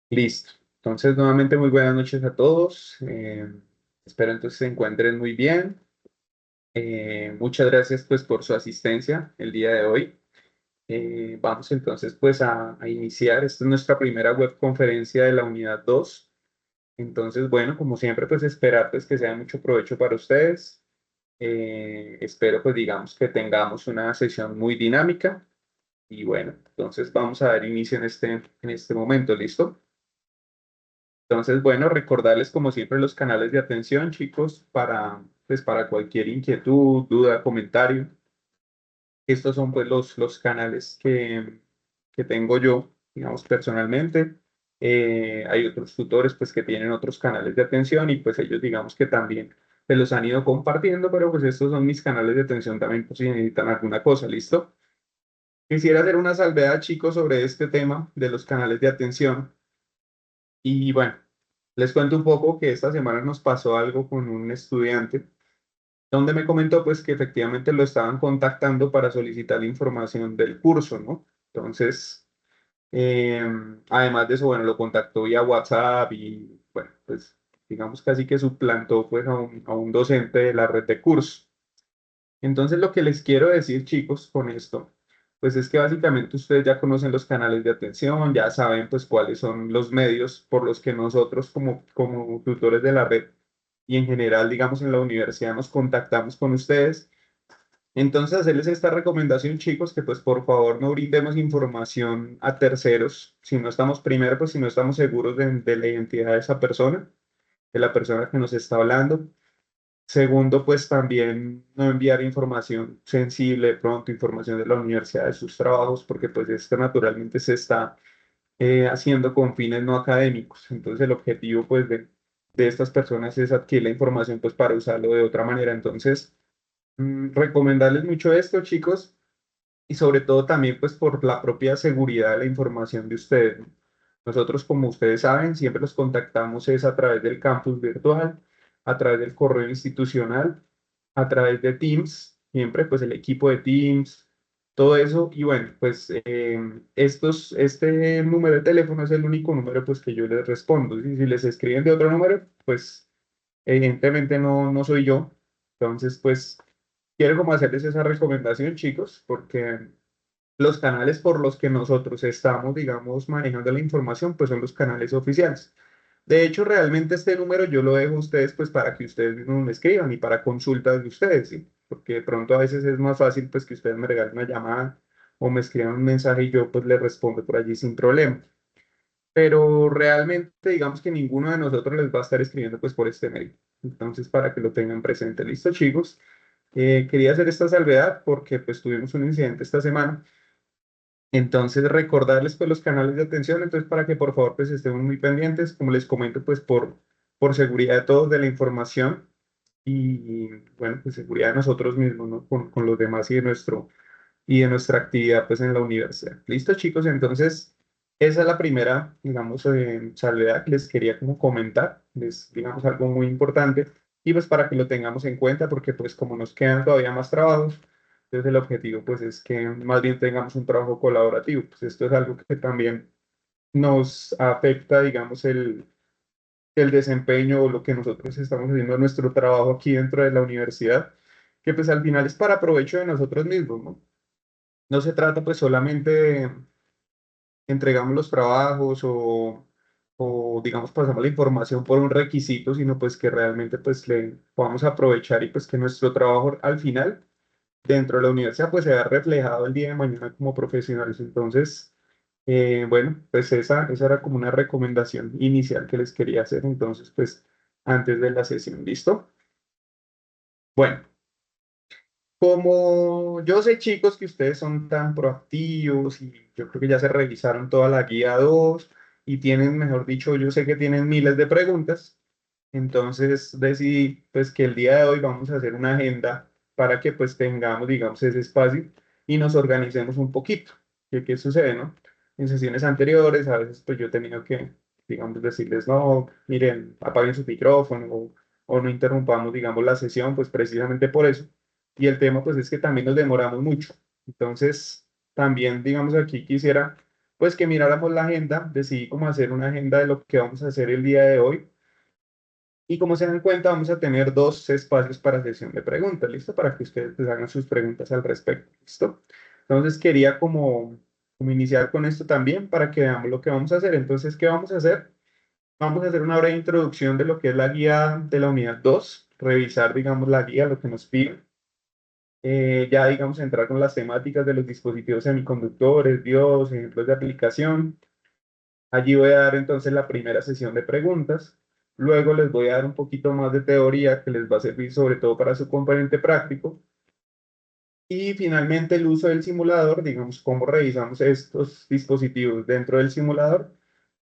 Listo. Entonces, nuevamente, muy buenas noches a todos. Espero entonces se encuentren muy bien. Muchas gracias pues por su asistencia el día de hoy. Vamos entonces pues a iniciar. Esta es nuestra primera webconferencia de la unidad 2. Entonces, bueno, como siempre, pues esperar pues que sea de mucho provecho para ustedes. Espero pues digamos que tengamos una sesión muy dinámica. Y bueno, entonces vamos a dar inicio en este momento. ¿Listo? Entonces, bueno, recordarles como siempre los canales de atención, chicos, para cualquier inquietud, duda, comentario. Estos son pues los canales que tengo yo, digamos, personalmente. Hay otros tutores pues que tienen otros canales de atención y pues ellos digamos que también se los han ido compartiendo, pero pues estos son mis canales de atención también por si necesitan alguna cosa, ¿listo? Quisiera hacer una salvedad, chicos, sobre este tema de los canales de atención. Y bueno, les cuento un poco que esta semana nos pasó algo con un estudiante, donde me comentó pues que efectivamente lo estaban contactando para solicitar la información del curso, ¿no? Entonces, eh, además de eso, bueno, lo contactó vía WhatsApp y bueno, pues digamos casi que suplantó pues a un docente de la red de curso. Entonces, lo que les quiero decir, chicos, con esto, pues es que básicamente ustedes ya conocen los canales de atención, ya saben pues cuáles son los medios por los que nosotros como tutores de la red y en general, digamos, en la universidad nos contactamos con ustedes. Entonces, hacerles esta recomendación, chicos, que pues por favor no brindemos información a terceros si no estamos, primero, pues si no estamos seguros de la identidad de esa persona, de la persona que nos está hablando. Segundo, pues también no enviar información sensible, de pronto información de la universidad de sus trabajos, porque pues esto naturalmente se está haciendo con fines no académicos. Entonces el objetivo pues de estas personas es adquirir la información pues para usarlo de otra manera. Entonces, recomendarles mucho esto, chicos, y sobre todo también pues por la propia seguridad de la información de ustedes, ¿no? Nosotros, como ustedes saben, siempre los contactamos es a través del campus virtual, a través del correo institucional, a través de Teams, siempre pues el equipo de Teams, todo eso. Y bueno, pues este número de teléfono es el único número pues que yo les respondo. Si les escriben de otro número, pues evidentemente no soy yo. Entonces, pues quiero como hacerles esa recomendación, chicos, porque los canales por los que nosotros estamos, digamos, manejando la información, pues son los canales oficiales. De hecho, realmente este número yo lo dejo a ustedes, pues para que ustedes mismos me escriban y para consultas de ustedes, ¿sí? Porque de pronto a veces es más fácil, pues que ustedes me regalen una llamada o me escriban un mensaje y yo pues les respondo por allí sin problema. Pero realmente, digamos que ninguno de nosotros les va a estar escribiendo pues por este medio. Entonces, para que lo tengan presente. ¿Listo, chicos? Quería hacer esta salvedad porque pues tuvimos un incidente esta semana, entonces, recordarles pues los canales de atención, entonces para que por favor pues estemos muy pendientes, como les comento, pues por seguridad de todos, de la información y bueno, pues seguridad de nosotros mismos, ¿no? Con los demás y de nuestra actividad pues en la universidad. ¿Listo, chicos? Entonces, esa es la primera, digamos, salvedad que les quería como comentar, es, digamos, algo muy importante y pues para que lo tengamos en cuenta, porque pues como nos quedan todavía más trabajos, entonces el objetivo pues es que más bien tengamos un trabajo colaborativo, pues esto es algo que también nos afecta, digamos, el desempeño o lo que nosotros estamos haciendo en nuestro trabajo aquí dentro de la universidad, que pues al final es para provecho de nosotros mismos, ¿no? No se trata pues solamente de entregamos los trabajos o digamos pasamos la información por un requisito, sino pues que realmente pues le podamos aprovechar y pues que nuestro trabajo al final dentro de la universidad pues se vea reflejado el día de mañana como profesionales. Entonces, bueno, pues esa era como una recomendación inicial que les quería hacer entonces pues antes de la sesión, ¿listo? Bueno. Como yo sé, chicos, que ustedes son tan proactivos y yo creo que ya se revisaron toda la guía 2 y tienen, mejor dicho, yo sé que tienen miles de preguntas, entonces decidí pues que el día de hoy vamos a hacer una agenda para que pues tengamos, digamos, ese espacio y nos organicemos un poquito. ¿Qué sucede, no? En sesiones anteriores a veces pues yo he tenido que, digamos, decirles, no, miren, apaguen su micrófono o no interrumpamos, digamos, la sesión, pues precisamente por eso. Y el tema, pues, es que también nos demoramos mucho. Entonces, también, digamos, aquí quisiera pues que miráramos la agenda, decidí cómo hacer una agenda de lo que vamos a hacer el día de hoy. Y como se dan cuenta, vamos a tener dos espacios para sesión de preguntas, ¿listo? Para que ustedes pues, hagan sus preguntas al respecto, ¿listo? Entonces quería como iniciar con esto también para que veamos lo que vamos a hacer. Entonces, ¿qué vamos a hacer? Vamos a hacer una breve introducción de lo que es la guía de la unidad 2, revisar, digamos, la guía, lo que nos pide. Ya, digamos, entrar con las temáticas de los dispositivos semiconductores, diodos, ejemplos de aplicación. Allí voy a dar entonces la primera sesión de preguntas. Luego les voy a dar un poquito más de teoría que les va a servir sobre todo para su componente práctico. Y finalmente el uso del simulador, digamos, cómo revisamos estos dispositivos dentro del simulador.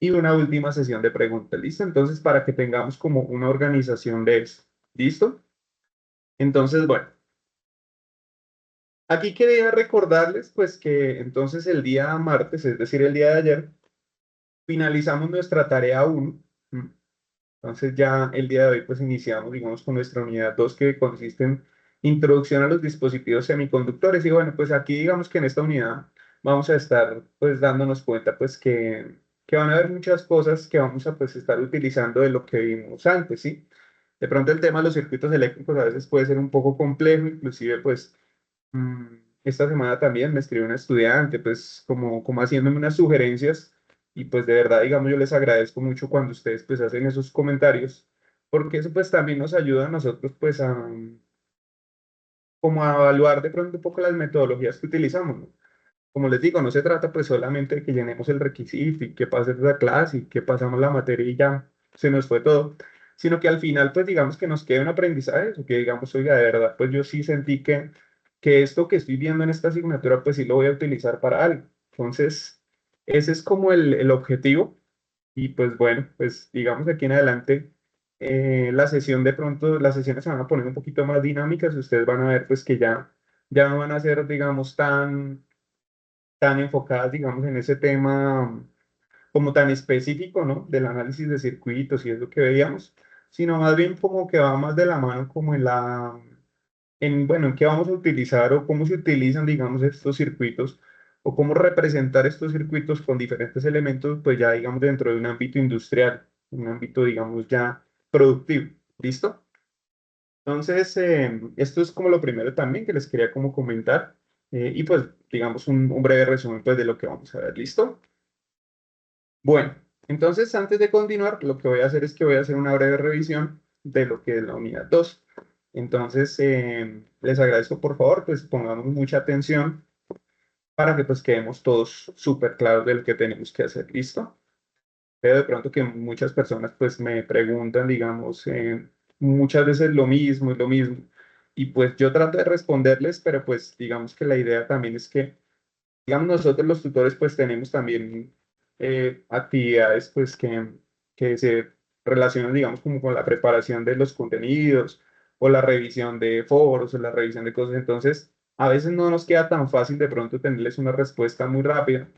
Y una última sesión de preguntas, ¿listo? Entonces, para que tengamos como una organización de eso, ¿listo? Entonces, bueno, aquí quería recordarles pues que entonces el día martes, es decir, el día de ayer, finalizamos nuestra tarea 1. Entonces ya el día de hoy pues iniciamos, digamos, con nuestra unidad 2 que consiste en introducción a los dispositivos semiconductores. Y bueno, pues aquí digamos que en esta unidad vamos a estar pues dándonos cuenta pues que van a haber muchas cosas que vamos a pues estar utilizando de lo que vimos antes, ¿sí? De pronto el tema de los circuitos eléctricos a veces puede ser un poco complejo, inclusive pues esta semana también me escribió una estudiante, pues como haciéndome unas sugerencias y pues de verdad, digamos, yo les agradezco mucho cuando ustedes pues hacen esos comentarios, porque eso pues también nos ayuda a nosotros pues a como a evaluar de pronto un poco las metodologías que utilizamos, ¿no? Como les digo, no se trata pues solamente de que llenemos el requisito y que pase la clase y que pasamos la materia y ya se nos fue todo, sino que al final pues digamos que nos quede un aprendizaje, o que digamos, oiga, de verdad pues yo sí sentí que esto que estoy viendo en esta asignatura pues sí lo voy a utilizar para algo. Entonces, ese es como el objetivo y pues bueno, pues digamos de aquí en adelante la sesión de pronto, las sesiones se van a poner un poquito más dinámicas y ustedes van a ver pues que ya no van a ser digamos tan enfocadas, digamos, en ese tema como tan específico, ¿no? Del análisis de circuitos y es lo que veíamos, sino más bien como que va más de la mano como bueno, en qué vamos a utilizar o cómo se utilizan, digamos, estos circuitos o cómo representar estos circuitos con diferentes elementos, pues ya, digamos, dentro de un ámbito industrial, un ámbito, digamos, ya productivo. ¿Listo? Entonces, esto es como lo primero también que les quería como comentar y pues digamos un breve resumen pues de lo que vamos a ver, ¿listo? Bueno, entonces antes de continuar, lo que voy a hacer es que voy a hacer una breve revisión de lo que es la unidad 2. Entonces, les agradezco por favor, pues pongamos mucha atención para que pues quedemos todos súper claros de lo que tenemos que hacer, ¿listo? Pero de pronto que muchas personas pues me preguntan, digamos, muchas veces lo mismo, es lo mismo. Y pues yo trato de responderles, pero pues digamos que la idea también es que, digamos, nosotros los tutores pues tenemos también actividades pues que se relacionan, digamos, como con la preparación de los contenidos o la revisión de foros o la revisión de cosas. Entonces, a veces no nos queda tan fácil de pronto tenerles una respuesta muy rápida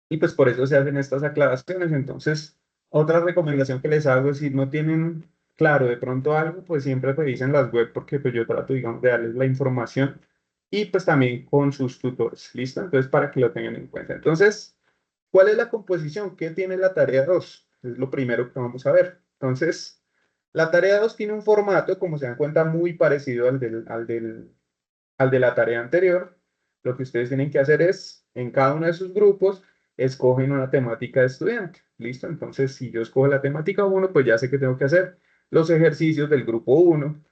y pues por eso se hacen estas aclaraciones. Entonces, otra recomendación que les hago es si no tienen claro de pronto algo, pues siempre revisen las web porque pues yo trato, digamos, de darles la información y pues también con sus tutores, ¿listo? Entonces, para que lo tengan en cuenta. Entonces, ¿cuál es la composición? ¿Qué tiene la tarea 2? Es lo primero que vamos a ver. Entonces, la tarea 2 tiene un formato, como se dan cuenta, muy parecido al de la tarea anterior. Lo que ustedes tienen que hacer es, en cada uno de sus grupos, escogen una temática de estudiante. ¿Listo? Entonces, si yo escojo la temática 1, pues ya sé que tengo que hacer los ejercicios del grupo 1.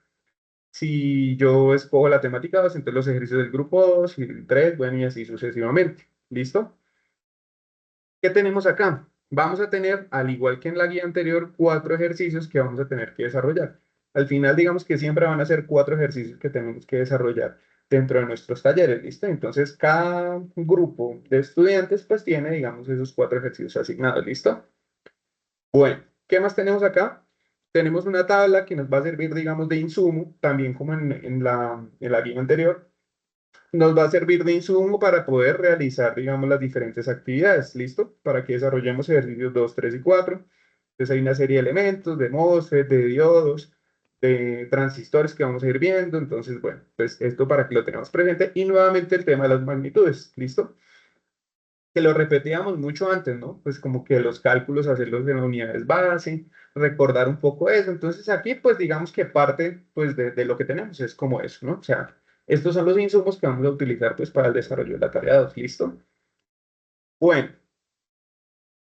Si yo escojo la temática 2, entonces los ejercicios del grupo 2 y el 3, bueno, y así sucesivamente. ¿Listo? ¿Qué tenemos acá? Vamos a tener, al igual que en la guía anterior, 4 ejercicios que vamos a tener que desarrollar. Al final, digamos que siempre van a ser 4 ejercicios que tenemos que desarrollar dentro de nuestros talleres, ¿listo? Entonces, cada grupo de estudiantes, pues tiene, digamos, esos 4 ejercicios asignados, ¿listo? Bueno, ¿qué más tenemos acá? Tenemos una tabla que nos va a servir, digamos, de insumo, también como en la guía anterior nos va a servir de insumo para poder realizar, digamos, las diferentes actividades, ¿listo? Para que desarrollemos ejercicios 2, 3 y 4. Entonces hay una serie de elementos, de MOSFET, de diodos, de transistores que vamos a ir viendo. Entonces, bueno, pues esto para que lo tengamos presente. Y nuevamente el tema de las magnitudes, ¿listo? que lo repetíamos mucho antes, ¿no? Pues como que los cálculos, hacerlos en las unidades base, recordar un poco eso. Entonces aquí, pues digamos que parte, pues de lo que tenemos es como eso, ¿no? O sea, estos son los insumos que vamos a utilizar, pues, para el desarrollo de la tarea 2, ¿listo? Bueno,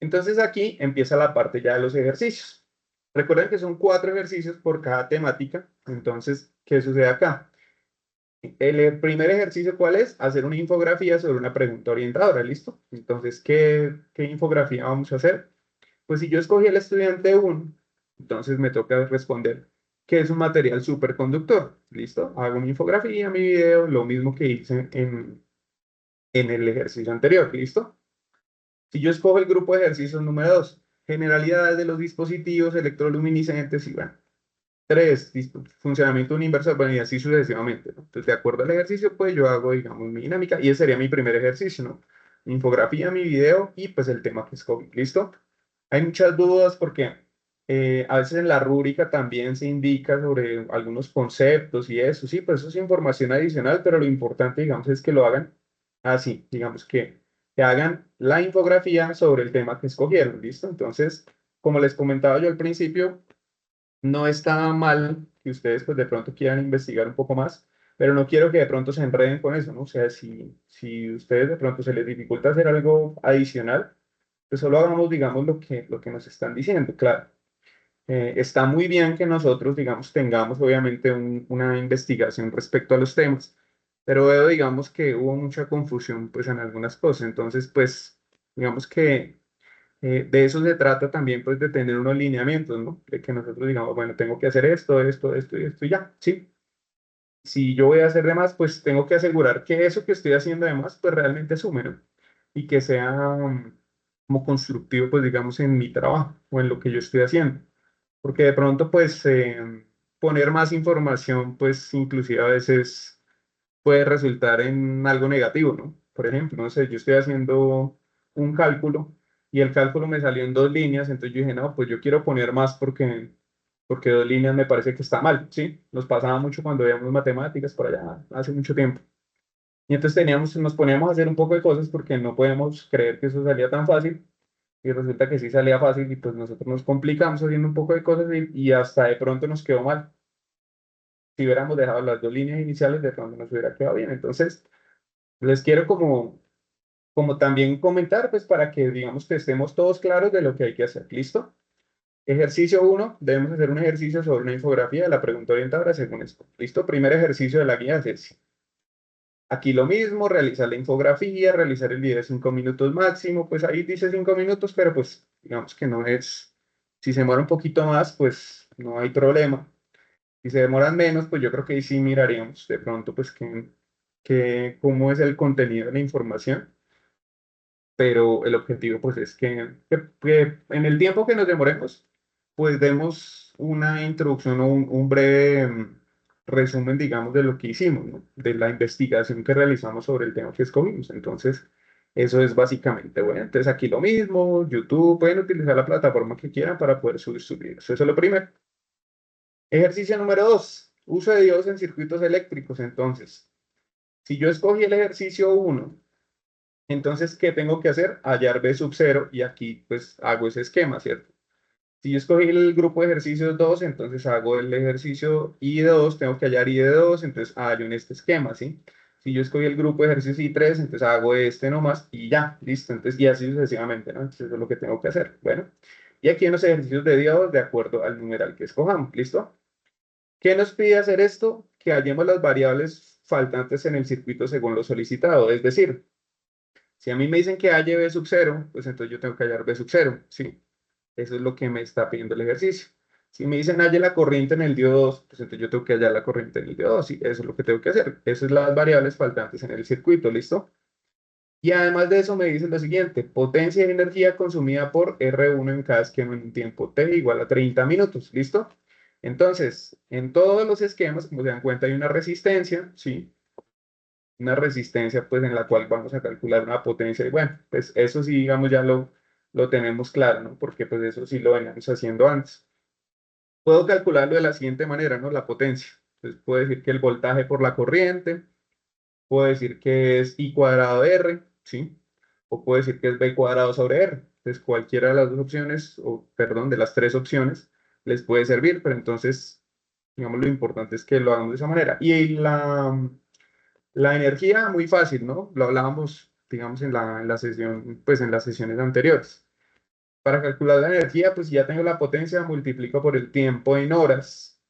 entonces aquí empieza la parte ya de los ejercicios. Recuerden que son 4 ejercicios por cada temática. Entonces, ¿qué sucede acá? El primer ejercicio, ¿cuál es? Hacer una infografía sobre una pregunta orientadora, ¿listo? Entonces, ¿qué infografía vamos a hacer? Pues si yo escogí el estudiante 1, entonces me toca responder qué es un material superconductor, ¿listo? Hago mi infografía, mi video, lo mismo que hice en el ejercicio anterior, ¿listo? Si yo escojo el grupo de ejercicios número 2, generalidades de los dispositivos electroluminiscentes y bueno, 3, funcionamiento universal, bueno, y así sucesivamente, ¿no? Entonces, de acuerdo al ejercicio, pues yo hago, digamos, mi dinámica y ese sería mi primer ejercicio, ¿no? Mi infografía, mi video y pues el tema que escogí, ¿listo? Hay muchas dudas porque a veces en la rúbrica también se indica sobre algunos conceptos y eso, sí, pues eso es información adicional, pero lo importante, digamos, es que lo hagan así, digamos que hagan la infografía sobre el tema que escogieron, ¿listo? Entonces, como les comentaba yo al principio, no está mal que ustedes pues de pronto quieran investigar un poco más, pero no quiero que de pronto se enreden con eso, ¿no? O sea, si ustedes de pronto se les dificulta hacer algo adicional, pues solo hagamos, digamos, lo que nos están diciendo, claro. Está muy bien que nosotros, digamos, tengamos obviamente una investigación respecto a los temas, pero veo, digamos, que hubo mucha confusión pues en algunas cosas, entonces pues digamos que de eso se trata también, pues, de tener unos lineamientos, ¿no? De que nosotros digamos, bueno, tengo que hacer esto, esto, esto y esto y ya, ¿sí? Si yo voy a hacer de más, pues tengo que asegurar que eso que estoy haciendo de más, pues realmente sume, ¿no? Y que sea como constructivo, pues, digamos, en mi trabajo o en lo que yo estoy haciendo. Porque de pronto, pues, poner más información, pues, inclusive a veces puede resultar en algo negativo, ¿no? Por ejemplo, no sé, yo estoy haciendo un cálculo y el cálculo me salió en 2 líneas, entonces yo dije, no, pues yo quiero poner más porque 2 líneas me parece que está mal, ¿sí? Nos pasaba mucho cuando veíamos matemáticas por allá hace mucho tiempo. Y entonces nos poníamos a hacer un poco de cosas porque no podemos creer que eso salía tan fácil y resulta que sí salía fácil y pues nosotros nos complicamos haciendo un poco de cosas y hasta de pronto nos quedó mal. Si hubiéramos dejado las 2 líneas iniciales, de pronto nos hubiera quedado bien. Entonces, les quiero como también comentar, pues para que digamos que estemos todos claros de lo que hay que hacer. ¿Listo? Ejercicio 1, debemos hacer un ejercicio sobre una infografía de la pregunta orientadora según esto. ¿Listo? Primer ejercicio de la guía es ese. Aquí lo mismo, realizar la infografía, realizar el video de 5 minutos máximo, pues ahí dice 5 minutos, pero pues digamos que no es, si se demora un poquito más, pues no hay problema. Si se demoran menos, pues yo creo que ahí sí miraríamos de pronto, pues cómo es el contenido de la información, pero el objetivo pues es que en el tiempo que nos demoremos, pues demos una introducción o un breve resumen, digamos, de lo que hicimos, ¿no? De la investigación que realizamos sobre el tema que escogimos. Entonces, eso es básicamente, bueno, entonces aquí lo mismo, YouTube, pueden utilizar la plataforma que quieran para poder subir sus videos. Eso es lo primero. Ejercicio número 2, uso de diodos en circuitos eléctricos. Entonces, si yo escogí el ejercicio 1, entonces, ¿qué tengo que hacer? Hallar B sub 0 y aquí pues hago ese esquema, ¿cierto? Si yo escogí el grupo de ejercicios 2, entonces hago el ejercicio I2, tengo que hallar I de 2, entonces hallo en este esquema, ¿sí? Si yo escogí el grupo de ejercicios I3, entonces hago este nomás y ya, listo. Entonces, y así sucesivamente, ¿no? Entonces, eso es lo que tengo que hacer. Bueno, y aquí en los ejercicios de diodos, de acuerdo al numeral que escojamos, ¿listo? ¿Qué nos pide hacer esto? Que hallemos las variables faltantes en el circuito según lo solicitado, es decir, si a mí me dicen que halle B sub 0, pues entonces yo tengo que hallar B sub 0, ¿sí? Eso es lo que me está pidiendo el ejercicio. Si me dicen halle la corriente en el diodo 2, pues entonces yo tengo que hallar la corriente en el diodo 2, sí, eso es lo que tengo que hacer. Esas son las variables faltantes en el circuito, ¿listo? Y además de eso me dicen lo siguiente, potencia y energía consumida por R1 en cada esquema en un tiempo T igual a 30 minutos, ¿listo? Entonces, en todos los esquemas, como se dan cuenta, hay una resistencia, ¿sí? Una resistencia pues en la cual vamos a calcular una potencia y bueno, pues eso sí, digamos, ya lo tenemos claro, ¿no? Porque pues eso sí lo veníamos haciendo antes. Puedo calcularlo de la siguiente manera, ¿no? La potencia. Entonces puedo decir que el voltaje por la corriente, puedo decir que es I cuadrado R, ¿sí? o puedo decir que es b cuadrado sobre r. Entonces, cualquiera de las dos opciones, o perdón, de las tres opciones, les puede servir, pero entonces, digamos, lo importante es que lo hagamos de esa manera. Y la energía, muy fácil, ¿no? Lo hablábamos, digamos, en la sesión, pues en las sesiones anteriores. Para calcular la energía, pues si ya tengo la potencia, multiplico por el tiempo en horas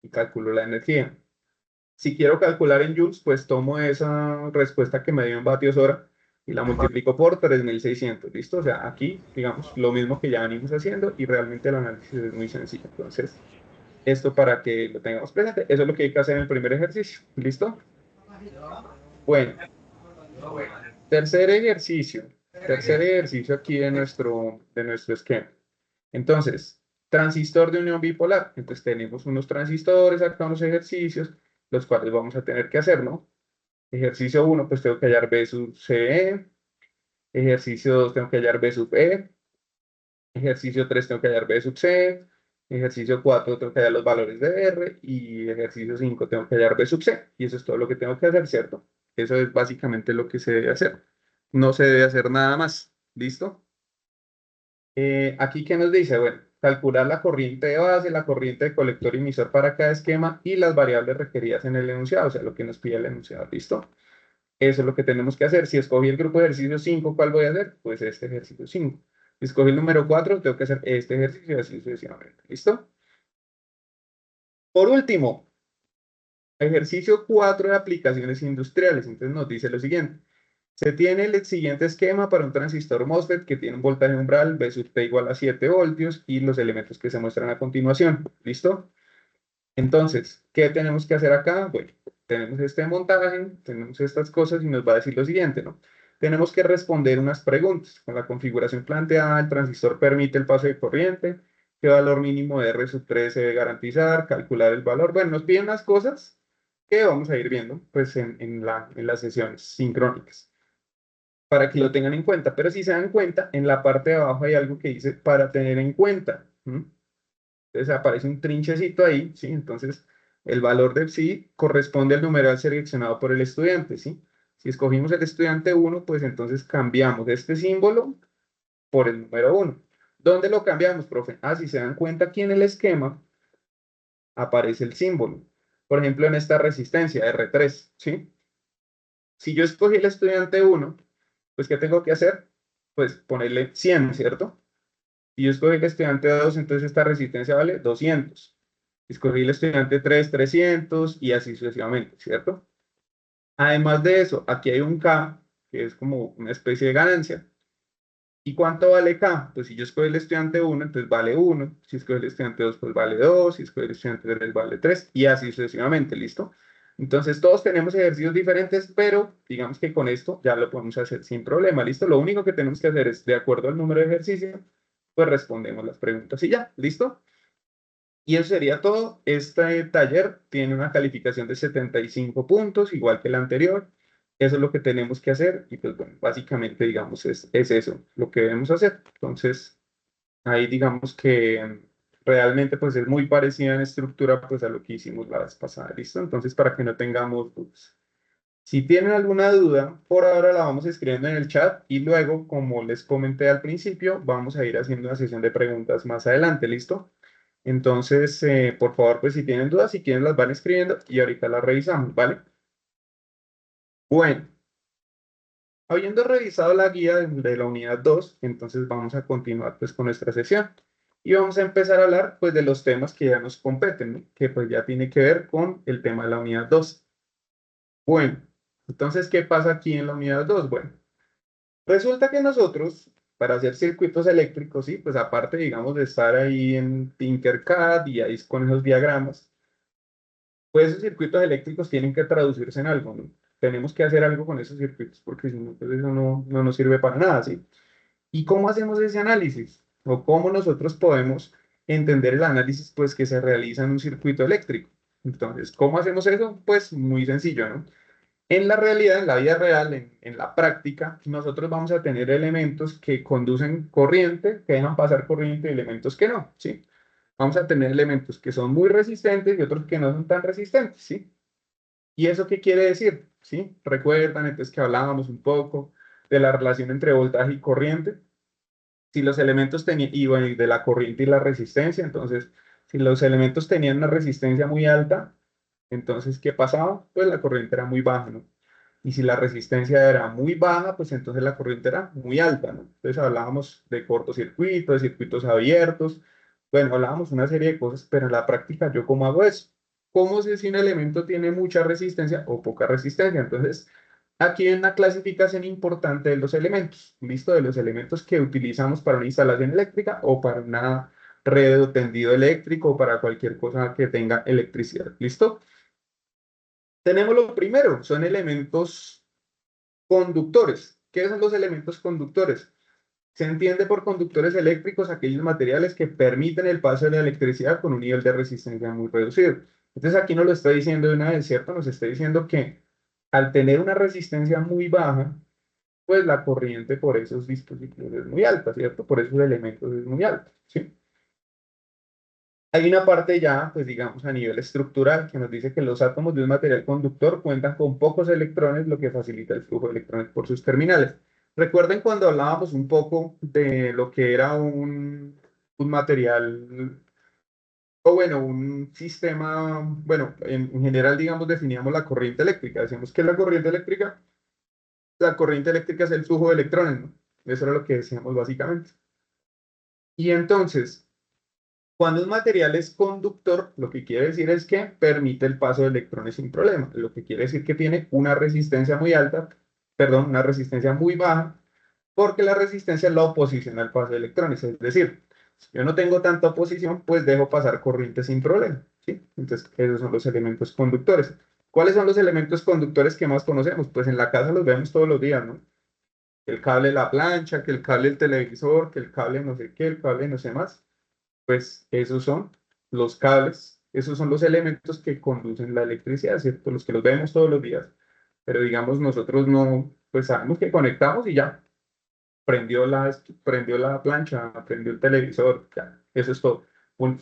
y calculo la energía. Si quiero calcular en joules, pues tomo esa respuesta que me dio en vatios hora y la multiplico por 3600, ¿listo? O sea, aquí, digamos, lo mismo que ya venimos haciendo y realmente el análisis es muy sencillo. Entonces, esto para que lo tengamos presente, eso es lo que hay que hacer en el primer ejercicio, ¿listo? Bueno, tercer ejercicio aquí de nuestro esquema. Entonces, transistor de unión bipolar. Entonces, tenemos unos transistores, acá unos ejercicios, los cuales vamos a tener que hacer, ¿no? Ejercicio uno, pues tengo que hallar B sub CE. Ejercicio 2, tengo que hallar B sub E. Ejercicio 3, tengo que hallar B sub C. Ejercicio 4, tengo que hallar los valores de R. Y ejercicio 5, tengo que hallar B sub C. Y eso es todo lo que tengo que hacer, ¿cierto? Eso es básicamente lo que se debe hacer. No se debe hacer nada más. ¿Listo? Aquí, ¿qué nos dice? Bueno, calcular la corriente de base, la corriente de colector emisor para cada esquema y las variables requeridas en el enunciado, o sea, lo que nos pide el enunciado. ¿Listo? Eso es lo que tenemos que hacer. Si escogí el grupo de ejercicio 5, ¿cuál voy a hacer? Pues este ejercicio 5. Si escogí el número 4, tengo que hacer este ejercicio y así sucesivamente. ¿Listo? Por último, ejercicio 4 de aplicaciones industriales. Entonces nos dice lo siguiente. Se tiene el siguiente esquema para un transistor MOSFET que tiene un voltaje umbral V sub T igual a 7 voltios y los elementos que se muestran a continuación. ¿Listo? Entonces, ¿qué tenemos que hacer acá? Bueno, tenemos este montaje, tenemos estas cosas y nos va a decir lo siguiente, ¿no? Tenemos que responder unas preguntas. Con la configuración planteada, el transistor permite el paso de corriente, qué valor mínimo de R sub 3 se debe garantizar, calcular el valor. Bueno, nos piden unas cosas que vamos a ir viendo pues, en las sesiones sincrónicas para que lo tengan en cuenta. Pero si se dan cuenta, en la parte de abajo hay algo que dice para tener en cuenta. Entonces aparece un trinchecito ahí, ¿sí? Entonces el valor de psi corresponde al numeral seleccionado por el estudiante, ¿sí? Si escogimos el estudiante 1, pues entonces cambiamos este símbolo por el número 1. ¿Dónde lo cambiamos, profe? Ah, si se dan cuenta aquí en el esquema aparece el símbolo. Por ejemplo, en esta resistencia R3, ¿sí? Si yo escogí el estudiante 1, pues ¿qué tengo que hacer? Pues ponerle 100, ¿cierto? Si yo escogí el estudiante 2, entonces esta resistencia vale 200. Escogí el estudiante 3, 300 y así sucesivamente, ¿cierto? Además de eso, aquí hay un K, que es como una especie de ganancia. ¿Y cuánto vale K? Pues si yo escogí el estudiante 1, entonces vale 1. Si escogí el estudiante 2, pues vale 2. Si escogí el estudiante 3, vale 3. Y así sucesivamente, ¿listo? Entonces todos tenemos ejercicios diferentes, pero digamos que con esto ya lo podemos hacer sin problema, ¿listo? Lo único que tenemos que hacer es, de acuerdo al número de ejercicio, pues respondemos las preguntas y ya, ¿listo? Y eso sería todo. Este taller tiene una calificación de 75 puntos, igual que el anterior. Eso es lo que tenemos que hacer y pues bueno, básicamente digamos es eso lo que debemos hacer. Entonces, ahí digamos que realmente pues es muy parecida en estructura pues a lo que hicimos la vez pasada, ¿listo? Entonces, para que no tengamos dudas. Si tienen alguna duda, por ahora la vamos escribiendo en el chat y luego, como les comenté al principio, vamos a ir haciendo una sesión de preguntas más adelante, ¿listo? Entonces, por favor, pues si tienen dudas, si quieren las van escribiendo y ahorita las revisamos, ¿vale? Bueno, habiendo revisado la guía de la unidad 2, entonces vamos a continuar pues con nuestra sesión y vamos a empezar a hablar pues de los temas que ya nos competen, ¿no? Que pues ya tiene que ver con el tema de la unidad 2. Bueno, entonces, ¿qué pasa aquí en la unidad 2? Bueno, resulta que nosotros, para hacer circuitos eléctricos, sí, pues aparte, digamos, de estar ahí en Tinkercad y ahí con esos diagramas, pues esos circuitos eléctricos tienen que traducirse en algo, ¿no? Tenemos que hacer algo con esos circuitos porque si no, pues eso no nos sirve para nada, ¿sí? ¿Y cómo hacemos ese análisis? ¿O cómo nosotros podemos entender el análisis, pues, que se realiza en un circuito eléctrico? Entonces, ¿cómo hacemos eso? Pues muy sencillo, ¿no? En la realidad, en la vida real, en la práctica, nosotros vamos a tener elementos que conducen corriente, que dejan pasar corriente y elementos que no, ¿sí? Vamos a tener elementos que son muy resistentes y otros que no son tan resistentes, ¿sí? ¿Y eso qué quiere decir? ¿Sí? ¿Recuerdan entonces que hablábamos un poco de la relación entre voltaje y corriente. Si los elementos tenían, y bueno, y de la corriente y la resistencia, entonces, si los elementos tenían una resistencia muy alta, entonces, ¿qué pasaba? Pues la corriente era muy baja, ¿no? Y si la resistencia era muy baja, pues entonces la corriente era muy alta, ¿no? Entonces hablábamos de cortocircuitos, de circuitos abiertos, bueno, hablábamos una serie de cosas, pero en la práctica, ¿yo cómo hago eso? ¿Cómo sé si un elemento tiene mucha resistencia o poca resistencia? Entonces, aquí hay una clasificación importante de los elementos, ¿listo? De los elementos que utilizamos para una instalación eléctrica o para una red o tendido eléctrico o para cualquier cosa que tenga electricidad, ¿listo? Tenemos lo primero, son elementos conductores. ¿Qué son los elementos conductores? Se entiende por conductores eléctricos aquellos materiales que permiten el paso de la electricidad con un nivel de resistencia muy reducido. Entonces aquí nos lo está diciendo de una vez, ¿cierto? Nos está diciendo que al tener una resistencia muy baja, pues la corriente por esos dispositivos es muy alta, ¿cierto? Por esos elementos es muy alta, ¿sí? Hay una parte ya, pues digamos, a nivel estructural, que nos dice que los átomos de un material conductor cuentan con pocos electrones, lo que facilita el flujo de electrones por sus terminales. Recuerden cuando hablábamos un poco de lo que era un material, o bueno, un sistema, bueno, en general, digamos, definíamos la corriente eléctrica. Decíamos que la corriente eléctrica es el flujo de electrones, ¿no? Eso era lo que decíamos básicamente. Y entonces, cuando un material es conductor, lo que quiere decir es que permite el paso de electrones sin problema. Lo que quiere decir que tiene una resistencia muy alta, perdón, una resistencia muy baja, porque la resistencia es la oposición al paso de electrones. Es decir, si yo no tengo tanta oposición, pues dejo pasar corriente sin problema, ¿sí? Entonces, esos son los elementos conductores. ¿Cuáles son los elementos conductores que más conocemos? Pues en la casa los vemos todos los días, ¿no? El cable de la plancha, que el cable del televisor, que el cable no sé qué, el cable no sé más. Pues esos son los cables, esos son los elementos que conducen la electricidad, ¿cierto? Los que los vemos todos los días. Pero digamos, nosotros no, pues sabemos que conectamos y ya, prendió la plancha, prendió el televisor, ya, eso es todo.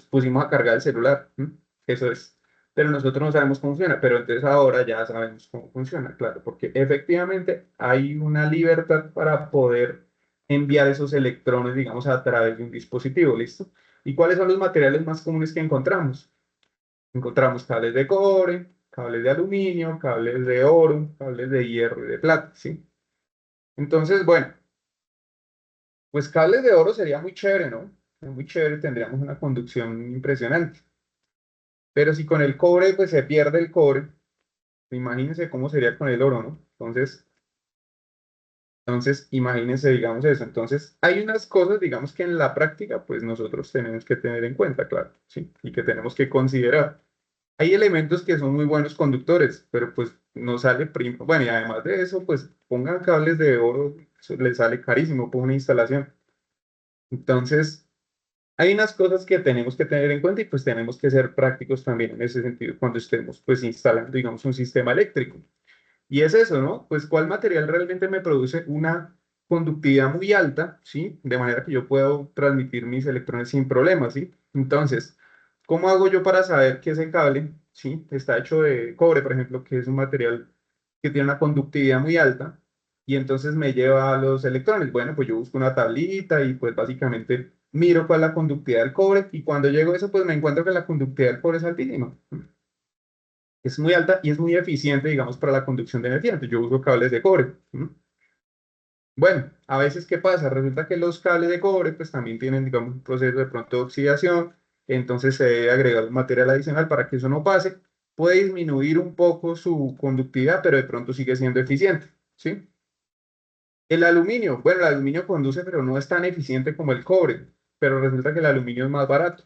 Pusimos a cargar el celular, ¿m? Eso es. Pero nosotros no sabemos cómo funciona, pero entonces ahora ya sabemos cómo funciona, claro, porque efectivamente hay una libertad para poder enviar esos electrones, digamos, a través de un dispositivo, ¿listo? ¿Y cuáles son los materiales más comunes que encontramos? Encontramos cables de cobre, cables de aluminio, cables de oro, cables de hierro y de plata, ¿sí? Entonces, bueno, pues cables de oro sería muy chévere, ¿no? Muy chévere, tendríamos una conducción impresionante. Pero si con el cobre, pues se pierde el cobre, imagínense cómo sería con el oro, ¿no? Entonces, imagínense, digamos eso. Entonces, hay unas cosas, digamos que en la práctica, pues nosotros tenemos que tener en cuenta, claro, ¿sí? Y que tenemos que considerar. Hay elementos que son muy buenos conductores, pero pues no sale primo. Bueno, y además de eso, pues pongan cables de oro, eso les sale carísimo por una instalación. Entonces, hay unas cosas que tenemos que tener en cuenta y pues tenemos que ser prácticos también en ese sentido cuando estemos pues instalando, digamos, un sistema eléctrico. Y es eso, ¿no? Pues cuál material realmente me produce una conductividad muy alta, ¿sí? De manera que yo puedo transmitir mis electrones sin problemas, ¿sí? Entonces, ¿cómo hago yo para saber que ese cable, ¿sí? Está hecho de cobre, por ejemplo, que es un material que tiene una conductividad muy alta y entonces me lleva a los electrones? Bueno, pues yo busco una tablita y pues básicamente miro cuál es la conductividad del cobre y cuando llego a eso, pues me encuentro que la conductividad del cobre es altísima. Es muy alta y es muy eficiente, digamos, para la conducción de energía. Entonces yo uso cables de cobre. ¿M? Bueno, a veces, ¿qué pasa? Resulta que los cables de cobre, pues también tienen, digamos, un proceso de pronto de oxidación, entonces se debe agregar material adicional para que eso no pase. Puede disminuir un poco su conductividad, pero de pronto sigue siendo eficiente, ¿sí? El aluminio, bueno, el aluminio conduce, pero no es tan eficiente como el cobre, pero resulta que el aluminio es más barato.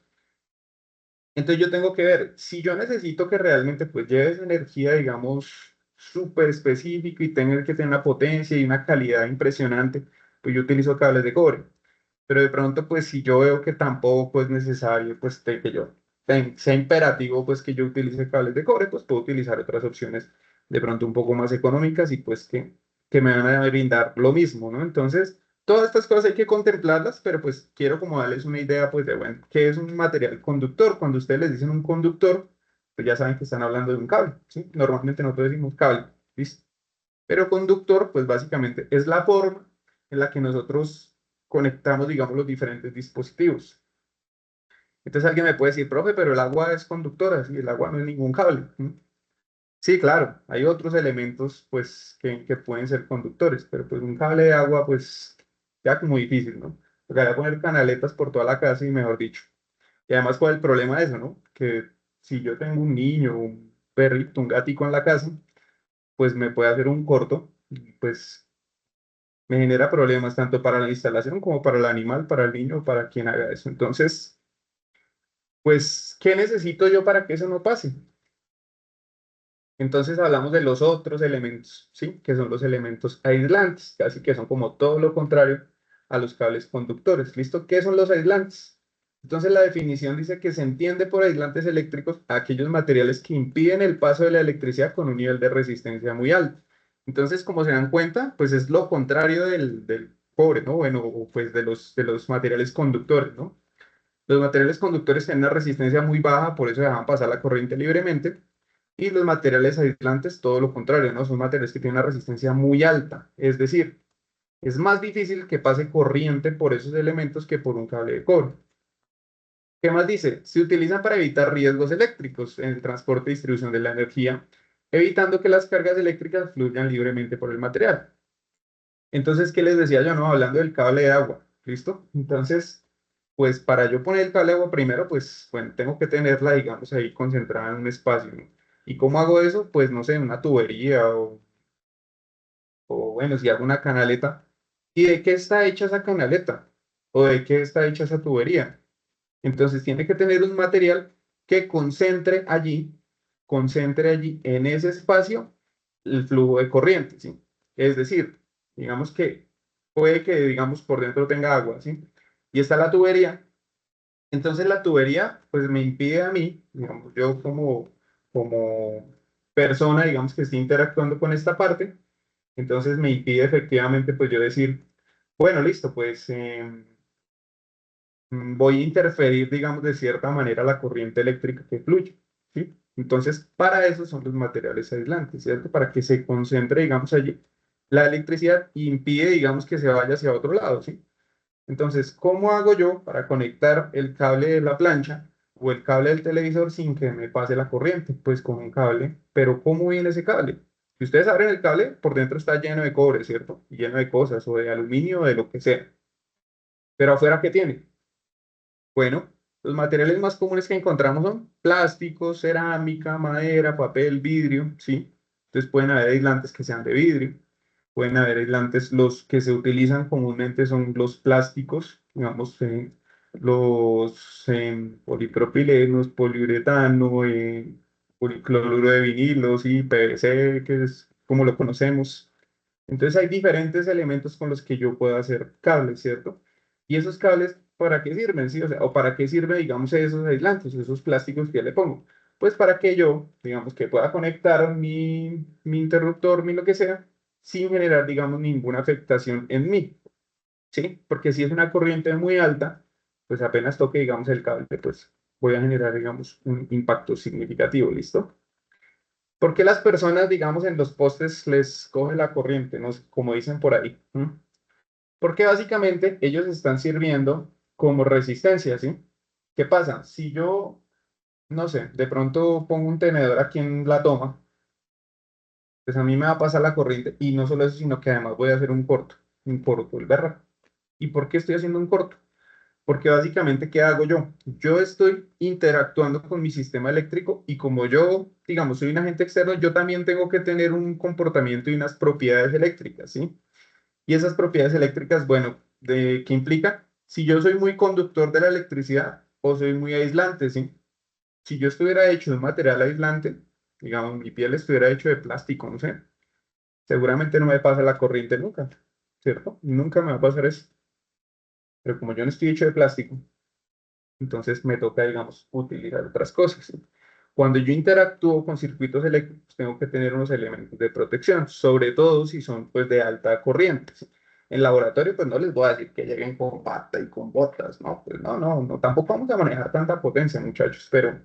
Entonces yo tengo que ver, si yo necesito que realmente pues lleve esa energía, digamos, súper específico y tenga que tener una potencia y una calidad impresionante, pues yo utilizo cables de cobre. Pero de pronto, pues si yo veo que tampoco es necesario, pues que yo sea imperativo, pues que yo utilice cables de cobre, pues puedo utilizar otras opciones de pronto un poco más económicas y pues que me van a brindar lo mismo, ¿no? Entonces, todas estas cosas hay que contemplarlas, pero pues quiero como darles una idea, pues de, bueno, ¿qué es un material conductor? Cuando ustedes les dicen un conductor, pues ya saben que están hablando de un cable, ¿sí? Normalmente nosotros decimos cable, ¿listo? Pero conductor, pues básicamente es la forma en la que nosotros conectamos, digamos, los diferentes dispositivos. Entonces alguien me puede decir, profe, pero el agua es conductora, sí, el agua no es ningún cable. Sí, claro, hay otros elementos, pues, que pueden ser conductores, pero pues un cable de agua, pues, ya como difícil, ¿no? Porque voy a poner canaletas por toda la casa y mejor dicho. Y además, ¿cuál es el problema de eso, no? Que si yo tengo un niño, un perrito, un gatico en la casa, pues me puede hacer un corto, y pues me genera problemas tanto para la instalación como para el animal, para el niño, para quien haga eso. Entonces, pues, ¿qué necesito yo para que eso no pase? Entonces hablamos de los otros elementos, ¿sí? Que son los elementos aislantes, casi que son como todo lo contrario a los cables conductores. ¿Listo? ¿Qué son los aislantes? Entonces la definición dice que se entiende por aislantes eléctricos a aquellos materiales que impiden el paso de la electricidad con un nivel de resistencia muy alto. Entonces, como se dan cuenta, pues es lo contrario del cobre, ¿no? Bueno, o pues de los materiales conductores, ¿no? Los materiales conductores tienen una resistencia muy baja, por eso dejan pasar la corriente libremente. Y los materiales aislantes, todo lo contrario, ¿no? Son materiales que tienen una resistencia muy alta. Es decir, es más difícil que pase corriente por esos elementos que por un cable de cobre. ¿Qué más dice? Se utilizan para evitar riesgos eléctricos en el transporte y distribución de la energía, evitando que las cargas eléctricas fluyan libremente por el material. Entonces, ¿qué les decía yo? No, hablando del cable de agua, ¿listo? Entonces, pues para yo poner el cable de agua primero, pues bueno, tengo que tenerla, digamos, ahí concentrada en un espacio, ¿no? ¿Y cómo hago eso? Pues no sé, en una tubería o bueno, si hago una canaleta. ¿Y de qué está hecha esa canaleta? ¿O de qué está hecha esa tubería? Entonces tiene que tener un material que concentre allí en ese espacio el flujo de corriente, ¿sí? Es decir, digamos que puede que, digamos, por dentro tenga agua, ¿sí? Y está la tubería. Entonces la tubería, pues me impide a mí, digamos, yo como persona, digamos, que estoy interactuando con esta parte, entonces me impide efectivamente, pues yo decir, bueno, listo, pues voy a interferir, digamos, de cierta manera la corriente eléctrica que fluye, ¿sí? Entonces, para eso son los materiales aislantes, ¿cierto? Para que se concentre, digamos, allí la electricidad y impide, digamos, que se vaya hacia otro lado, ¿sí? Entonces, ¿cómo hago yo para conectar el cable de la plancha o el cable del televisor sin que me pase la corriente? Pues con un cable, pero ¿cómo viene ese cable? Si ustedes abren el cable, por dentro está lleno de cobre, ¿cierto? Y lleno de cosas, o de aluminio, o de lo que sea. Pero afuera, ¿qué tiene? Bueno, los materiales más comunes que encontramos son plásticos, cerámica, madera, papel, vidrio, ¿sí? Entonces pueden haber aislantes que sean de vidrio, pueden haber aislantes, los que se utilizan comúnmente son los plásticos, digamos, los polipropilenos, poliuretano, policloruro de vinilo, sí, PVC, que es como lo conocemos. Entonces hay diferentes elementos con los que yo puedo hacer cables, ¿cierto? Y esos cables, ¿para qué sirven? ¿Sí? O sea, o para qué sirve, digamos, esos aislantes, esos plásticos que le pongo. Pues para que yo, digamos, que pueda conectar mi interruptor, mi lo que sea, sin generar, digamos, ninguna afectación en mí, ¿sí? Porque si es una corriente muy alta, pues apenas toque, digamos, el cable, pues voy a generar, digamos, un impacto significativo, ¿listo? ¿Por qué las personas, digamos, en los postes les coge la corriente, no sé, como dicen por ahí? Porque básicamente ellos están sirviendo como resistencia, ¿sí? ¿Qué pasa? Si yo, no sé, de pronto pongo un tenedor aquí en la toma, pues a mí me va a pasar la corriente y no solo eso, sino que además voy a hacer un corto, el berraco. ¿Y por qué estoy haciendo un corto? Porque básicamente, ¿qué hago yo? Yo estoy interactuando con mi sistema eléctrico y como yo, digamos, soy un agente externo, yo también tengo que tener un comportamiento y unas propiedades eléctricas, ¿sí? Y esas propiedades eléctricas, bueno, ¿qué implica? Si yo soy muy conductor de la electricidad o soy muy aislante, ¿sí? Si yo estuviera hecho de un material aislante, digamos, mi piel estuviera hecho de plástico, no sé, seguramente no me pasa la corriente nunca, ¿cierto? Nunca me va a pasar eso. Pero como yo no estoy hecho de plástico, entonces me toca, digamos, utilizar otras cosas, ¿sí? Cuando yo interactúo con circuitos eléctricos, tengo que tener unos elementos de protección, sobre todo si son pues de alta corriente, ¿sí? En laboratorio, pues no les voy a decir que lleguen con pata y con botas, ¿no? Pues no, no, no, tampoco vamos a manejar tanta potencia, muchachos, pero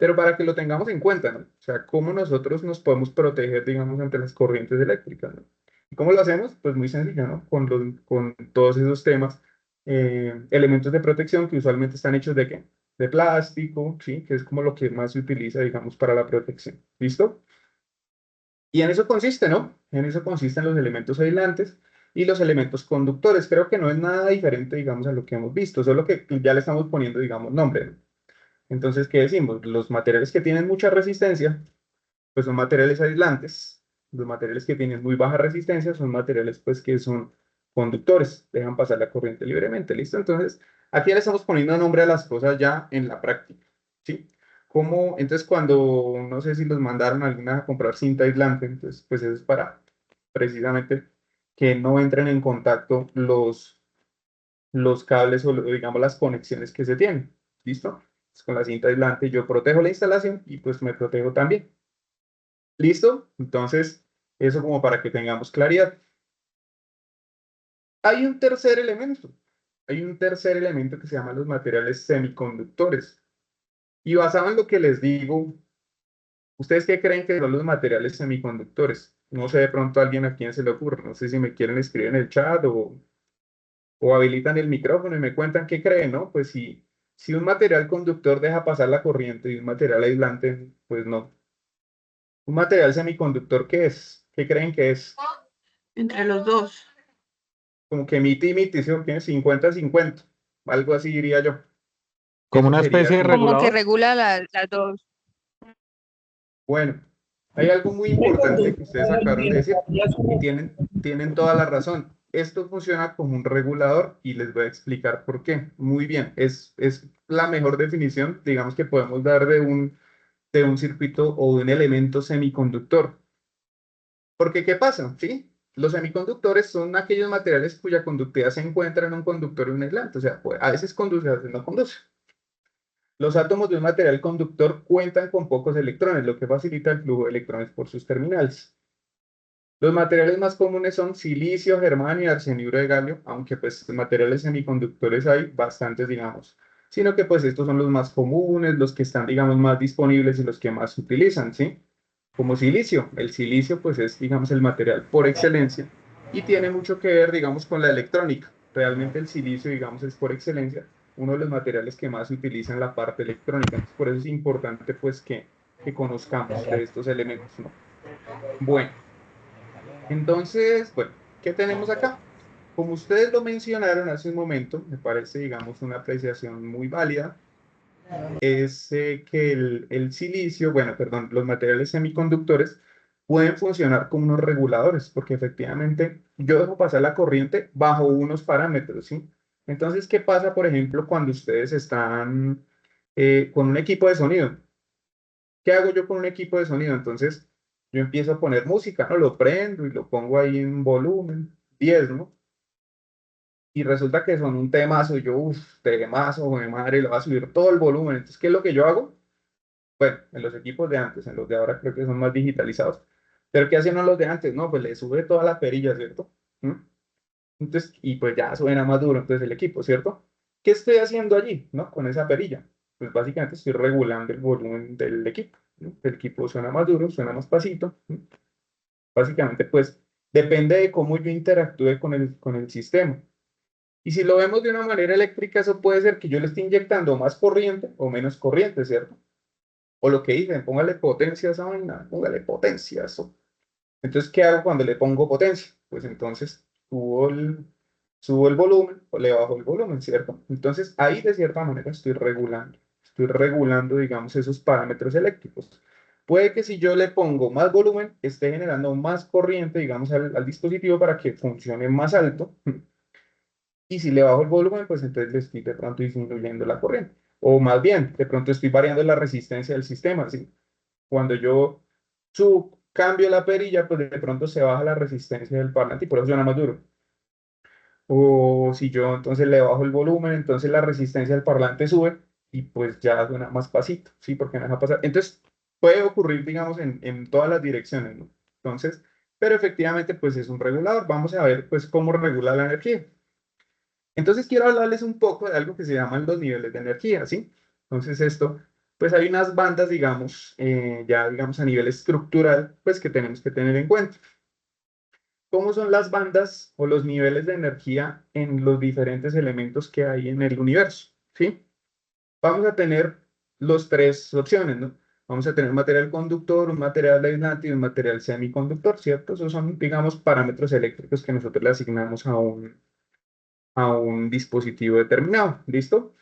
pero para que lo tengamos en cuenta, ¿no? O sea, cómo nosotros nos podemos proteger, digamos, ante las corrientes eléctricas, ¿no? ¿Y cómo lo hacemos? Pues muy sencillo, ¿no? Con todos esos temas, elementos de protección que usualmente están hechos ¿de qué? De plástico, ¿sí? Que es como lo que más se utiliza, digamos, para la protección. ¿Listo? Y en eso consiste, ¿no? En eso consisten los elementos aislantes y los elementos conductores. Creo que no es nada diferente, digamos, a lo que hemos visto, solo que ya le estamos poniendo, digamos, nombre, ¿no? Entonces, ¿qué decimos? Los materiales que tienen mucha resistencia, pues son materiales aislantes. Los materiales que tienen muy baja resistencia son materiales, pues, que son conductores, dejan pasar la corriente libremente, ¿listo? Entonces, aquí ya le estamos poniendo nombre a las cosas ya en la práctica, ¿sí? Como, entonces, cuando, no sé si los mandaron a alguna a comprar cinta aislante, entonces, pues eso es para, precisamente, que no entren en contacto los cables o, digamos, las conexiones que se tienen, ¿listo? Pues con la cinta aislante yo protejo la instalación y pues me protejo también. ¿Listo? Entonces, eso como para que tengamos claridad. Hay un tercer elemento. Hay un tercer elemento que se llama los materiales semiconductores. Y basado en lo que les digo, ¿ustedes qué creen que son los materiales semiconductores? No sé de pronto a alguien a quien se le ocurre. No sé si me quieren escribir en el chat o habilitan el micrófono y me cuentan qué creen, ¿no? Pues si un material conductor deja pasar la corriente y un material aislante, pues no. ¿Un material semiconductor qué es? ¿Qué creen que es? Entre los dos. Como que miti y miti, ¿sí? ¿O qué? 50-50, algo así diría yo. Como Eso una sería especie de como, Como que regulador. regula las dos. bueno, hay algo muy importante que ustedes acabaron de decir y tienen toda la razón. Esto funciona como un regulador y les voy a explicar por qué. Muy bien, es la mejor definición, digamos, que podemos dar de un circuito o de un elemento semiconductor. Porque, ¿qué pasa? ¿Sí? Los semiconductores son aquellos materiales cuya conductividad se encuentra en un conductor y un aislante. O sea, pues, a veces conduce, a veces no conduce. Los átomos de un material conductor cuentan con pocos electrones, lo que facilita el flujo de electrones por sus terminales. Los materiales más comunes son silicio, germanio y arseniuro de galio, aunque pues materiales semiconductores hay bastantes, digamos, sino que pues estos son los más comunes, los que están, digamos, más disponibles y los que más se utilizan, ¿sí? Como silicio. El silicio pues es, digamos, el material por excelencia y tiene mucho que ver, digamos, con la electrónica. Realmente el silicio, digamos, es por excelencia uno de los materiales que más se utiliza en la parte electrónica. Entonces, por eso es importante pues que conozcamos de estos elementos, ¿no? Bueno. Entonces, bueno, ¿qué tenemos acá? Como ustedes lo mencionaron hace un momento, me parece, digamos, una apreciación muy válida, es que el silicio, bueno, perdón, los materiales semiconductores pueden funcionar como unos reguladores, porque efectivamente yo dejo pasar la corriente bajo unos parámetros, ¿sí? Entonces, ¿qué pasa, por ejemplo, cuando ustedes están con un equipo de sonido? ¿Qué hago yo con un equipo de sonido? Entonces, yo empiezo a poner música, ¿no? Lo prendo y lo pongo ahí en volumen 10, ¿no? Y resulta que son un temazo, y yo, uff, temazo, de madre, lo va a subir todo el volumen. Entonces, ¿qué es lo que yo hago? Bueno, en los equipos de antes, en los de ahora creo que son más digitalizados. Pero ¿qué hacían los de antes? No, pues le sube toda la perilla, ¿cierto? ¿Mm? Entonces, y pues ya suena más duro entonces el equipo, ¿cierto? ¿Qué estoy haciendo allí, no? Con esa perilla. Pues básicamente estoy regulando el volumen del equipo, ¿no? El equipo suena más duro, suena más pasito, ¿no? Básicamente, pues depende de cómo yo interactúe con el sistema. Y si lo vemos de una manera eléctrica, eso puede ser que yo le esté inyectando más corriente o menos corriente, ¿cierto? O lo que dicen, póngale potencia a esa vaina, póngale potencia a eso. Entonces, ¿qué hago cuando le pongo potencia? Pues entonces subo el volumen o le bajo el volumen, ¿cierto? Entonces, ahí de cierta manera estoy regulando, digamos, esos parámetros eléctricos. Puede que si yo le pongo más volumen, esté generando más corriente, digamos, al dispositivo para que funcione más alto. Y si le bajo el volumen, pues entonces le estoy de pronto disminuyendo la corriente. O más bien, de pronto estoy variando la resistencia del sistema, ¿sí? Cuando yo cambio la perilla, pues de pronto se baja la resistencia del parlante y por eso suena más duro. O si yo entonces le bajo el volumen, entonces la resistencia del parlante sube y pues ya suena más pasito, ¿sí? Porque no deja pasar. Entonces puede ocurrir, digamos, en todas las direcciones, ¿no? Entonces, pero efectivamente, pues es un regulador. Vamos a ver, pues, cómo regula la energía. Entonces quiero hablarles un poco de algo que se llaman los niveles de energía, ¿sí? Entonces esto pues hay unas bandas, digamos, ya digamos a nivel estructural, pues que tenemos que tener en cuenta. ¿Cómo son las bandas o los niveles de energía en los diferentes elementos que hay en el universo? ¿Sí? Vamos a tener las tres opciones, ¿no? Vamos a tener un material conductor, un material aislante y un material semiconductor, ¿cierto? Esos son, digamos, parámetros eléctricos que nosotros le asignamos a un dispositivo determinado, ¿listo?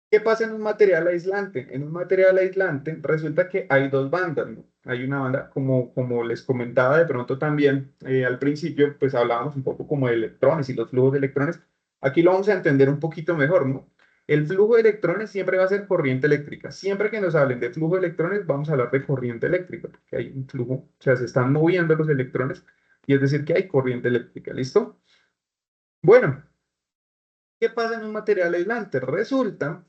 ¿Qué pasa en un material aislante? En un material aislante resulta que hay dos bandas, ¿no? Hay una banda, como les comentaba de pronto también al principio, pues hablábamos un poco como de electrones y los flujos de electrones. Aquí lo vamos a entender un poquito mejor, ¿no? El flujo de electrones siempre va a ser corriente eléctrica. Siempre que nos hablen de flujo de electrones, vamos a hablar de corriente eléctrica, porque hay un flujo, o sea, se están moviendo los electrones, y es decir, que hay corriente eléctrica, ¿listo? Bueno, ¿qué pasa en un material aislante? Resulta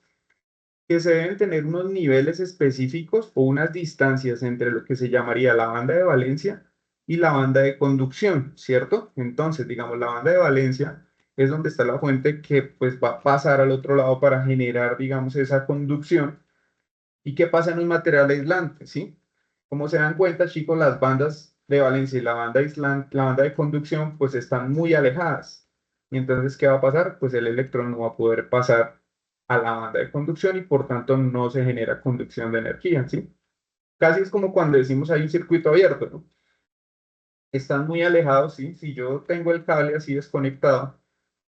que se deben tener unos niveles específicos o unas distancias entre lo que se llamaría la banda de valencia y la banda de conducción, ¿cierto? Entonces, digamos, la banda de valencia es donde está la fuente que pues va a pasar al otro lado para generar, digamos, esa conducción. ¿Y qué pasa en un material aislante, sí? Como se dan cuenta, chicos, las bandas de valencia y la banda de conducción, pues están muy alejadas. Y entonces, ¿qué va a pasar? Pues el electrón no va a poder pasar a la banda de conducción y por tanto no se genera conducción de energía, ¿sí? Casi es como cuando decimos hay un circuito abierto, ¿no? Están muy alejados, ¿sí? Si yo tengo el cable así desconectado,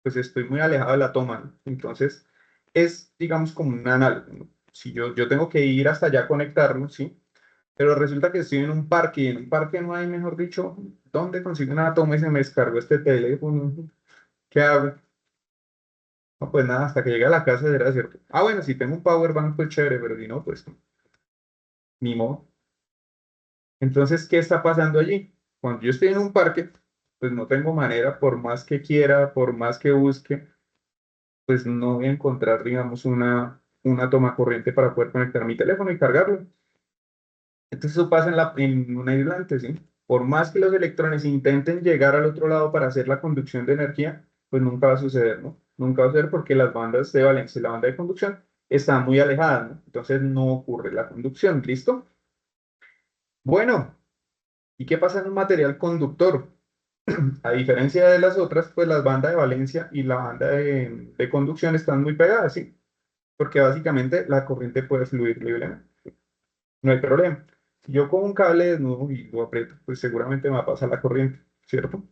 pues estoy muy alejado de la toma, ¿no? Entonces, es, digamos, como un análogo, ¿no? Si yo tengo que ir hasta allá a conectarlo, ¿sí? Pero resulta que estoy en un parque y en un parque no hay, mejor dicho, ¿dónde consigo una toma y se me descargó este teléfono? ¿Qué hago? No, pues nada, hasta que llegue a la casa será cierto. Ah, bueno, si tengo un power bank, pues chévere, pero si no, pues ni modo. Entonces, ¿qué está pasando allí? Cuando yo estoy en un parque, pues no tengo manera, por más que quiera, por más que busque, pues no voy a encontrar, digamos, una toma corriente para poder conectar mi teléfono y cargarlo. Entonces eso pasa en un aislante, ¿sí? Por más que los electrones intenten llegar al otro lado para hacer la conducción de energía, pues nunca va a suceder, ¿no? Nunca va a suceder porque las bandas de valencia y la banda de conducción están muy alejadas, ¿no? Entonces no ocurre la conducción, ¿listo? Bueno, ¿y qué pasa en un material conductor? A diferencia de las otras, pues las bandas de valencia y la banda de conducción están muy pegadas, ¿sí? Porque básicamente la corriente puede fluir libremente. No hay problema. Si yo con un cable desnudo y lo aprieto, pues seguramente me va a pasar la corriente, ¿cierto?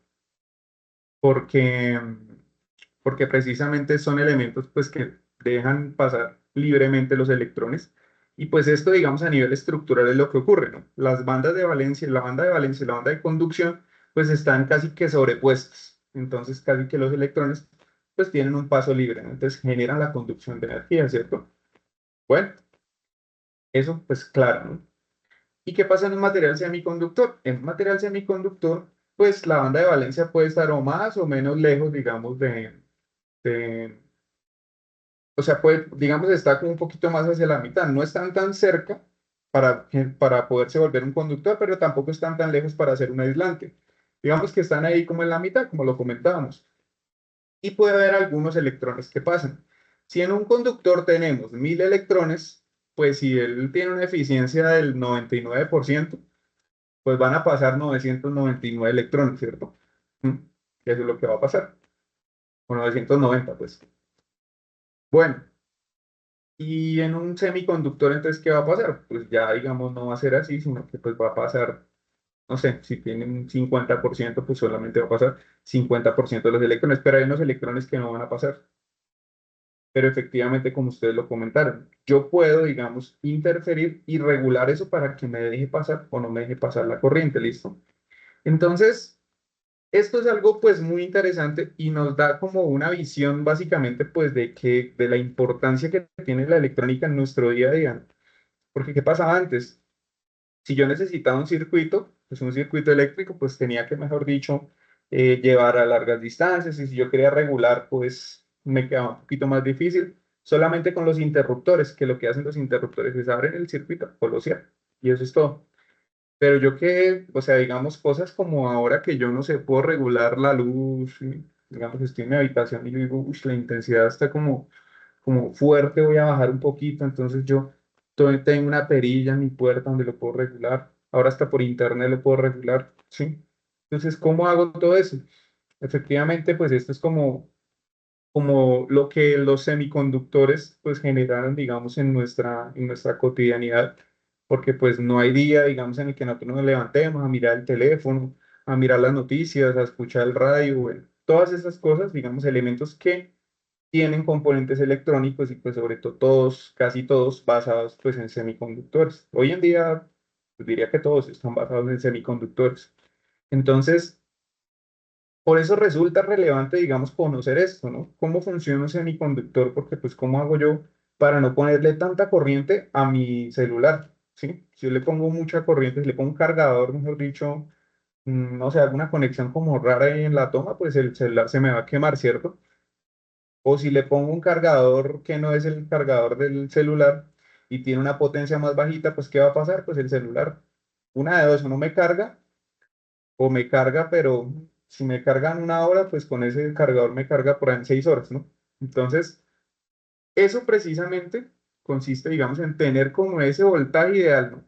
Porque, porque precisamente son elementos pues que dejan pasar libremente los electrones. Y pues esto, digamos, a nivel estructural es lo que ocurre, ¿no? Las bandas de valencia, la banda de valencia y la banda de conducción, pues están casi que sobrepuestas. Entonces, casi que los electrones, pues tienen un paso libre, ¿no? Entonces generan la conducción de energía, ¿cierto? Bueno, eso pues claro, ¿no? ¿Y qué pasa en un material semiconductor? En un material semiconductor, pues la banda de valencia puede estar o más o menos lejos, digamos, de- o sea, puede, digamos, está como un poquito más hacia la mitad. No están tan cerca para poderse volver un conductor, pero tampoco están tan lejos para ser un aislante. Digamos que están ahí como en la mitad, como lo comentábamos. Y puede haber algunos electrones que pasan. Si en un conductor tenemos 1000 electrones, pues si él tiene una eficiencia del 99%, pues van a pasar 999 electrones, ¿cierto? ¿Mm? Eso es lo que va a pasar. O 990, pues. Bueno, y en un semiconductor, entonces, ¿qué va a pasar? Pues ya, digamos, no va a ser así, sino que pues va a pasar, no sé, si tienen un 50%, pues solamente va a pasar 50% de los electrones, pero hay unos electrones que no van a pasar. Pero efectivamente, como ustedes lo comentaron, yo puedo, digamos, interferir y regular eso para que me deje pasar o no me deje pasar la corriente, ¿listo? Entonces, esto es algo pues muy interesante y nos da como una visión básicamente pues de la importancia que tiene la electrónica en nuestro día a día. Porque ¿qué pasaba antes? Si yo necesitaba un circuito, pues un circuito eléctrico, pues tenía que, mejor dicho, llevar a largas distancias y si yo quería regular, pues me quedaba un poquito más difícil. Solamente con los interruptores, que lo que hacen los interruptores es abrir el circuito o lo cierran. Y eso es todo. Pero yo que, o sea, digamos cosas como ahora que yo no sé, puedo regular la luz, y, digamos, estoy en mi habitación y yo digo, uy, la intensidad está como fuerte, voy a bajar un poquito, entonces yo tengo una perilla en mi puerta donde lo puedo regular. Ahora hasta por internet lo puedo regular, ¿sí? Entonces, ¿cómo hago todo eso? Efectivamente, pues esto es como lo que los semiconductores pues generaron, digamos, en nuestra cotidianidad, porque pues no hay día, digamos, en el que nosotros nos levantemos a mirar el teléfono, a mirar las noticias, a escuchar el radio, bueno, todas esas cosas, digamos, elementos que tienen componentes electrónicos y pues sobre todo todos, casi todos basados pues en semiconductores. Hoy en día pues, diría que todos están basados en semiconductores. Entonces, por eso resulta relevante, digamos, conocer esto, ¿no? ¿Cómo funciona un semiconductor? Porque pues, ¿cómo hago yo para no ponerle tanta corriente a mi celular? ¿Sí? Si yo le pongo mucha corriente, si le pongo un cargador, mejor dicho, no sé, alguna conexión como rara ahí en la toma, pues el celular se me va a quemar, ¿cierto? O si le pongo un cargador que no es el cargador del celular y tiene una potencia más bajita, pues ¿qué va a pasar? Pues el celular, una de dos, o no me carga o me carga, pero si me cargan una hora, pues con ese cargador me carga por ahí en 6 horas, ¿no? Entonces, eso precisamente consiste, digamos, en tener como ese voltaje ideal, ¿no?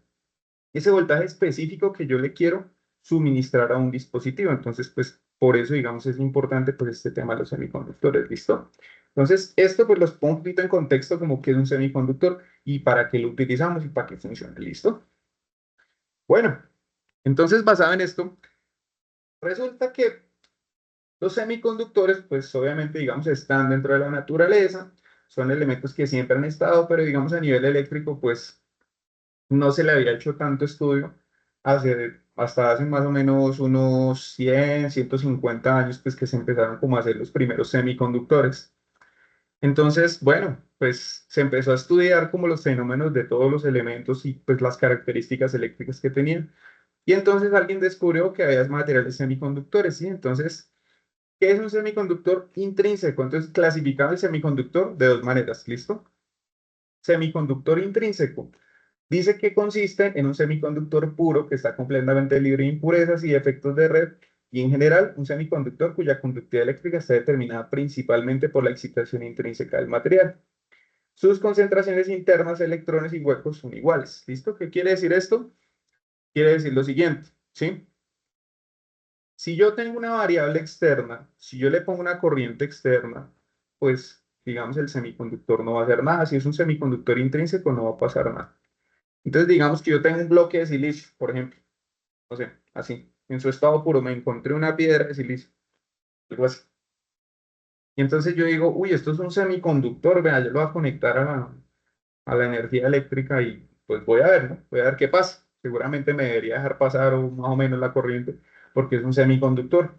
Ese voltaje específico que yo le quiero suministrar a un dispositivo. Entonces, pues por eso, digamos, es importante pues este tema de los semiconductores, ¿listo? Entonces, esto pues los pongo un poquito en contexto como que es un semiconductor y para qué lo utilizamos y para qué funciona, ¿listo? Bueno, entonces basado en esto, resulta que los semiconductores, pues obviamente, digamos, están dentro de la naturaleza, son elementos que siempre han estado, pero digamos a nivel eléctrico, pues no se le había hecho tanto estudio hasta hace más o menos unos 150 años, pues que se empezaron como a hacer los primeros semiconductores. Entonces, bueno, pues se empezó a estudiar como los fenómenos de todos los elementos y pues las características eléctricas que tenían. Y entonces alguien descubrió que había materiales semiconductores, ¿sí? Entonces, ¿qué es un semiconductor intrínseco? Entonces, clasificamos el semiconductor de dos maneras, ¿listo? Semiconductor intrínseco. Dice que consiste en un semiconductor puro que está completamente libre de impurezas y efectos de red, y en general un semiconductor cuya conductividad eléctrica está determinada principalmente por la excitación intrínseca del material. Sus concentraciones internas, electrones y huecos son iguales. ¿Listo? ¿Qué quiere decir esto? Quiere decir lo siguiente, ¿sí? Si yo tengo una variable externa, si yo le pongo una corriente externa, pues digamos el semiconductor no va a hacer nada. Si es un semiconductor intrínseco, no va a pasar nada. Entonces, digamos que yo tengo un bloque de silicio, por ejemplo, no sé, así, en su estado puro, me encontré una piedra de silicio, algo así. Y entonces yo digo, uy, esto es un semiconductor, vea, yo lo voy a conectar a la energía eléctrica y pues voy a ver, ¿no? Voy a ver qué pasa. Seguramente me debería dejar pasar o más o menos la corriente porque es un semiconductor.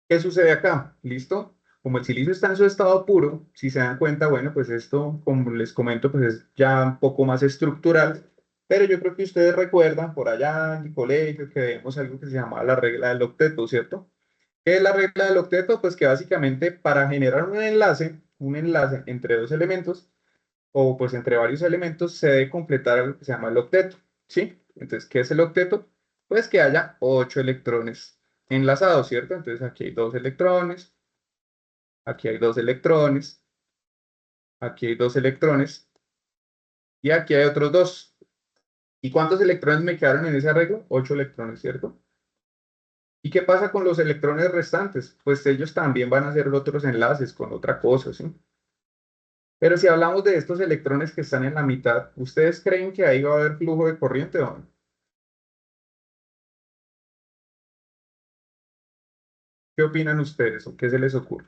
¿Qué sucede acá? ¿Listo? Como el silicio está en su estado puro, si se dan cuenta, bueno, pues esto, como les comento, pues es ya un poco más estructural, pero yo creo que ustedes recuerdan por allá en el colegio que vemos algo que se llama la regla del octeto, ¿cierto? ¿Qué es la regla del octeto? Pues que básicamente para generar un enlace entre dos elementos, o pues entre varios elementos, se debe completar algo que se llama el octeto, ¿sí? Entonces, ¿qué es el octeto? Pues que haya 8 electrones enlazados, ¿cierto? Entonces aquí hay 2 electrones, aquí hay 2 electrones, aquí hay 2 electrones y aquí hay otros dos. ¿Y cuántos electrones me quedaron en ese arreglo? 8 electrones, ¿cierto? ¿Y qué pasa con los electrones restantes? Pues ellos también van a hacer otros enlaces con otra cosa, ¿sí? Pero si hablamos de estos electrones que están en la mitad, ¿ustedes creen que ahí va a haber flujo de corriente o no? ¿Qué opinan ustedes o qué se les ocurre?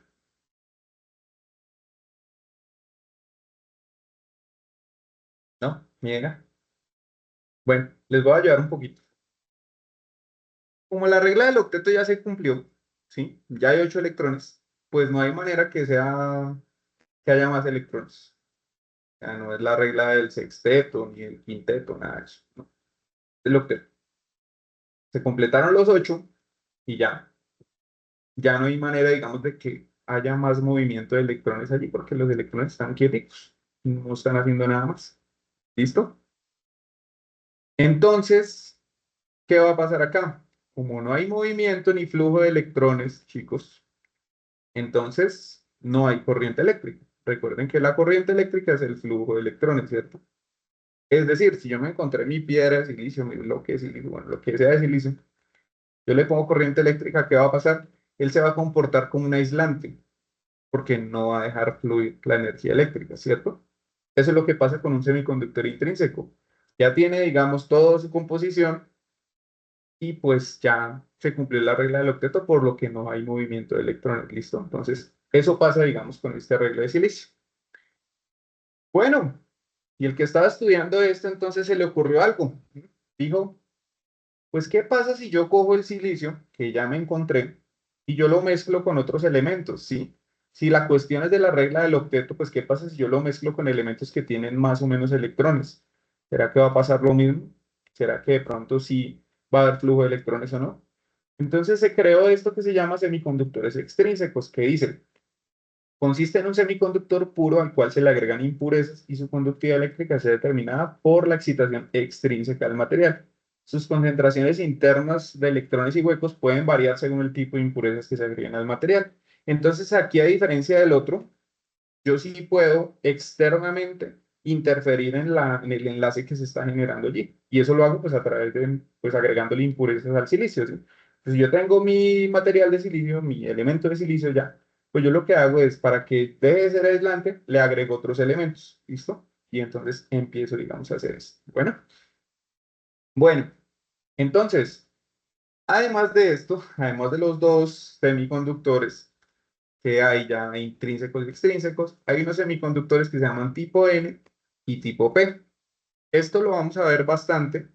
¿No? ¿Niega? Bueno, les voy a ayudar un poquito. Como la regla del octeto ya se cumplió, ¿sí? Ya hay 8 electrones, pues no hay manera que haya más electrones. O sea, no es la regla del sexteto ni el quinteto, nada de eso. No, es el octeto. Se completaron los 8 y ya no hay manera, digamos, de que haya más movimiento de electrones allí porque los electrones están quietos, no están haciendo nada más. ¿Listo? Entonces, ¿qué va a pasar acá? Como no hay movimiento ni flujo de electrones, chicos, entonces no hay corriente eléctrica. Recuerden que la corriente eléctrica es el flujo de electrones, ¿cierto? Es decir, si yo me encontré mi piedra de silicio, mi bloque de silicio, bueno, lo que sea de silicio, yo le pongo corriente eléctrica, ¿qué va a pasar? Él se va a comportar como un aislante, porque no va a dejar fluir la energía eléctrica, ¿cierto? Eso es lo que pasa con un semiconductor intrínseco. Ya tiene, digamos, toda su composición y pues ya se cumplió la regla del octeto, por lo que no hay movimiento de electrones, ¿listo? Entonces, eso pasa, digamos, con este arreglo de silicio. Bueno, y el que estaba estudiando esto, entonces se le ocurrió algo. Dijo, pues, ¿qué pasa si yo cojo el silicio que ya me encontré y yo lo mezclo con otros elementos? ¿Sí? Si la cuestión es de la regla del octeto, pues, ¿qué pasa si yo lo mezclo con elementos que tienen más o menos electrones? ¿Será que va a pasar lo mismo? ¿Será que de pronto sí va a haber flujo de electrones o no? Entonces se creó esto que se llama semiconductores extrínsecos, que dicen, consiste en un semiconductor puro al cual se le agregan impurezas y su conductividad eléctrica es determinada por la excitación extrínseca del material. Sus concentraciones internas de electrones y huecos pueden variar según el tipo de impurezas que se agreguen al material. Entonces aquí, a diferencia del otro, yo sí puedo externamente interferir en el enlace que se está generando allí. Y eso lo hago pues a través de, pues agregándole impurezas al silicio, ¿sí? Entonces yo tengo mi material de silicio, mi elemento de silicio ya, pues yo lo que hago es, para que deje de ser aislante, le agrego otros elementos, ¿listo? Y entonces empiezo, digamos, a hacer eso. Bueno, entonces, además de esto, además de los dos semiconductores, que hay ya intrínsecos y extrínsecos, hay unos semiconductores que se llaman tipo N y tipo P. Esto lo vamos a ver bastante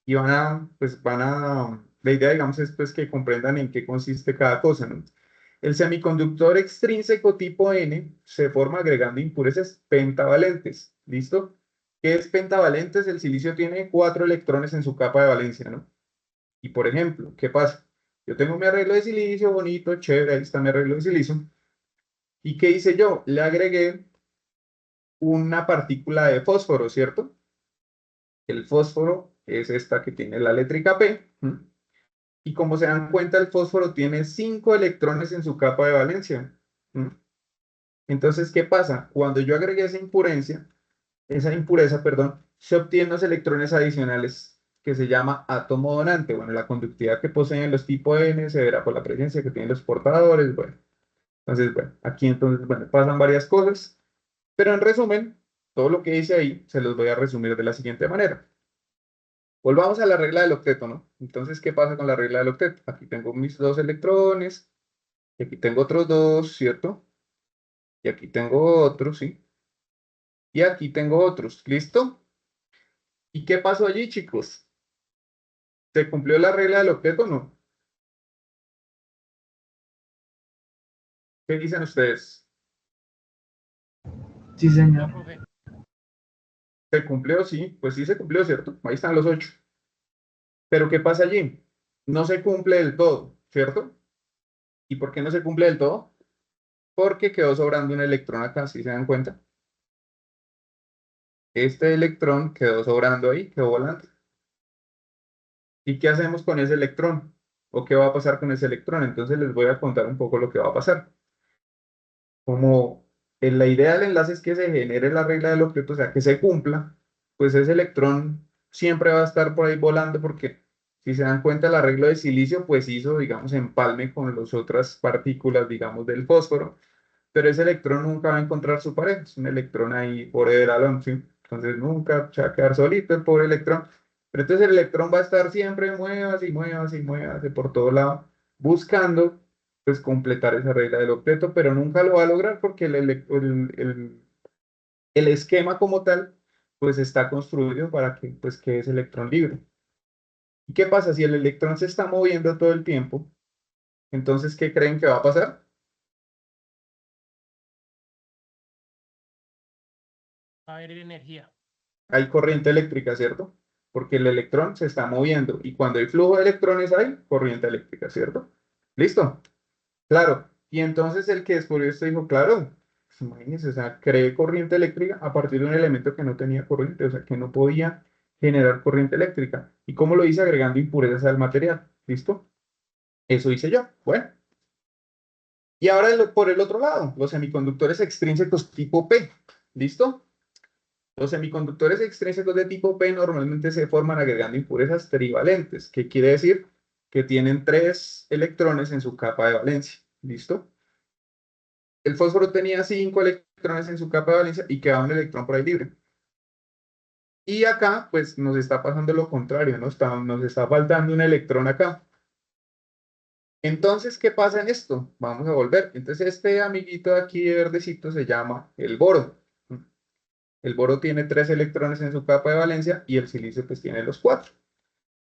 y la idea, digamos, es pues que comprendan en qué consiste cada cosa, ¿no? El semiconductor extrínseco tipo N se forma agregando impurezas pentavalentes, ¿listo? ¿Qué es pentavalentes? El silicio tiene 4 electrones en su capa de valencia, ¿no? Y por ejemplo, ¿qué pasa? Yo tengo mi arreglo de silicio bonito, chévere, ahí está mi arreglo de silicio. ¿Y qué hice yo? Le agregué una partícula de fósforo, ¿cierto? El fósforo es esta que tiene la eléctrica P. ¿M? Y como se dan cuenta, el fósforo tiene 5 electrones en su capa de valencia. ¿M? Entonces, ¿qué pasa? Cuando yo agregué esa impureza, perdón, se obtienen los electrones adicionales que se llama átomo donante. Bueno, la conductividad que poseen los tipo N se verá por la presencia que tienen los portadores. Bueno, entonces, bueno, aquí entonces, bueno, pasan varias cosas. Pero en resumen, todo lo que hice ahí se los voy a resumir de la siguiente manera. Volvamos a la regla del octeto, ¿no? Entonces, ¿qué pasa con la regla del octeto? Aquí tengo mis 2 electrones, y aquí tengo otros 2, ¿cierto? Y aquí tengo otros, ¿sí? Y aquí tengo otros, ¿listo? ¿Y qué pasó allí, chicos? ¿Se cumplió la regla del octeto o no? ¿Qué dicen ustedes? Sí, señor. ¿Se cumplió? Sí, pues sí se cumplió, ¿cierto? Ahí están los 8. Pero ¿qué pasa allí? No se cumple del todo, ¿cierto? ¿Y por qué no se cumple del todo? Porque quedó sobrando un electrón acá, ¿sí se dan cuenta? Este electrón quedó sobrando ahí, quedó volando. ¿Y qué hacemos con ese electrón? ¿O qué va a pasar con ese electrón? Entonces les voy a contar un poco lo que va a pasar. Como en la idea del enlace es que se genere la regla del octeto, o sea, que se cumpla, pues ese electrón siempre va a estar por ahí volando porque si se dan cuenta, el arreglo de silicio pues hizo, digamos, empalme con las otras partículas, digamos, del fósforo, pero ese electrón nunca va a encontrar su pared, es un electrón ahí forever alone, ¿sí? Entonces nunca se va a quedar solito el pobre electrón, pero entonces el electrón va a estar siempre muevas y muevas y muevas por todo lado, buscando pues completar esa regla del octeto, pero nunca lo va a lograr porque el esquema como tal pues está construido para que pues quede ese electrón libre. ¿Y qué pasa? Si el electrón se está moviendo todo el tiempo, entonces ¿qué creen que va a pasar? Va a haber energía. Hay corriente eléctrica, ¿cierto? Porque el electrón se está moviendo y cuando hay flujo de electrones hay corriente eléctrica, ¿cierto? ¿Listo? Claro. Y entonces el que descubrió esto dijo, claro, pues imagínense, o sea, creé corriente eléctrica a partir de un elemento que no tenía corriente, o sea, que no podía generar corriente eléctrica. ¿Y cómo lo hice? Agregando impurezas al material. ¿Listo? Eso hice yo. Bueno. Y ahora por el otro lado, los semiconductores extrínsecos tipo P. ¿Listo? Los semiconductores extrínsecos de tipo P normalmente se forman agregando impurezas trivalentes, que quiere decir que tienen 3 electrones en su capa de valencia. ¿Listo? El fósforo tenía 5 electrones en su capa de valencia y quedaba un electrón por ahí libre. Y acá, pues, nos está pasando lo contrario, ¿no? Nos está faltando un electrón acá. Entonces, ¿qué pasa en esto? Vamos a volver. Entonces, este amiguito de aquí de verdecito se llama el boro. El boro tiene 3 electrones en su capa de valencia y el silicio pues tiene los 4.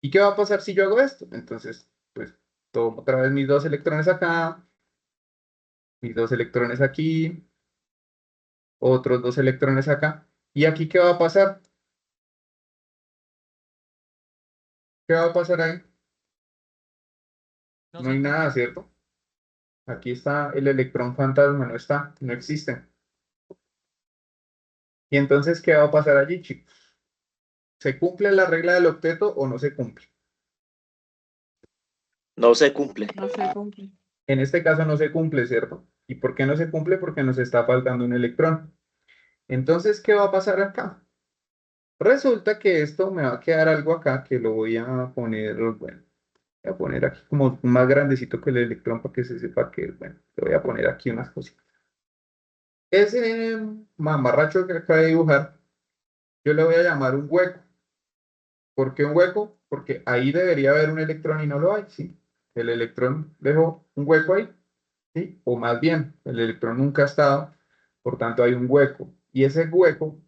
¿Y qué va a pasar si yo hago esto? Entonces, pues, tomo otra vez mis 2 electrones acá, mis 2 electrones aquí, otros 2 electrones acá. ¿Y aquí qué va a pasar? ¿Qué va a pasar ahí? No No se hay nada, cumple. ¿cierto? Aquí está el electrón fantasma, no está, no existe. ¿Y entonces qué va a pasar allí, chicos? ¿Se cumple la regla del octeto o no se cumple? No se cumple. No se cumple. En este caso no se cumple, ¿cierto? ¿Y por qué no se cumple? Porque nos está faltando un electrón. Entonces, ¿qué va a pasar acá? Resulta que esto me va a quedar algo acá que lo voy a poner, bueno, voy a poner aquí como más grandecito que el electrón para que se sepa que, bueno, le voy a poner aquí unas cositas. Ese mamarracho que acaba de dibujar, yo le voy a llamar un hueco. ¿Por qué un hueco? Porque ahí debería haber un electrón y no lo hay, ¿sí? El electrón dejó un hueco ahí, ¿sí? O más bien, el electrón nunca ha estado, por tanto hay un hueco. Y ese hueco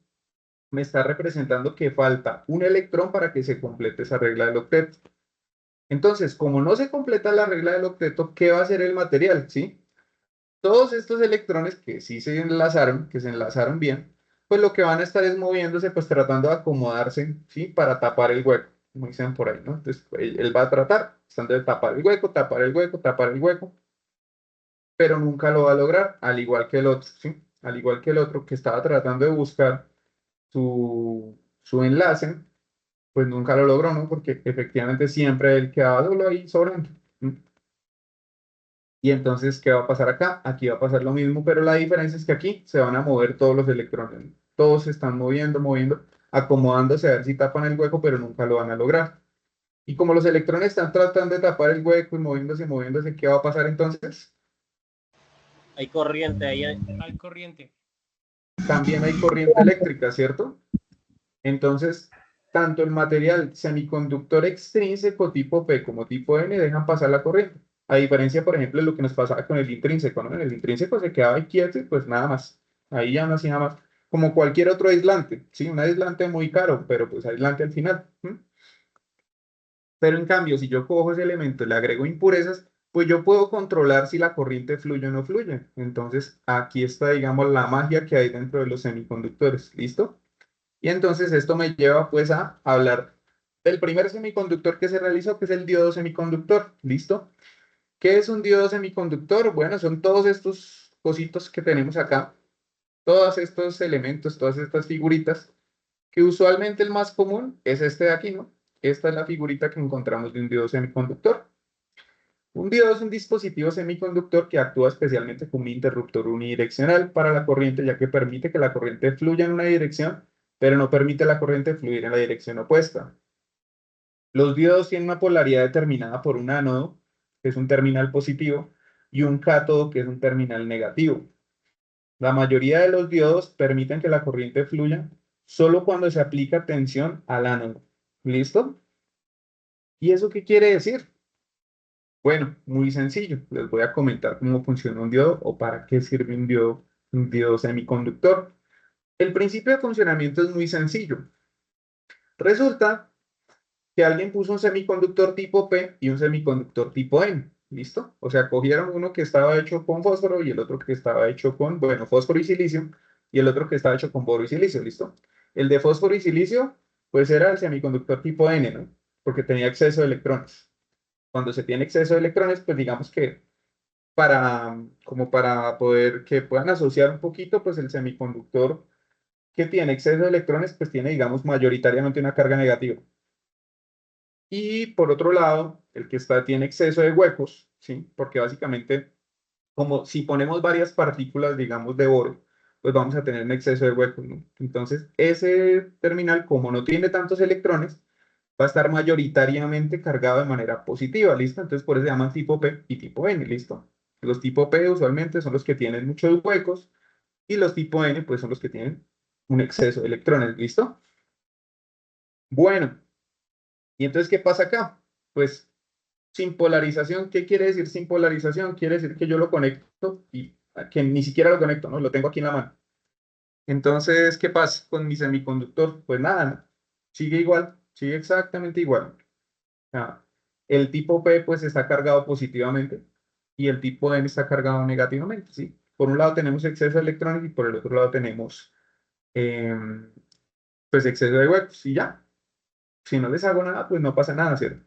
me está representando que falta un electrón para que se complete esa regla del octeto. Entonces, como no se completa la regla del octeto, ¿qué va a hacer el material? ¿Sí? Todos estos electrones que sí se enlazaron, que se enlazaron bien, pues lo que van a estar es moviéndose, pues tratando de acomodarse, ¿sí? Para tapar el hueco, como dicen por ahí, ¿no? Entonces, él va a tratar, tratando de tapar el hueco, tapar el hueco, tapar el hueco, pero nunca lo va a lograr, al igual que el otro, ¿sí? Al igual que el otro que estaba tratando de buscar su enlace, pues nunca lo logró, ¿no? Porque efectivamente siempre él quedaba solo ahí sobrando. Y entonces, ¿qué va a pasar acá? Aquí va a pasar lo mismo, pero la diferencia es que aquí se van a mover todos los electrones. Todos se están moviendo, moviendo, acomodándose a ver si tapan el hueco, pero nunca lo van a lograr. Y como los electrones están tratando de tapar el hueco y moviéndose, moviéndose, ¿qué va a pasar entonces? Hay corriente ahí. Hay corriente. También hay corriente eléctrica, ¿cierto? Entonces, tanto el material semiconductor extrínseco tipo P como tipo N dejan pasar la corriente. A diferencia, por ejemplo, de lo que nos pasaba con el intrínseco, ¿no? En el intrínseco se quedaba ahí quieto y pues nada más. Ahí ya no hacía nada más. Como cualquier otro aislante, ¿sí? Un aislante muy caro, pero pues aislante al final. Pero en cambio, si yo cojo ese elemento y le agrego impurezas, pues yo puedo controlar si la corriente fluye o no fluye. Entonces, aquí está, digamos, la magia que hay dentro de los semiconductores. ¿Listo? Y entonces esto me lleva pues a hablar del primer semiconductor que se realizó, que es el diodo semiconductor. ¿Listo? ¿Qué es un diodo semiconductor? Bueno, son todos estos cositos que tenemos acá, todos estos elementos, todas estas figuritas, que usualmente el más común es este de aquí, ¿no? Esta es la figurita que encontramos de un diodo semiconductor. Un diodo es un dispositivo semiconductor que actúa especialmente como un interruptor unidireccional para la corriente, ya que permite que la corriente fluya en una dirección, pero no permite la corriente fluir en la dirección opuesta. Los diodos tienen una polaridad determinada por un ánodo, que es un terminal positivo, y un cátodo, que es un terminal negativo. La mayoría de los diodos permiten que la corriente fluya solo cuando se aplica tensión al ánodo. ¿Listo? ¿Y eso qué quiere decir? Bueno, muy sencillo. Les voy a comentar cómo funciona un diodo o para qué sirve un diodo semiconductor. El principio de funcionamiento es muy sencillo. Resulta que alguien puso un semiconductor tipo P y un semiconductor tipo N. ¿Listo? O sea, cogieron uno que estaba hecho con fósforo y el otro que estaba hecho con, bueno, fósforo y silicio, y el otro que estaba hecho con boro y silicio. ¿Listo? El de fósforo y silicio, pues era el semiconductor tipo N, ¿no? Porque tenía exceso de electrones. Cuando se tiene exceso de electrones, pues digamos que como para poder que puedan asociar un poquito, pues el semiconductor que tiene exceso de electrones, pues tiene, digamos, mayoritariamente una carga negativa. Y por otro lado, el que tiene exceso de huecos, ¿sí? Porque básicamente, como si ponemos varias partículas, digamos, de boro, pues vamos a tener un exceso de huecos, ¿no? Entonces, ese terminal, como no tiene tantos electrones, va a estar mayoritariamente cargado de manera positiva, ¿listo? Entonces, por eso se llaman tipo P y tipo N, ¿listo? Los tipo P usualmente son los que tienen muchos huecos y los tipo N, pues son los que tienen un exceso de electrones, ¿listo? Bueno, ¿y entonces qué pasa acá? Pues sin polarización, ¿qué quiere decir sin polarización? Quiere decir que yo lo conecto y que ni siquiera lo conecto, ¿no? Lo tengo aquí en la mano. Entonces, ¿qué pasa con mi semiconductor? Pues nada, ¿no? Sigue igual, sigue exactamente igual. Ah, el tipo P pues está cargado positivamente y el tipo N está cargado negativamente, ¿sí? Por un lado tenemos exceso de electrones y por el otro lado tenemos pues exceso de huecos y ya. Si no les hago nada, pues no pasa nada, ¿cierto?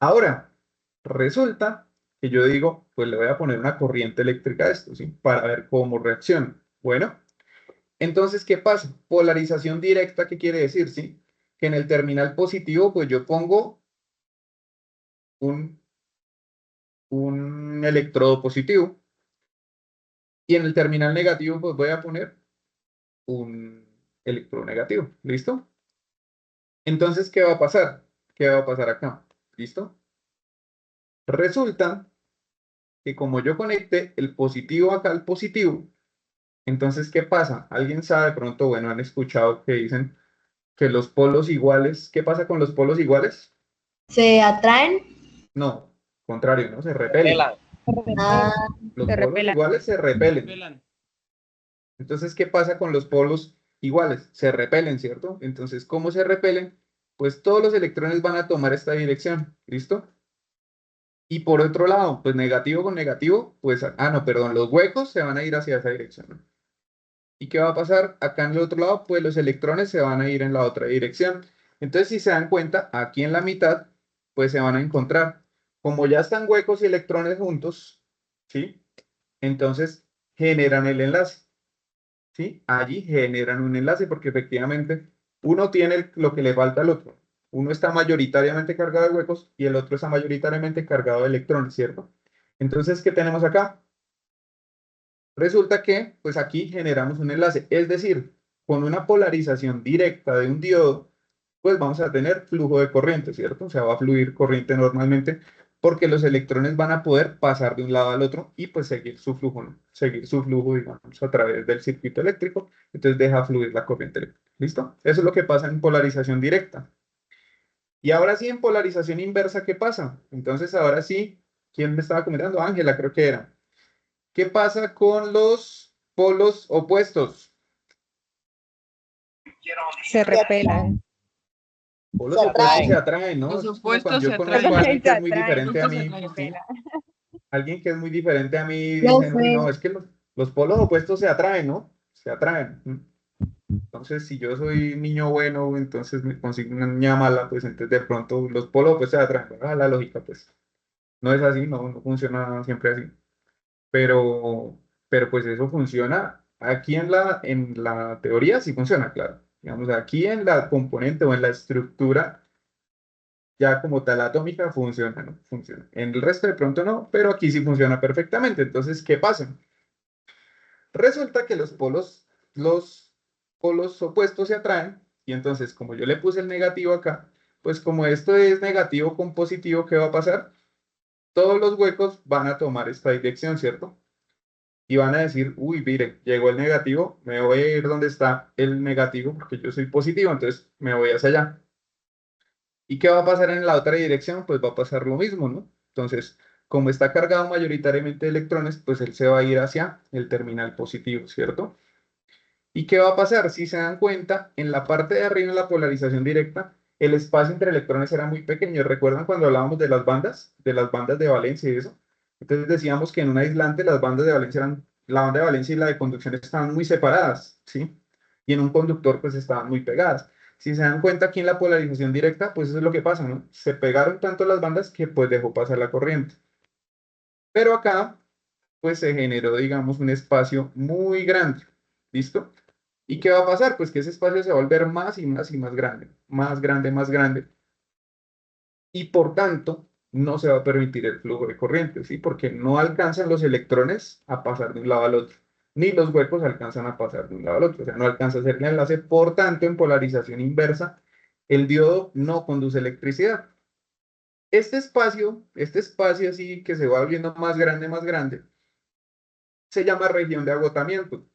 Ahora, resulta que yo digo, pues le voy a poner una corriente eléctrica a esto, ¿sí? Para ver cómo reacciona. Bueno, entonces, ¿qué pasa? Polarización directa, ¿qué quiere decir, sí? Que en el terminal positivo, pues yo pongo un, un electrodo positivo y en el terminal negativo, pues voy a poner un electrodo negativo. ¿Listo? Entonces, ¿qué va a pasar? ¿Qué va a pasar acá? ¿Listo? Resulta que como yo conecte el positivo acá al positivo, entonces, ¿qué pasa? ¿Alguien sabe de pronto? Bueno, han escuchado que dicen que los polos iguales, ¿qué pasa con los polos iguales? ¿Se atraen? No, contrario, ¿no? Se repelen. Repelan. Ah, Los Se polos repelan. iguales se repelen. Velan. Entonces, ¿qué pasa con los polos iguales? Se repelen, ¿cierto? Entonces, ¿cómo se repelen? Pues todos los electrones van a tomar esta dirección, ¿listo? Y por otro lado, pues negativo con negativo, pues, no, perdón, los huecos se van a ir hacia esa dirección, ¿no? ¿Y qué va a pasar? Acá en el otro lado, pues los electrones se van a ir en la otra dirección. Entonces, si se dan cuenta, aquí en la mitad, pues se van a encontrar. Como ya están huecos y electrones juntos, ¿sí? Entonces, generan el enlace, ¿sí? Allí generan un enlace porque efectivamente uno tiene lo que le falta al otro. Uno está mayoritariamente cargado de huecos y el otro está mayoritariamente cargado de electrones, ¿cierto? Entonces, ¿qué tenemos acá? Resulta que, pues aquí generamos un enlace, es decir, con una polarización directa de un diodo, pues vamos a tener flujo de corriente, ¿cierto? O sea, va a fluir corriente normalmente porque los electrones van a poder pasar de un lado al otro y pues seguir su flujo, ¿no? Seguir su flujo, digamos, a través del circuito eléctrico, entonces deja fluir la corriente eléctrica, ¿listo? Eso es lo que pasa en polarización directa. Y ahora sí, en polarización inversa, ¿qué pasa? Entonces, ahora sí, ¿quién me estaba comentando? Ángela, creo que era. ¿Qué pasa con los polos opuestos? Se repelan. Polos se opuestos se atraen. atraen, ¿no? Los Eso es como cuando opuestos yo se conozco a atraen. alguien que Se es muy atraen. diferente a Se mí, ¿sí? repelan. Alguien que es muy diferente a mí No dicen, uy, sé. no, es que los polos opuestos se atraen, ¿no? Se atraen. Entonces, si yo soy niño bueno, entonces me consigo una niña mala, pues entonces de pronto los polos opuestos se atraen. Bueno, la lógica, pues, no es así, no funciona siempre así. Pero, pero pues eso funciona. Aquí en la teoría sí funciona, claro. Digamos, aquí en la componente o en la estructura ya como tal atómica funciona, ¿no? Funciona. En el resto de pronto no, pero aquí sí funciona perfectamente. Entonces, ¿qué pasa? Resulta que los polos opuestos se atraen y entonces como yo le puse el negativo acá, pues como esto es negativo con positivo, ¿qué va a pasar? Todos los huecos van a tomar esta dirección, ¿cierto? Y van a decir, uy, mire, llegó el negativo, me voy a ir donde está el negativo porque yo soy positivo, entonces me voy hacia allá. ¿Y qué va a pasar en la otra dirección? Pues va a pasar lo mismo, ¿no? Entonces, como está cargado mayoritariamente de electrones, pues él se va a ir hacia el terminal positivo, ¿cierto? ¿Y qué va a pasar? Si se dan cuenta, en la parte de arriba, en la polarización directa, el espacio entre electrones era muy pequeño. ¿Recuerdan cuando hablábamos de las bandas? De las bandas de valencia y eso. Entonces decíamos que en un aislante las bandas de valencia la banda de valencia y la de conducción estaban muy separadas, ¿sí? Y en un conductor pues estaban muy pegadas. Si se dan cuenta aquí en la polarización directa, pues eso es lo que pasa, ¿no? Se pegaron tanto las bandas que pues dejó pasar la corriente. Pero acá pues se generó, digamos, un espacio muy grande, ¿listo? ¿Y qué va a pasar? Pues que ese espacio se va a volver más y más y más grande, más grande, más grande. Y por tanto, no se va a permitir el flujo de corriente, ¿sí? Porque no alcanzan los electrones a pasar de un lado al otro. ni los huecos alcanzan a pasar de un lado al otro, o sea, no alcanza a hacer el enlace, por tanto, en polarización inversa, el diodo no conduce electricidad. Este espacio así que se va volviendo más grande, se llama región de agotamiento.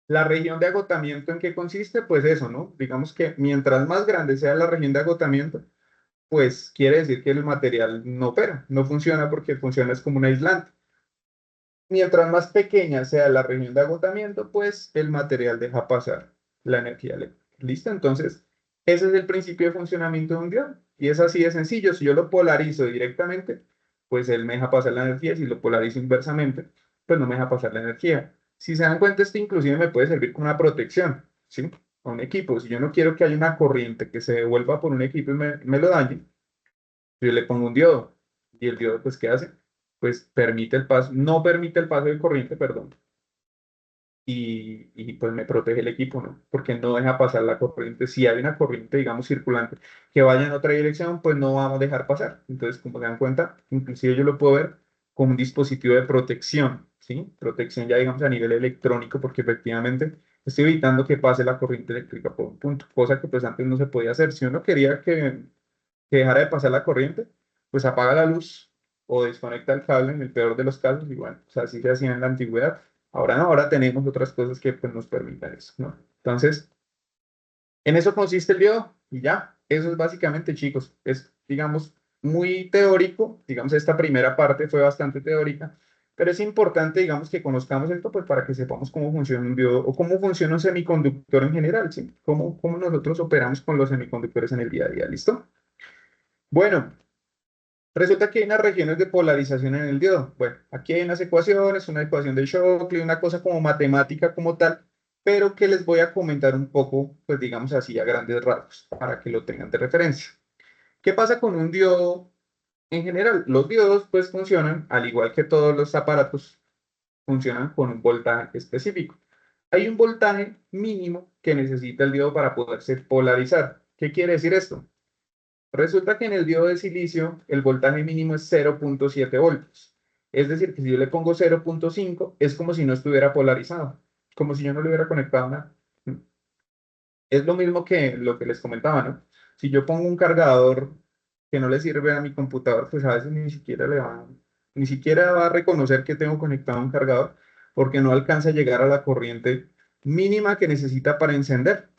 La región de agotamiento, ¿en qué consiste? Pues eso, ¿no? Digamos que mientras más grande sea la región de agotamiento, pues quiere decir que el material no opera, no funciona porque funciona es como un aislante. Mientras más pequeña sea la región de agotamiento, pues el material deja pasar la energía eléctrica. ¿Listo? Entonces, ese es el principio de funcionamiento de un diodo. Y es así de sencillo. Si yo lo polarizo directamente, pues él me deja pasar la energía. Si lo polarizo inversamente, pues no me deja pasar la energía. Si se dan cuenta, esto inclusive me puede servir como una protección, ¿sí? A un equipo. Si yo no quiero que haya una corriente que se devuelva por un equipo y me lo dañe, yo le pongo un diodo. Y el diodo, pues, ¿qué hace? Pues permite el paso, no permite el paso de corriente, perdón, y pues me protege el equipo, ¿no? Porque no deja pasar la corriente. Si hay una corriente, digamos, circulante que vaya en otra dirección, pues no vamos a dejar pasar. Entonces, como se dan cuenta, inclusive yo lo puedo ver como un dispositivo de protección, ¿sí? Protección ya, digamos, a nivel electrónico, porque efectivamente estoy evitando que pase la corriente eléctrica por un punto, cosa que pues antes no se podía hacer. Si uno quería que dejara de pasar la corriente, pues apaga la luz o desconecta el cable en el peor de los casos, y bueno, pues así se hacía en la antigüedad. Ahora no, ahora tenemos otras cosas que pues, nos permitan eso, ¿no? Entonces, en eso consiste el diodo y ya, eso es básicamente, chicos, es, digamos, muy teórico, digamos, esta primera parte fue bastante teórica, pero es importante, digamos, que conozcamos esto pues para que sepamos cómo funciona un diodo o cómo funciona un semiconductor en general, ¿sí? Cómo nosotros operamos con los semiconductores en el día a día, ¿listo? Bueno, resulta que hay unas regiones de polarización en el diodo. Bueno, aquí hay unas ecuaciones, una ecuación de Shockley, una cosa como matemática como tal, pero que les voy a comentar un poco, pues digamos así, a grandes rasgos, para que lo tengan de referencia. ¿Qué pasa con un diodo en general? Los diodos pues funcionan, al igual que todos los aparatos, funcionan con un voltaje específico. Hay un voltaje mínimo que necesita el diodo para poderse polarizar. ¿Qué quiere decir esto? Resulta que en el diodo de silicio el voltaje mínimo es 0.7 voltios. Es decir, que si yo le pongo 0.5 es como si no estuviera polarizado, como si yo no le hubiera conectado nada. Es lo mismo que lo que les comentaba, ¿no? Si yo pongo un cargador que no le sirve a mi computador, pues a veces ni siquiera va a reconocer que tengo conectado un cargador porque no alcanza a llegar a la corriente mínima que necesita para encender.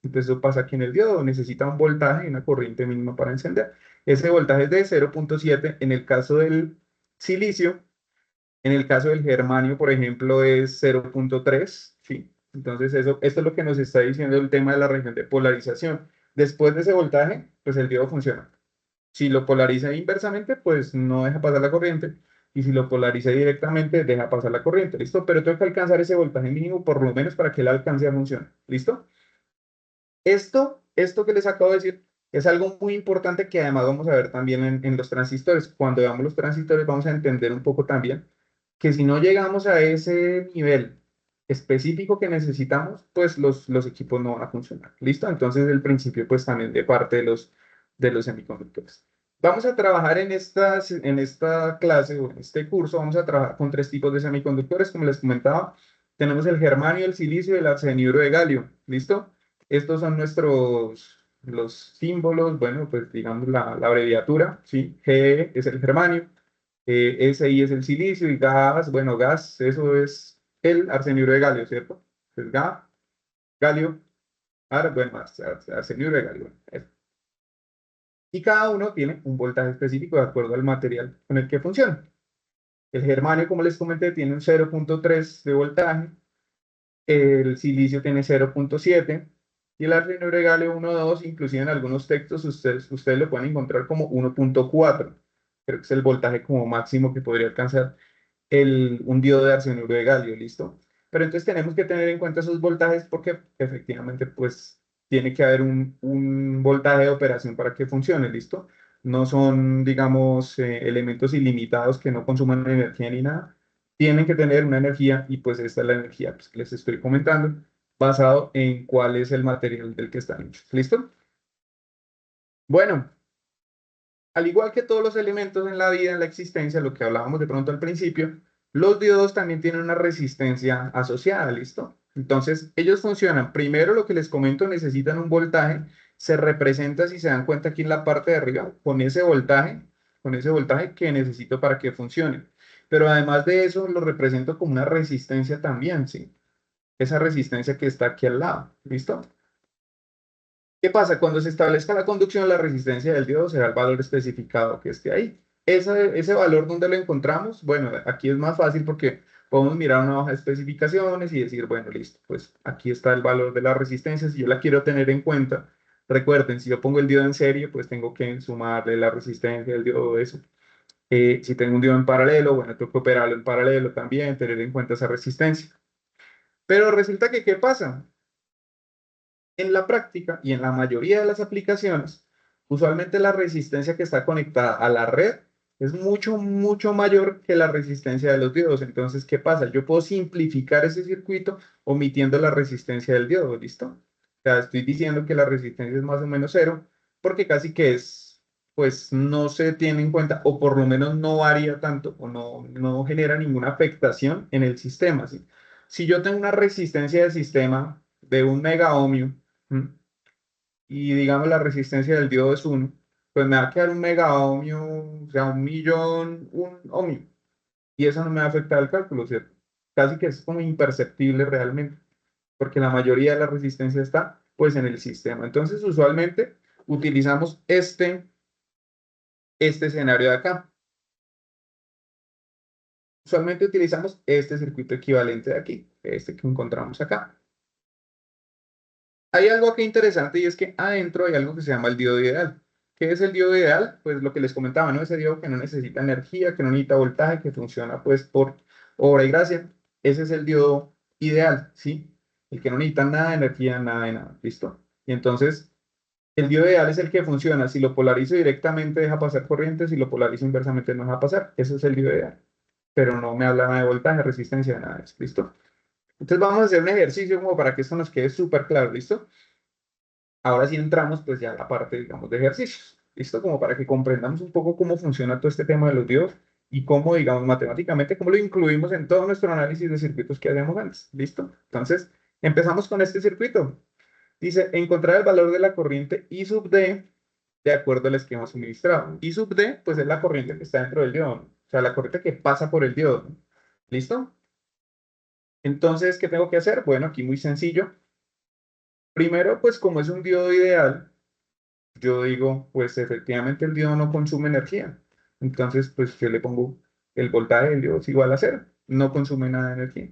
Entonces eso pasa aquí en el diodo, necesita un voltaje y una corriente mínima para encender. Ese voltaje es de 0.7 en el caso del silicio. En el caso del germanio, por ejemplo, es 0.3, ¿sí? Entonces, esto es lo que nos está diciendo el tema de la región de polarización. Después de ese voltaje, pues el diodo funciona. Si lo polariza inversamente, pues no deja pasar la corriente. Y si lo polariza directamente, deja pasar la corriente. ¿Listo? Pero tengo que alcanzar ese voltaje mínimo por lo menos para que el alcance a funcionar. ¿Listo? Esto que les acabo de decir es algo muy importante que además vamos a ver también en los transistores. Cuando veamos los transistores vamos a entender un poco también que si no llegamos a ese nivel específico que necesitamos, pues los equipos no van a funcionar. ¿Listo? Entonces el principio pues también de parte de los semiconductores. Vamos a trabajar en esta clase o en este curso, vamos a trabajar con tres tipos de semiconductores, como les comentaba. Tenemos el germanio, el silicio y el arsenuro de galio. ¿Listo? Estos son los símbolos, bueno, pues digamos la abreviatura, ¿sí? Ge es el germanio, Si es el silicio y gas, bueno, gas, eso es el arsenuro de galio, ¿cierto? Es galio, bueno, arsenuro de galio. Bueno, eso. Y cada uno tiene un voltaje específico de acuerdo al material con el que funciona. El germanio, como les comenté, tiene un 0.3 de voltaje, el silicio tiene 0.7 y el arsenuro de galio 1,2, inclusive en algunos textos ustedes lo pueden encontrar como 1.4. Creo que es el voltaje como máximo que podría alcanzar un diodo de arsenuro de galio, ¿listo? Pero entonces tenemos que tener en cuenta esos voltajes porque efectivamente pues tiene que haber un voltaje de operación para que funcione, ¿listo? No son, digamos, elementos ilimitados que no consuman energía ni nada. Tienen que tener una energía y pues esta es la energía pues, que les estoy comentando basado en cuál es el material del que están hechos, ¿listo? Bueno, al igual que todos los elementos en la vida, en la existencia, lo que hablábamos de pronto al principio, Los diodos también tienen una resistencia asociada, ¿listo? Entonces, ellos funcionan. Primero, lo que les comento, necesitan un voltaje. Se representa, si se dan cuenta aquí en la parte de arriba, con ese voltaje que necesito para que funcione. Pero además de eso, lo represento como una resistencia también, ¿sí? Esa resistencia que está aquí al lado, ¿listo? ¿Qué pasa? Cuando se establezca la conducción, la resistencia del diodo será el valor especificado que esté ahí. Ese valor, ¿dónde lo encontramos? Bueno, aquí es más fácil porque podemos mirar una hoja de especificaciones y decir, bueno, listo, pues aquí está el valor de la resistencia. Si yo la quiero tener en cuenta, recuerden, si yo pongo el diodo en serie, pues tengo que sumarle la resistencia del diodo, eso. Si tengo un diodo en paralelo, bueno, tengo que operarlo en paralelo también, tener en cuenta esa resistencia. Pero resulta que, ¿qué pasa? En la práctica y en la mayoría de las aplicaciones, usualmente la resistencia que está conectada a la red es mucho, mucho mayor que la resistencia de los diodos. Entonces, ¿qué pasa? Yo puedo simplificar ese circuito omitiendo la resistencia del diodo, ¿listo? O sea, estoy diciendo que la resistencia es más o menos cero, porque casi que es, pues no se tiene en cuenta, o por lo menos no varía tanto, o no genera ninguna afectación en el sistema, ¿sí? Si yo tengo una resistencia del sistema de 1 megaohmio, ¿Mm? Y digamos la resistencia del diodo es 1, pues me va a quedar 1 megaohmio, o sea, 1 millón, un ohmio. Y eso no me va a afectar el cálculo, ¿cierto? Casi que es como imperceptible realmente, porque la mayoría de la resistencia está pues en el sistema. Entonces, usualmente utilizamos este escenario de acá. Usualmente utilizamos este circuito equivalente de aquí, este que encontramos acá. Hay algo aquí interesante y es que adentro hay algo que se llama el diodo ideal. ¿Qué es el diodo ideal? Pues lo que les comentaba, ¿no? Ese diodo que no necesita energía, que no necesita voltaje, que funciona pues por obra y gracia. Ese es el diodo ideal, ¿sí? El que no necesita nada de energía, nada de nada, ¿listo? Y entonces, el diodo ideal es el que funciona. Si lo polarizo directamente deja pasar corriente, si lo polarizo inversamente no deja pasar. Ese es el diodo ideal. Pero no me habla nada de voltaje, resistencia, nada de eso, ¿listo? Entonces vamos a hacer un ejercicio como para que esto nos quede súper claro, ¿listo? Ahora sí entramos pues ya a la parte, digamos, de ejercicios. ¿Listo? Como para que comprendamos un poco cómo funciona todo este tema de los diodos y cómo, digamos, matemáticamente, cómo lo incluimos en todo nuestro análisis de circuitos que hacemos antes. ¿Listo? Entonces, empezamos con este circuito. Dice, encontrar el valor de la corriente I sub D de acuerdo al esquema suministrado. I sub D, pues es la corriente que está dentro del diodo, ¿no? O sea, la corriente que pasa por el diodo, ¿no? ¿Listo? Entonces, ¿qué tengo que hacer? Bueno, aquí muy sencillo. Primero, pues como es un diodo ideal, yo digo, pues efectivamente el diodo no consume energía. Entonces, pues yo le pongo el voltaje del diodo es igual a cero. No consume nada de energía.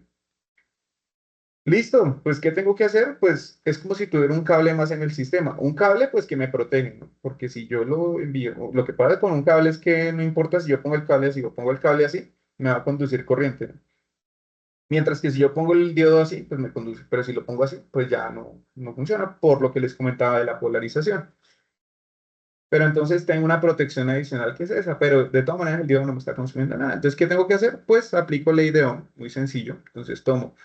Listo, pues ¿qué tengo que hacer? Pues es como si tuviera un cable más en el sistema. Un cable, pues que me protege, ¿no? Porque si yo lo envío, lo que pasa con un cable es que no importa si yo pongo el cable así o pongo el cable así, me va a conducir corriente, ¿no? Mientras que si yo pongo el diodo así, pues me conduce. Pero si lo pongo así, pues ya no funciona, por lo que les comentaba de la polarización. Pero entonces tengo una protección adicional que es esa, pero de todas maneras el diodo no me está consumiendo nada. Entonces, ¿qué tengo que hacer? Pues aplico ley de Ohm, muy sencillo. Entonces tomo,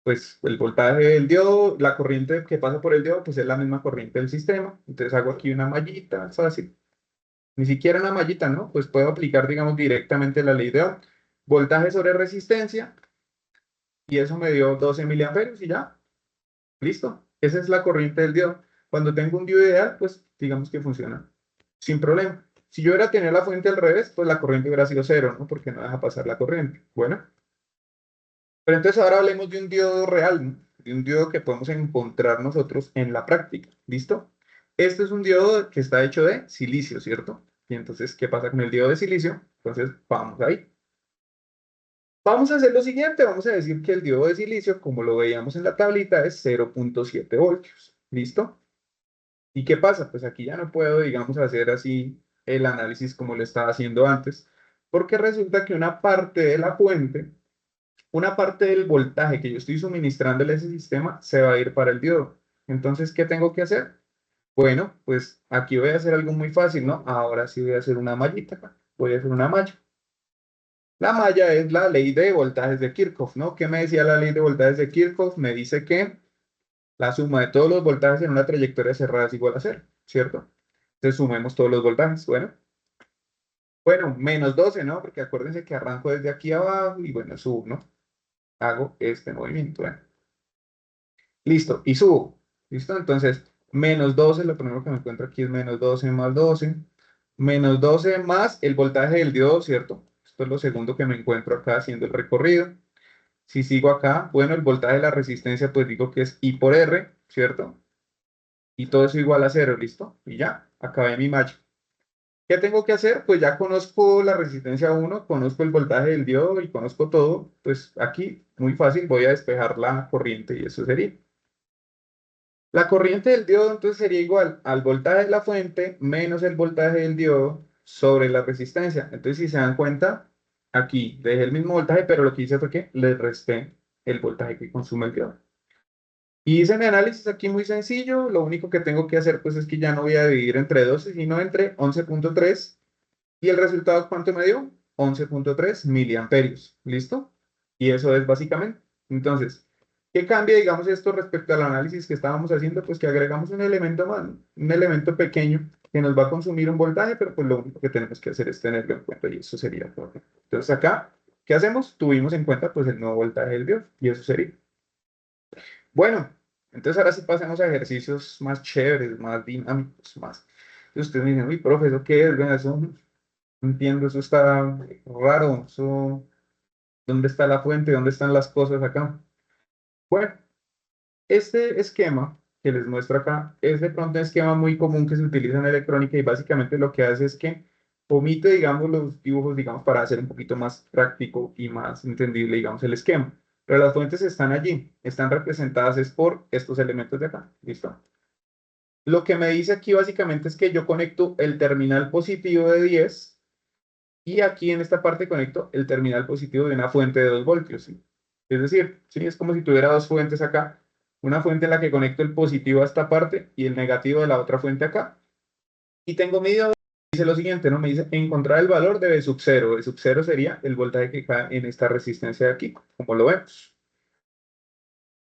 pues el voltaje del diodo, la corriente que pasa por el diodo, pues es la misma corriente del sistema. Entonces hago aquí una mallita, fácil. Ni siquiera una mallita, ¿no? Pues puedo aplicar, digamos, directamente la ley de Ohm. Voltaje sobre resistencia, y eso me dio 12 miliamperios y ya, listo. Esa es la corriente del diodo. Cuando tengo un diodo ideal, pues digamos que funciona sin problema. Si yo hubiera tenido la fuente al revés, pues la corriente hubiera sido cero, ¿no? Porque no deja pasar la corriente. Bueno, pero entonces ahora hablemos de un diodo real, ¿no? De un diodo que podemos encontrar nosotros en la práctica. ¿Listo? Este es un diodo que está hecho de silicio, ¿cierto? Y entonces, ¿qué pasa con el diodo de silicio? Entonces, vamos ahí. Vamos a hacer lo siguiente, vamos a decir que el diodo de silicio, como lo veíamos en la tablita, es 0.7 voltios. ¿Listo? ¿Y qué pasa? Pues aquí ya no puedo, digamos, hacer así el análisis como lo estaba haciendo antes, porque resulta que una parte de la fuente, una parte del voltaje que yo estoy suministrándole a ese sistema, se va a ir para el diodo. Entonces, ¿qué tengo que hacer? Bueno, pues aquí voy a hacer algo muy fácil, ¿no? Ahora sí voy a hacer una mallita acá. Voy a hacer una malla. La malla es la ley de voltajes de Kirchhoff, ¿no? ¿Qué me decía la ley de voltajes de Kirchhoff? Me dice que la suma de todos los voltajes en una trayectoria cerrada es igual a cero, ¿cierto? Entonces sumemos todos los voltajes. Bueno, Bueno, menos 12, ¿no? Porque acuérdense que arranco desde aquí abajo y bueno, subo, ¿no? Hago este movimiento, bueno. Listo, y subo. ¿Listo? Entonces, menos 12, lo primero que me encuentro aquí es menos 12 más 12. Menos 12 más el voltaje del diodo, ¿cierto? Esto es lo segundo que me encuentro acá haciendo el recorrido. Si sigo acá, bueno, el voltaje de la resistencia, pues digo que es I por R, ¿cierto? Y todo eso igual a cero, ¿listo? Y ya, acabé mi malla. ¿Qué tengo que hacer? Pues ya conozco la resistencia 1, conozco el voltaje del diodo y conozco todo. Pues aquí, muy fácil, voy a despejar la corriente y eso sería. La corriente del diodo entonces sería igual al voltaje de la fuente menos el voltaje del diodo sobre la resistencia. Entonces, si se dan cuenta, aquí dejé el mismo voltaje, pero lo que hice fue que le resté el voltaje que consume el diodo. Y hice mi análisis aquí muy sencillo. Lo único que tengo que hacer pues es que ya no voy a dividir entre 12, sino entre 11.3. ¿Y el resultado cuánto me dio? 11.3 miliamperios. ¿Listo? Y eso es básicamente. Entonces, ¿qué cambia, digamos, esto respecto al análisis que estábamos haciendo? Pues que agregamos un elemento más, ¿no? Un elemento pequeño que nos va a consumir un voltaje, pero pues lo único que tenemos que hacer es tenerlo en cuenta y eso sería todo. Entonces acá, ¿qué hacemos? Tuvimos en cuenta pues el nuevo voltaje del diodo y eso sería. Bueno, entonces ahora sí pasemos a ejercicios más chéveres, más dinámicos, más. Entonces ustedes me dicen, uy, profe, ¿eso qué es? Bueno, eso no entiendo, eso está raro, eso, ¿dónde está la fuente? ¿Dónde están las cosas acá? Bueno, este esquema que les muestro acá es de pronto un esquema muy común que se utiliza en electrónica y básicamente lo que hace es que omite, digamos, los dibujos, digamos, para hacer un poquito más práctico y más entendible, digamos, el esquema. Pero las fuentes están allí, están representadas es por estos elementos de acá, ¿listo? Lo que me dice aquí básicamente es que yo conecto el terminal positivo de 10 y aquí en esta parte conecto el terminal positivo de una fuente de 2 voltios, ¿sí? Es decir, ¿sí? Es como si tuviera dos fuentes acá, una fuente en la que conecto el positivo a esta parte y el negativo de la otra fuente acá. Y tengo mi diodo, dice lo siguiente, ¿no? Me dice encontrar el valor de B sub 0. B sub 0 sería el voltaje que cae en esta resistencia de aquí, como lo vemos.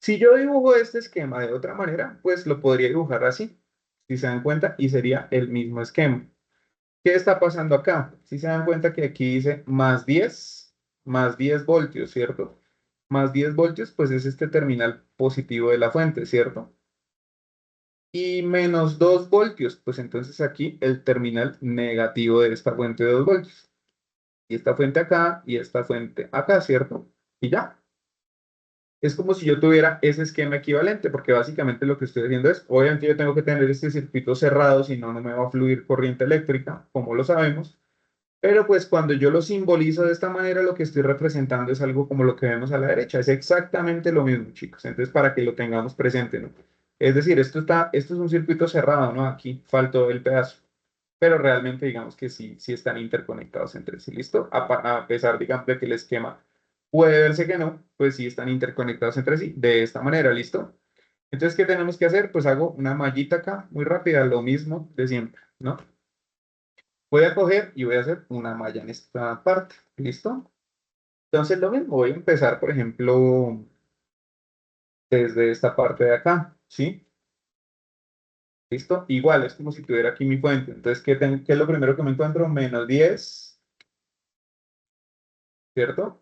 Si yo dibujo este esquema de otra manera, pues lo podría dibujar así, si se dan cuenta, y sería el mismo esquema. ¿Qué está pasando acá? Si se dan cuenta que aquí dice más 10 voltios, ¿cierto? Más 10 voltios, pues es este terminal positivo de la fuente, ¿cierto? Y menos 2 voltios, pues entonces aquí el terminal negativo de esta fuente de 2 voltios. Y esta fuente acá y esta fuente acá, ¿cierto? Y ya. Es como si yo tuviera ese esquema equivalente, porque básicamente lo que estoy haciendo es, obviamente yo tengo que tener este circuito cerrado, si no, no me va a fluir corriente eléctrica, como lo sabemos. Pero pues cuando yo lo simbolizo de esta manera, lo que estoy representando es algo como lo que vemos a la derecha. Es exactamente lo mismo, chicos. Entonces, para que lo tengamos presente, ¿no? Es decir, esto es un circuito cerrado, ¿no? Aquí faltó el pedazo. Pero realmente, digamos que sí, sí están interconectados entre sí, ¿listo? A pesar, digamos, de que el esquema puede verse que no, pues sí están interconectados entre sí, de esta manera, ¿listo? Entonces, ¿qué tenemos que hacer? Pues hago una mallita acá, muy rápida, lo mismo de siempre, ¿no? Voy a coger y voy a hacer una malla en esta parte. ¿Listo? Entonces lo mismo, voy a empezar, por ejemplo, desde esta parte de acá. ¿Sí? ¿Listo? Igual, es como si tuviera aquí mi fuente. Entonces, ¿qué es lo primero que me encuentro? Menos 10, ¿cierto?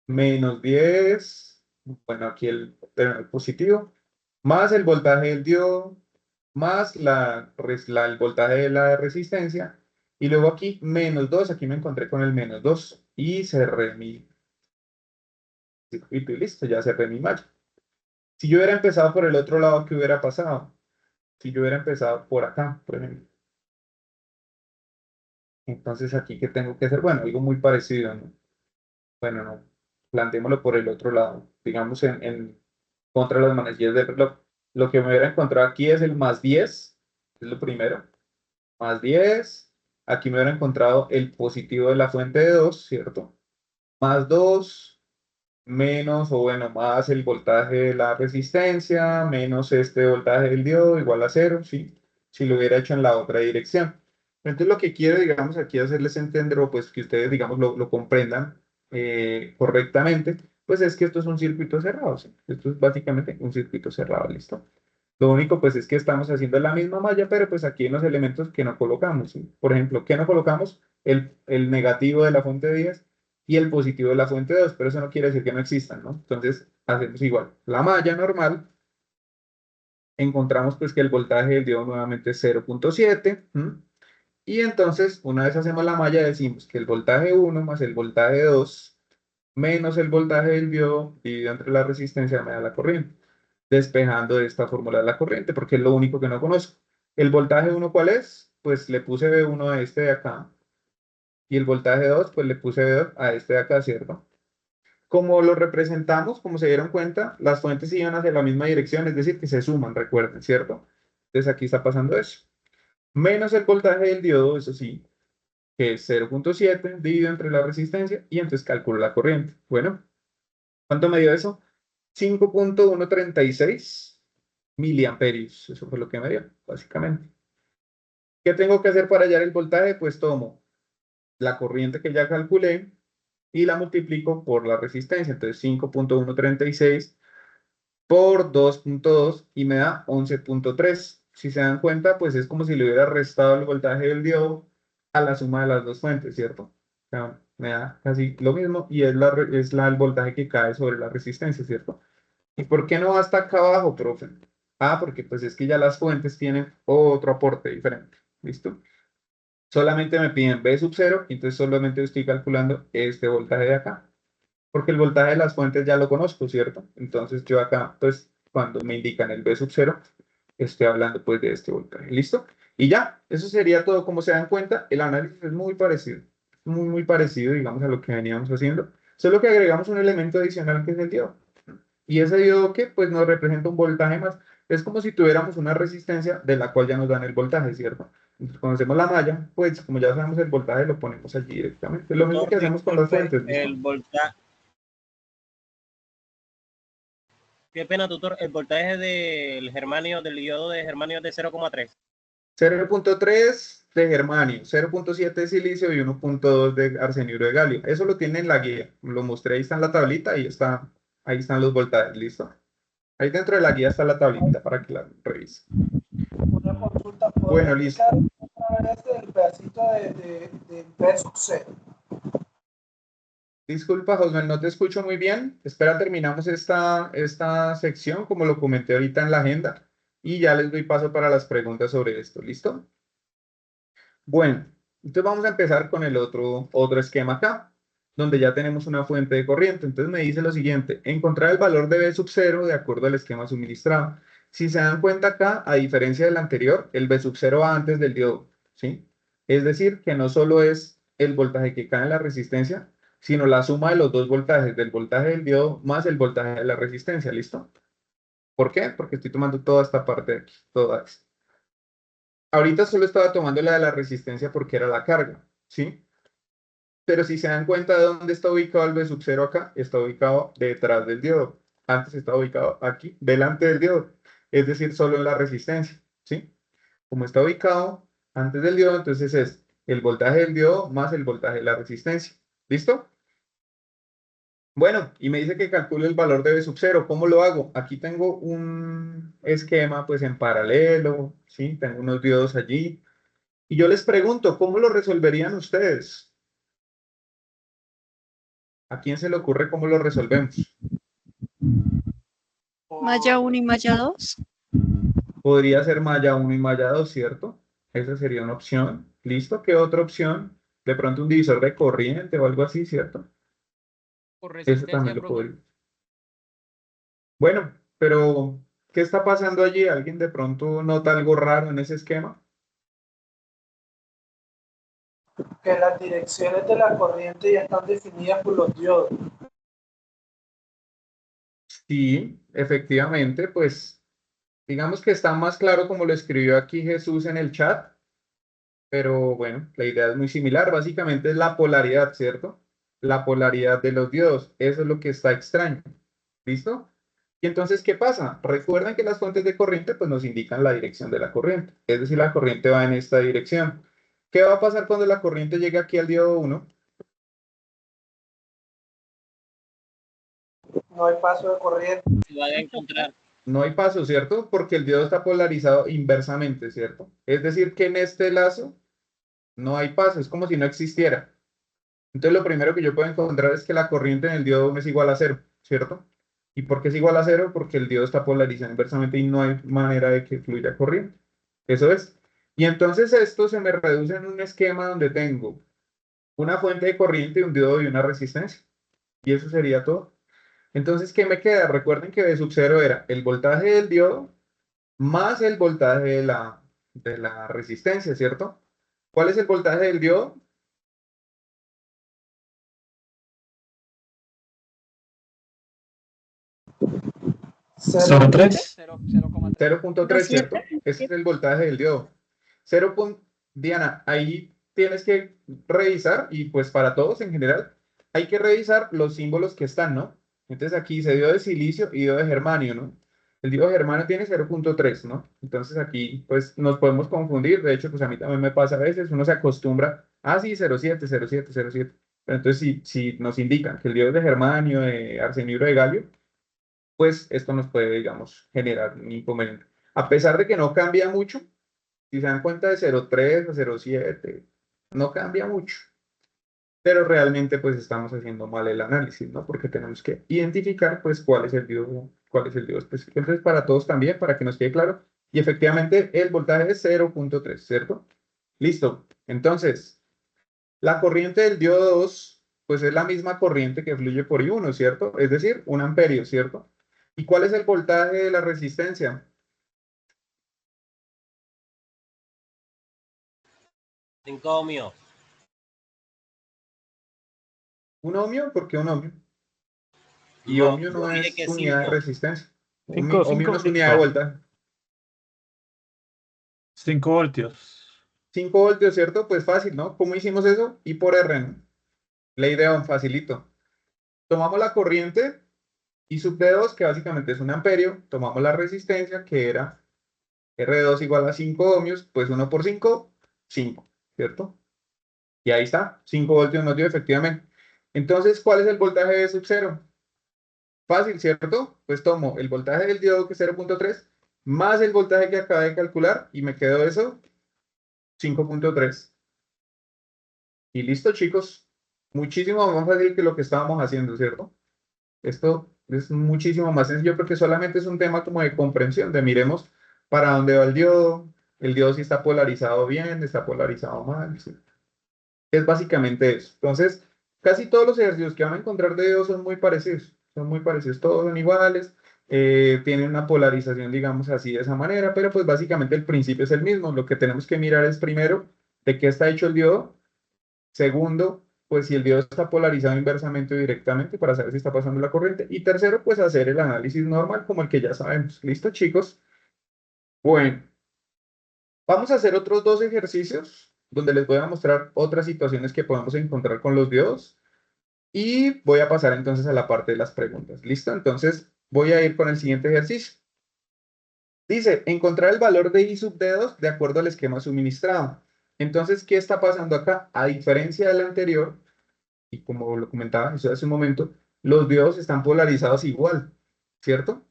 Menos 10. Bueno, aquí el terminal positivo. Más el voltaje del diodo. Más el voltaje de la resistencia. Y luego aquí, menos 2. Aquí me encontré con el menos 2. Y cerré mi circuito y listo, ya cerré mi malla. Si yo hubiera empezado por el otro lado, ¿qué hubiera pasado? Si yo hubiera empezado por acá, por ejemplo. Entonces, aquí, ¿qué tengo que hacer? Bueno, algo muy parecido, ¿no? Bueno, no. Plantémoslo por el otro lado. Digamos, en contra de las manecillas del reloj. Lo que me hubiera encontrado aquí es el más 10, es lo primero. Más 10. Aquí me hubiera encontrado el positivo de la fuente de 2, ¿cierto? Más 2. Menos o bueno, más el voltaje de la resistencia, menos este voltaje del diodo, igual a cero, ¿sí? Si lo hubiera hecho en la otra dirección. Entonces lo que quiero, digamos, aquí hacerles entender, o pues que ustedes, digamos, lo comprendan correctamente, pues es que esto es un circuito cerrado, ¿sí? Esto es básicamente un circuito cerrado, ¿listo? Lo único, pues, es que estamos haciendo la misma malla, pero pues aquí en los elementos que no colocamos, ¿sí? Por ejemplo, ¿qué no colocamos? el negativo de la fuente 10 y el positivo de la fuente 2, pero eso no quiere decir que no existan, ¿no? Entonces, hacemos igual. La malla normal, encontramos pues que el voltaje del diodo nuevamente es 0.7, y entonces, una vez hacemos la malla, decimos que el voltaje 1 más el voltaje 2 menos el voltaje del diodo dividido entre la resistencia me da la corriente, despejando de esta fórmula la corriente, porque es lo único que no conozco. ¿El voltaje 1 cuál es? Pues le puse V1 a este de acá, y el voltaje 2, pues le puse V2 a este de acá, ¿cierto? Como lo representamos, como se dieron cuenta, las fuentes iban hacia la misma dirección, es decir, que se suman, recuerden, ¿cierto? Entonces aquí está pasando eso. Menos el voltaje del diodo, eso sí, que es 0.7 dividido entre la resistencia, y entonces calculo la corriente. Bueno, ¿cuánto me dio eso? 5.136 miliamperios. Eso fue lo que me dio, básicamente. ¿Qué tengo que hacer para hallar el voltaje? Pues tomo la corriente que ya calculé y la multiplico por la resistencia. Entonces 5.136 por 2.2 y me da 11.3. Si se dan cuenta, pues es como si le hubiera restado el voltaje del diodo a la suma de las dos fuentes, ¿cierto? O sea, me da casi lo mismo y el voltaje que cae sobre la resistencia, ¿cierto? ¿Y por qué no va hasta acá abajo, profe? Ah, porque pues es que ya las fuentes tienen otro aporte diferente, ¿listo? Solamente me piden V sub 0, entonces solamente estoy calculando este voltaje de acá, porque el voltaje de las fuentes ya lo conozco, ¿cierto? Entonces yo acá, pues cuando me indican el V sub 0, estoy hablando pues de este voltaje, ¿listo? Y ya, eso sería todo. Como se dan cuenta, el análisis es muy parecido, muy parecido, digamos, a lo que veníamos haciendo, solo que agregamos un elemento adicional que es el diodo. Y ese diodo que pues nos representa un voltaje más. Es como si tuviéramos una resistencia de la cual ya nos dan el voltaje, ¿cierto? Entonces, cuando hacemos la malla, pues como ya sabemos el voltaje, lo ponemos allí directamente. Es lo mismo que hacemos con las fuentes, ¿listo? El voltaje. Qué pena, tutor. El voltaje del germanio, del diodo de germanio es de 0,3. 0.3 de germanio, 0.7 de silicio y 1.2 de arseniuro de galio. Eso lo tiene en la guía. Lo mostré, ahí está en la tablita y ahí están los voltajes, ¿listo? Ahí dentro de la guía está la tablita para que la revisen. Una consulta, Bueno, listo. otra vez el pedacito de P sub 0. Disculpa, José, no te escucho muy bien. Espera, terminamos esta sección, como lo comenté ahorita en la agenda, y ya les doy paso para las preguntas sobre esto. ¿Listo? Bueno, entonces vamos a empezar con el otro esquema acá, donde ya tenemos una fuente de corriente. Entonces me dice lo siguiente: encontrar el valor de V sub 0 de acuerdo al esquema suministrado. Si se dan cuenta acá, a diferencia del anterior, el V sub 0 va antes del diodo, ¿sí? Es decir, que no solo es el voltaje que cae en la resistencia, sino la suma de los dos voltajes, del voltaje del diodo más el voltaje de la resistencia, ¿listo? ¿Por qué? Porque estoy tomando toda esta parte de aquí, toda esta. Ahorita solo estaba tomando la de la resistencia porque era la carga, ¿sí? Pero si se dan cuenta de dónde está ubicado el V sub 0 acá, está ubicado detrás del diodo. Antes estaba ubicado aquí, delante del diodo, es decir, solo en la resistencia, ¿sí? Como está ubicado antes del diodo, entonces es el voltaje del diodo más el voltaje de la resistencia. ¿Listo? Bueno, y me dice que calcule el valor de V sub 0. ¿Cómo lo hago? Aquí tengo un esquema pues en paralelo, ¿sí? Tengo unos diodos allí. Y yo les pregunto, ¿cómo lo resolverían ustedes? ¿A quién se le ocurre cómo lo resolvemos? Malla 1 y malla 2. Podría ser malla 1 y malla 2, ¿cierto? Esa sería una opción. ¿Listo? ¿Qué otra opción? De pronto un divisor de corriente o algo así, ¿cierto? Por Eso resistencia, también lo profe. podría. Bueno, pero ¿qué está pasando allí? ¿Alguien de pronto nota algo raro en ese esquema? Que las direcciones de la corriente ya están definidas por los diodos. Sí, efectivamente, pues digamos que está más claro como lo escribió aquí Jesús en el chat, pero bueno, la idea es muy similar. Básicamente es la polaridad, ¿cierto? La polaridad de los diodos. Eso es lo que está extraño. ¿Listo? Y entonces, ¿qué pasa? Recuerden que las fuentes de corriente pues nos indican la dirección de la corriente. Es decir, la corriente va en esta dirección. ¿Qué va a pasar cuando la corriente llegue aquí al diodo 1? No hay paso de corriente. Se van a encontrar. No hay paso, ¿cierto? Porque el diodo está polarizado inversamente, ¿cierto? Es decir, que en este lazo no hay paso, es como si no existiera. Entonces lo primero que yo puedo encontrar es que la corriente en el diodo 1 es igual a cero, ¿cierto? ¿Y por qué es igual a cero? Porque el diodo está polarizado inversamente y no hay manera de que fluya corriente. Eso es. Y entonces esto se me reduce en un esquema donde tengo una fuente de corriente, un diodo y una resistencia. Y eso sería todo. Entonces, ¿qué me queda? Recuerden que V sub 0 era el voltaje del diodo más el voltaje de la resistencia, ¿cierto? ¿Cuál es el voltaje del diodo? 0,3. 0.3, ¿cierto? Ese es el voltaje del diodo. 0. Diana, ahí tienes que revisar, y pues para todos en general, hay que revisar los símbolos que están, ¿no? Entonces aquí dice diodo de silicio y diodo de germanio, ¿no? El diodo de germanio tiene 0.3, ¿no? Entonces aquí pues nos podemos confundir, de hecho pues a mí también me pasa a veces, uno se acostumbra, sí, 0.7, 0.7, 0.7. Pero entonces si nos indican que el diodo es de germanio, de arsenuro, de galio, pues esto nos puede, digamos, generar un inconveniente. A pesar de que no cambia mucho, si se dan cuenta de 0.3 a 0.7, no cambia mucho. Pero realmente pues estamos haciendo mal el análisis, ¿no? Porque tenemos que identificar pues cuál es el diodo específico. Entonces para todos también, para que nos quede claro. Y efectivamente el voltaje es 0.3, ¿cierto? Listo. Entonces, la corriente del diodo 2, pues es la misma corriente que fluye por I1, ¿cierto? Es decir, 1 amperio, ¿cierto? ¿Y cuál es el voltaje de la resistencia? 5 ohmios. ¿Un ohmio? ¿Por qué un ohmio? Y No, ohmio yo no dije es que unidad de 5. resistencia. Cinco, Ohmio no es unidad de 5 voltaje. voltios. 5 voltios, ¿cierto? Pues fácil, ¿no? ¿Cómo hicimos eso? I por R, ¿no? Ley de Ohm, facilito. Tomamos la corriente I sub de 2, que básicamente es un amperio. Tomamos la resistencia, que era R2 igual a 5 ohmios, pues 1 por 5, 5, ¿cierto? Y ahí está, 5 voltios nos dio efectivamente. Entonces, ¿cuál es el voltaje de sub 0? Fácil, ¿cierto? Pues tomo el voltaje del diodo, que es 0.3, más el voltaje que acabé de calcular, y me quedó eso, 5.3. Y listo, chicos. Muchísimo más fácil que lo que estábamos haciendo, ¿cierto? Esto es muchísimo más sencillo porque solamente es un tema como de comprensión, de miremos para dónde va el diodo si está polarizado bien, está polarizado mal, ¿sí? Es básicamente eso. Entonces, casi todos los ejercicios que van a encontrar de diodos son muy parecidos, todos son iguales, tienen una polarización, digamos así, de esa manera, pero pues básicamente el principio es el mismo. Lo que tenemos que mirar es primero de qué está hecho el diodo. Segundo, pues si el diodo está polarizado inversamente o directamente para saber si está pasando la corriente. Y tercero, pues hacer el análisis normal como el que ya sabemos. ¿Listo, chicos? Bueno, vamos a hacer otros dos ejercicios donde les voy a mostrar otras situaciones que podemos encontrar con los diodos. Y voy a pasar entonces a la parte de las preguntas. ¿Listo? Entonces voy a ir con el siguiente ejercicio. Dice, encontrar el valor de I sub de 2 de acuerdo al esquema suministrado. Entonces, ¿qué está pasando acá? A diferencia del anterior, y como lo comentaba eso hace un momento, los diodos están polarizados igual, ¿cierto?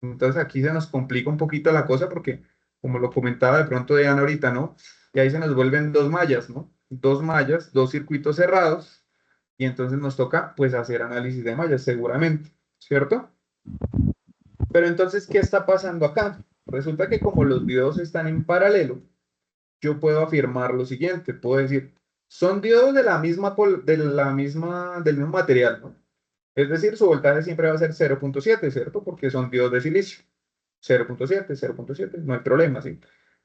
Entonces aquí se nos complica un poquito la cosa porque, como lo comentaba de pronto Diana ahorita, ¿no? Y ahí se nos vuelven dos mallas, ¿no? Dos mallas, dos circuitos cerrados, y entonces nos toca, pues, hacer análisis de mallas, seguramente, ¿cierto? Pero entonces, ¿qué está pasando acá? Resulta que como los diodos están en paralelo, yo puedo afirmar lo siguiente, puedo decir, son diodos de la misma, del mismo material, ¿no? Es decir, su voltaje siempre va a ser 0.7, ¿cierto? Porque son diodos de silicio. 0.7, 0.7, no hay problema, ¿sí?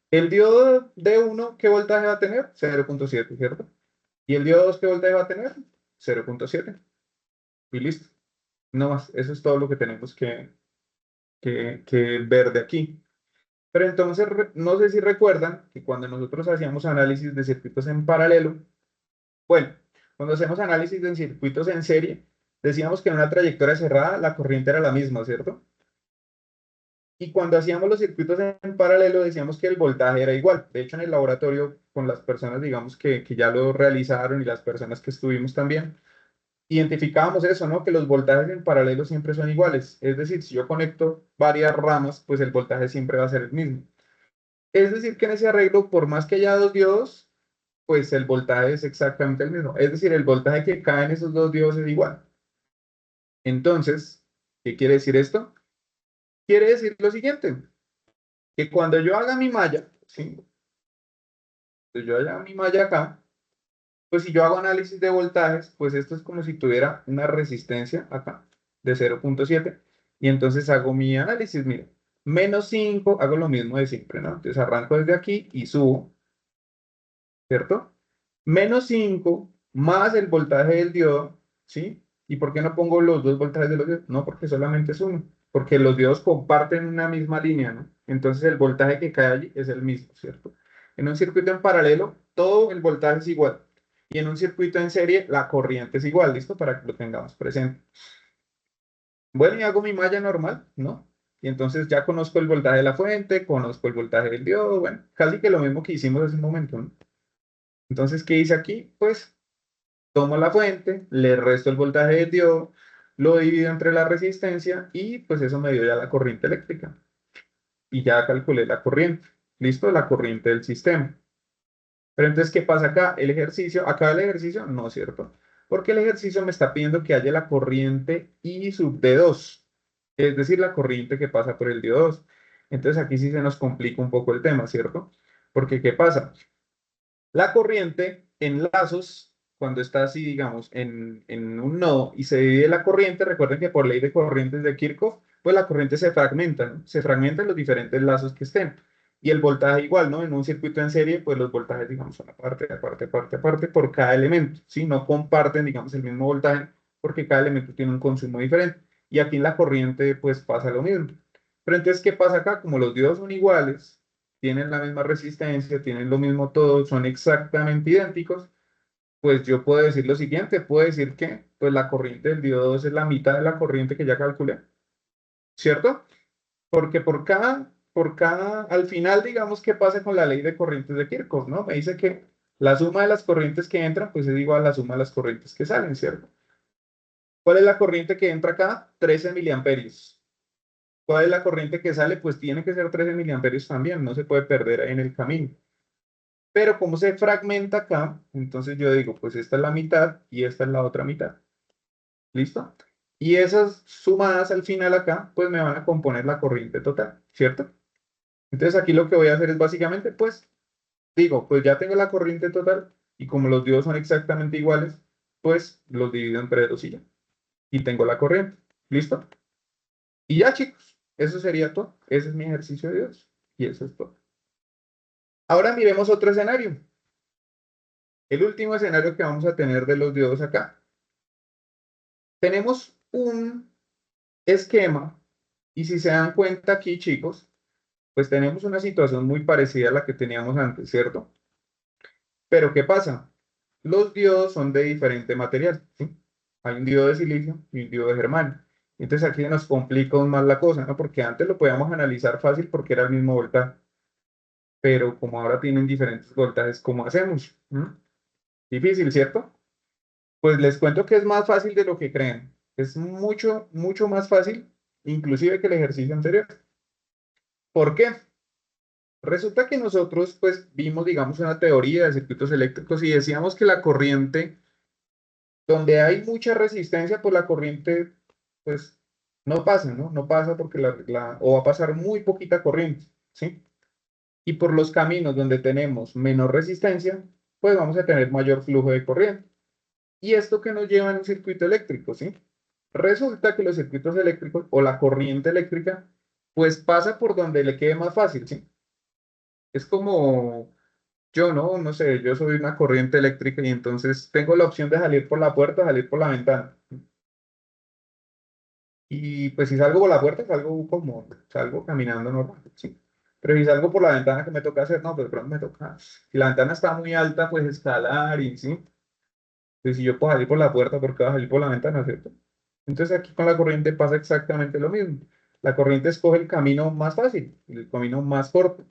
El diodo D1, ¿qué voltaje va a tener? 0.7, ¿cierto? ¿Y el diodo 2, qué voltaje va a tener? 0.7. Y listo. No más, eso es todo lo que tenemos que ver de aquí. Pero entonces, no sé si recuerdan que cuando nosotros hacíamos análisis de circuitos en paralelo, bueno, cuando hacemos análisis de circuitos en serie, decíamos que en una trayectoria cerrada la corriente era la misma, ¿cierto? Y cuando hacíamos los circuitos en paralelo, decíamos que el voltaje era igual. De hecho, en el laboratorio, con las personas, digamos, que ya lo realizaron y las personas que estuvimos también, identificábamos eso, ¿no? Que los voltajes en paralelo siempre son iguales. Es decir, si yo conecto varias ramas, pues el voltaje siempre va a ser el mismo. Es decir, que en ese arreglo, por más que haya dos diodos, pues el voltaje es exactamente el mismo. Es decir, el voltaje que cae en esos dos diodos es igual. Entonces, ¿qué quiere decir esto? Quiere decir lo siguiente, que cuando yo haga mi malla, ¿sí? Entonces yo haga mi malla acá, pues si yo hago análisis de voltajes, pues esto es como si tuviera una resistencia acá de 0.7 y entonces hago mi análisis, mira, -5, hago lo mismo de siempre, ¿no? Entonces arranco desde aquí y subo, ¿cierto? -5 más el voltaje del diodo, ¿sí? ¿Y por qué no pongo los dos voltajes de los diodos? No, porque solamente es uno, porque los diodos comparten una misma línea, ¿no? Entonces el voltaje que cae allí es el mismo, ¿cierto? En un circuito en paralelo, todo el voltaje es igual. Y en un circuito en serie, la corriente es igual, ¿listo? Para que lo tengamos presente. Bueno, y hago mi malla normal, ¿no? Y entonces ya conozco el voltaje de la fuente, conozco el voltaje del diodo, bueno, casi que lo mismo que hicimos hace un momento, ¿no? Entonces, ¿qué hice aquí? Pues tomo la fuente, le resto el voltaje del diodo, lo divido entre la resistencia y pues eso me dio ya la corriente eléctrica. Y ya calculé la corriente. ¿Listo? La corriente del sistema. Pero entonces, ¿qué pasa acá? El ejercicio, acá el ejercicio, no, ¿cierto? Porque el ejercicio me está pidiendo que haya la corriente I sub D2, es decir, la corriente que pasa por el diodo 2. Entonces aquí sí se nos complica un poco el tema, ¿cierto? Porque ¿qué pasa? La corriente en lazos, cuando está así, digamos, en un nodo y se divide la corriente, recuerden que por ley de corrientes de Kirchhoff, pues la corriente se fragmenta, ¿no? Se fragmentan los diferentes lazos que estén. Y el voltaje igual, ¿no? En un circuito en serie, pues los voltajes, digamos, son aparte, aparte, aparte, aparte por cada elemento, ¿sí? No comparten, digamos, el mismo voltaje porque cada elemento tiene un consumo diferente. Y aquí en la corriente, pues pasa lo mismo. Pero entonces, ¿qué pasa acá? Como los diodos son iguales, tienen la misma resistencia, tienen lo mismo todo, son exactamente idénticos, pues yo puedo decir lo siguiente, puedo decir que pues la corriente del diodo 2 es la mitad de la corriente que ya calculé, ¿cierto? Porque al final, digamos, ¿qué pasa con la ley de corrientes de Kirchhoff, no? Me dice que la suma de las corrientes que entran, pues es igual a la suma de las corrientes que salen, ¿cierto? ¿Cuál es la corriente que entra acá? 13 miliamperios. ¿Cuál es la corriente que sale? Pues tiene que ser 13 miliamperios también, no se puede perder ahí en el camino. Pero como se fragmenta acá, entonces yo digo, pues esta es la mitad y esta es la otra mitad. ¿Listo? Y esas sumadas al final acá, pues me van a componer la corriente total, ¿cierto? Entonces aquí lo que voy a hacer es básicamente, pues, digo, pues ya tengo la corriente total y como los diodos son exactamente iguales, pues los divido entre dos y ya. Y tengo la corriente. ¿Listo? Y ya, chicos, eso sería todo. Ese es mi ejercicio de Dios. Y eso es todo. Ahora miremos otro escenario. El último escenario que vamos a tener de los diodos acá. Tenemos un esquema y si se dan cuenta aquí, chicos, pues tenemos una situación muy parecida a la que teníamos antes, ¿cierto? Pero ¿qué pasa? Los diodos son de diferente material, ¿sí? Hay un diodo de silicio y un diodo de germanio. Entonces aquí nos complica aún más la cosa, ¿no? Porque antes lo podíamos analizar fácil porque era el mismo voltaje. Pero como ahora tienen diferentes voltajes, ¿cómo hacemos? Difícil, ¿cierto? Pues les cuento que es más fácil de lo que creen. Es mucho, mucho más fácil, inclusive que el ejercicio anterior. ¿Por qué? Resulta que nosotros, pues, vimos, digamos, una teoría de circuitos eléctricos y decíamos que la corriente, donde hay mucha resistencia, pues la corriente, pues, no pasa, ¿no? No pasa porque o va a pasar muy poquita corriente, ¿sí? Y por los caminos donde tenemos menor resistencia, pues vamos a tener mayor flujo de corriente. ¿Y esto que nos lleva en un circuito eléctrico, sí? Resulta que los circuitos eléctricos o la corriente eléctrica, pues pasa por donde le quede más fácil, ¿sí? Es como yo, ¿no? No sé, yo soy una corriente eléctrica y entonces tengo la opción de salir por la puerta, salir por la ventana. Y pues si salgo por la puerta, salgo caminando normal, ¿sí? Pero si salgo por la ventana, ¿qué me toca hacer? No, pues de pronto me toca, si la ventana está muy alta, pues escalar y, ¿sí? Entonces si yo puedo salir por la puerta, ¿por qué voy a salir por la ventana, ¿cierto? Entonces aquí con la corriente pasa exactamente lo mismo. La corriente escoge el camino más fácil, el camino más corto.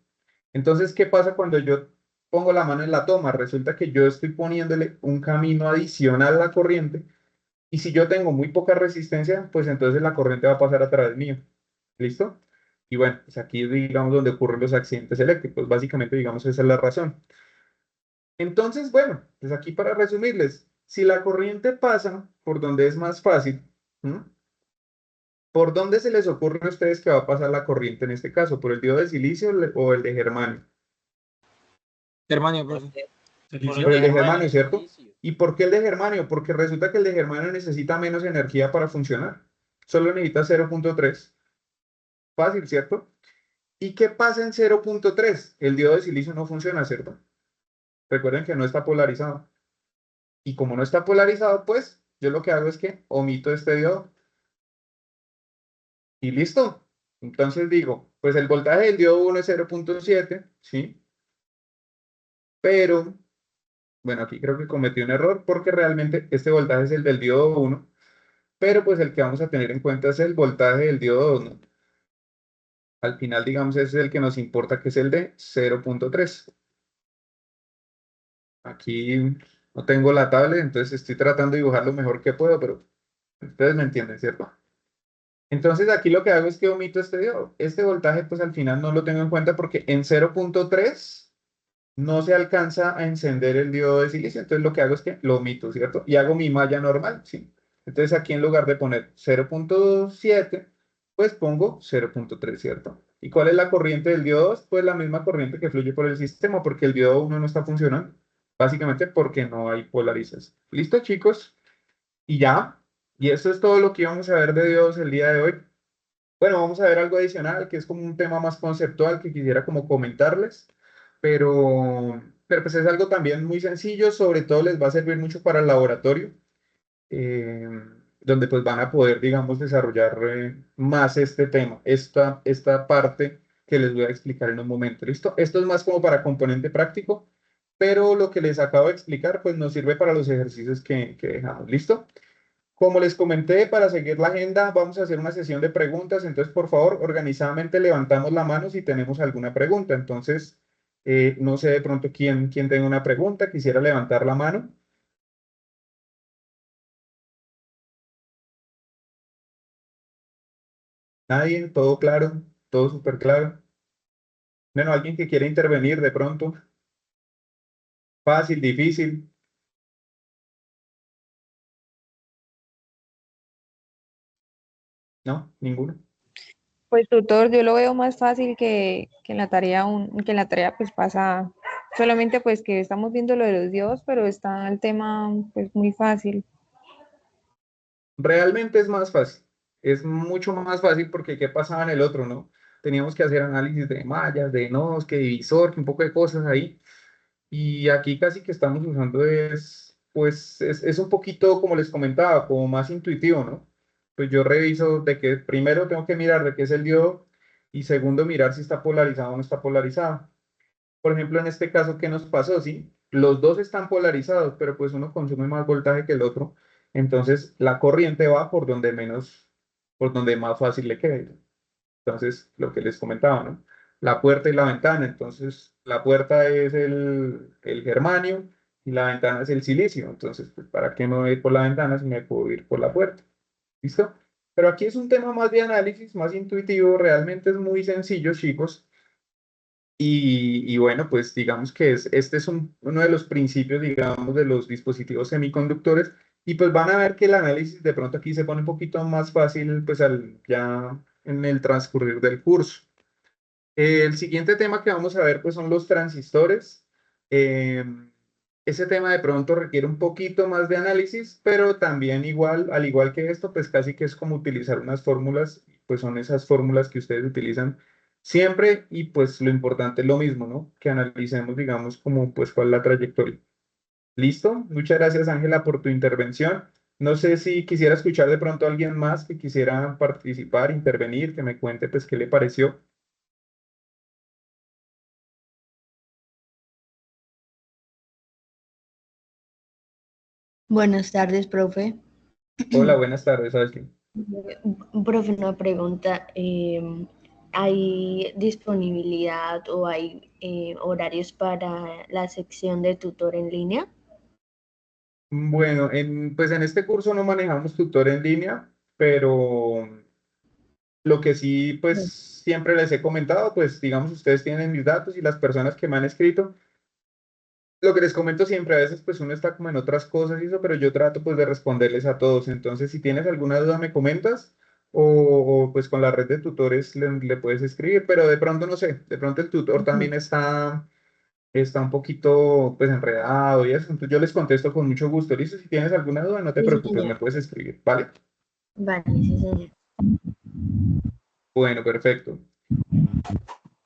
Entonces, ¿qué pasa cuando yo pongo la mano en la toma? Resulta que yo estoy poniéndole un camino adicional a la corriente y si yo tengo muy poca resistencia, pues entonces la corriente va a pasar a través mío. ¿Listo? Y bueno, pues aquí es, digamos, donde ocurren los accidentes eléctricos. Básicamente, digamos, esa es la razón. Entonces, bueno, pues aquí para resumirles, si la corriente pasa por donde es más fácil, ¿m? ¿Por dónde se les ocurre a ustedes que va a pasar la corriente en este caso? ¿Por el diodo de silicio o el de germanio? Germanio, profe. Por el de germanio, ¿cierto? ¿Y por qué el de germanio? Porque resulta que el de germanio necesita menos energía para funcionar. Solo necesita 0.3. Fácil, ¿cierto? ¿Y qué pasa en 0.3? El diodo de silicio no funciona, ¿cierto? Recuerden que no está polarizado. Y como no está polarizado, pues yo lo que hago es que omito este diodo. Y listo. Entonces digo, pues el voltaje del diodo 1 es 0.7, ¿sí? Pero, bueno, aquí creo que cometí un error porque realmente este voltaje es el del diodo 1, pero pues el que vamos a tener en cuenta es el voltaje del diodo 2, ¿no? Al final, digamos, ese es el que nos importa, que es el de 0.3. Aquí no tengo la tablet, entonces estoy tratando de dibujar lo mejor que puedo, pero ustedes me entienden, ¿cierto? Entonces aquí lo que hago es que omito este diodo. Este voltaje pues al final no lo tengo en cuenta porque en 0.3 no se alcanza a encender el diodo de silicio. Entonces lo que hago es que lo omito, ¿cierto? Y hago mi malla normal, ¿sí? Entonces aquí en lugar de poner 0.7, pues pongo 0.3, ¿cierto? ¿Y cuál es la corriente del diodo 2? Pues la misma corriente que fluye por el sistema porque el diodo 1 no está funcionando. Básicamente porque no hay polarizas. ¿Listo, chicos? Y ya. Y eso es todo lo que íbamos a ver de diodos el día de hoy. Bueno, vamos a ver algo adicional, que es como un tema más conceptual que quisiera como comentarles, pero pues es algo también muy sencillo, sobre todo les va a servir mucho para el laboratorio, eh, donde pues van a poder, digamos, desarrollar más este tema, esta parte que les voy a explicar en un momento. ¿Listo? Esto es más como para componente práctico, pero lo que les acabo de explicar pues nos sirve para los ejercicios que dejamos. ¿Listo? Como les comenté, para seguir la agenda, vamos a hacer una sesión de preguntas. Entonces, por favor, organizadamente levantamos la mano si tenemos alguna pregunta. Entonces, no sé de pronto quién tenga una pregunta, quisiera levantar la mano. Nadie, todo claro, todo súper claro. Bueno, alguien que quiera intervenir de pronto. Fácil, difícil. No, ninguno. Pues tutor, yo lo veo más fácil que en la tarea, que en la tarea pues pasa, solamente pues que estamos viendo lo de los dios, pero está el tema pues muy fácil. Realmente es más fácil, es mucho más fácil porque ¿qué pasaba en el otro, no? Teníamos que hacer análisis de mallas, de nodos, que divisor, que un poco de cosas ahí. Y aquí casi que estamos usando pues es un poquito, como les comentaba, como más intuitivo, ¿no? Pues yo reviso de que primero tengo que mirar de qué es el diodo y segundo mirar si está polarizado o no está polarizado. Por ejemplo, en este caso, ¿qué nos pasó? Sí, los dos están polarizados, pero pues uno consume más voltaje que el otro. Entonces, la corriente va por donde más fácil le quede. Entonces, lo que les comentaba, ¿no? La puerta y la ventana. Entonces, la puerta es el germanio y la ventana es el silicio. Entonces, pues, ¿para qué me voy a ir por la ventana si me puedo ir por la puerta? ¿Listo? Pero aquí es un tema más de análisis, más intuitivo. Realmente es muy sencillo, chicos. Y bueno, pues digamos que este es uno de los principios, digamos, de los dispositivos semiconductores. Y pues van a ver que el análisis de pronto aquí se pone un poquito más fácil, pues ya en el transcurrir del curso. El siguiente tema que vamos a ver pues son los transistores. Eh, Ese tema de pronto requiere un poquito más de análisis, pero también igual, al igual que esto, pues casi que es como utilizar unas fórmulas, pues son esas fórmulas que ustedes utilizan siempre y pues lo importante es lo mismo, ¿no? Que analicemos, digamos, como pues cuál es la trayectoria. ¿Listo? Muchas gracias, Ángela, por tu intervención. No sé si quisiera escuchar de pronto a alguien más que quisiera participar, intervenir, que me cuente pues qué le pareció. Buenas tardes, profe. Hola, buenas tardes, Ashley. Profe, una pregunta. ¿Hay disponibilidad o hay horarios para la sección de tutor en línea? Bueno, pues en este curso no manejamos tutor en línea, pero lo que sí, pues siempre les he comentado, pues digamos, ustedes tienen mis datos y las personas que me han escrito, lo que les comento siempre, a veces pues uno está como en otras cosas y eso, pero yo trato pues de responderles a todos. Entonces, si tienes alguna duda, me comentas pues con la red de tutores le puedes escribir, pero de pronto no sé, de pronto el tutor también está un poquito pues enredado y eso. Entonces yo les contesto con mucho gusto. Listo, si tienes alguna duda, no te Sí, preocupes, me señor. puedes escribir, ¿vale? Vale, sí, señor. Bueno, perfecto.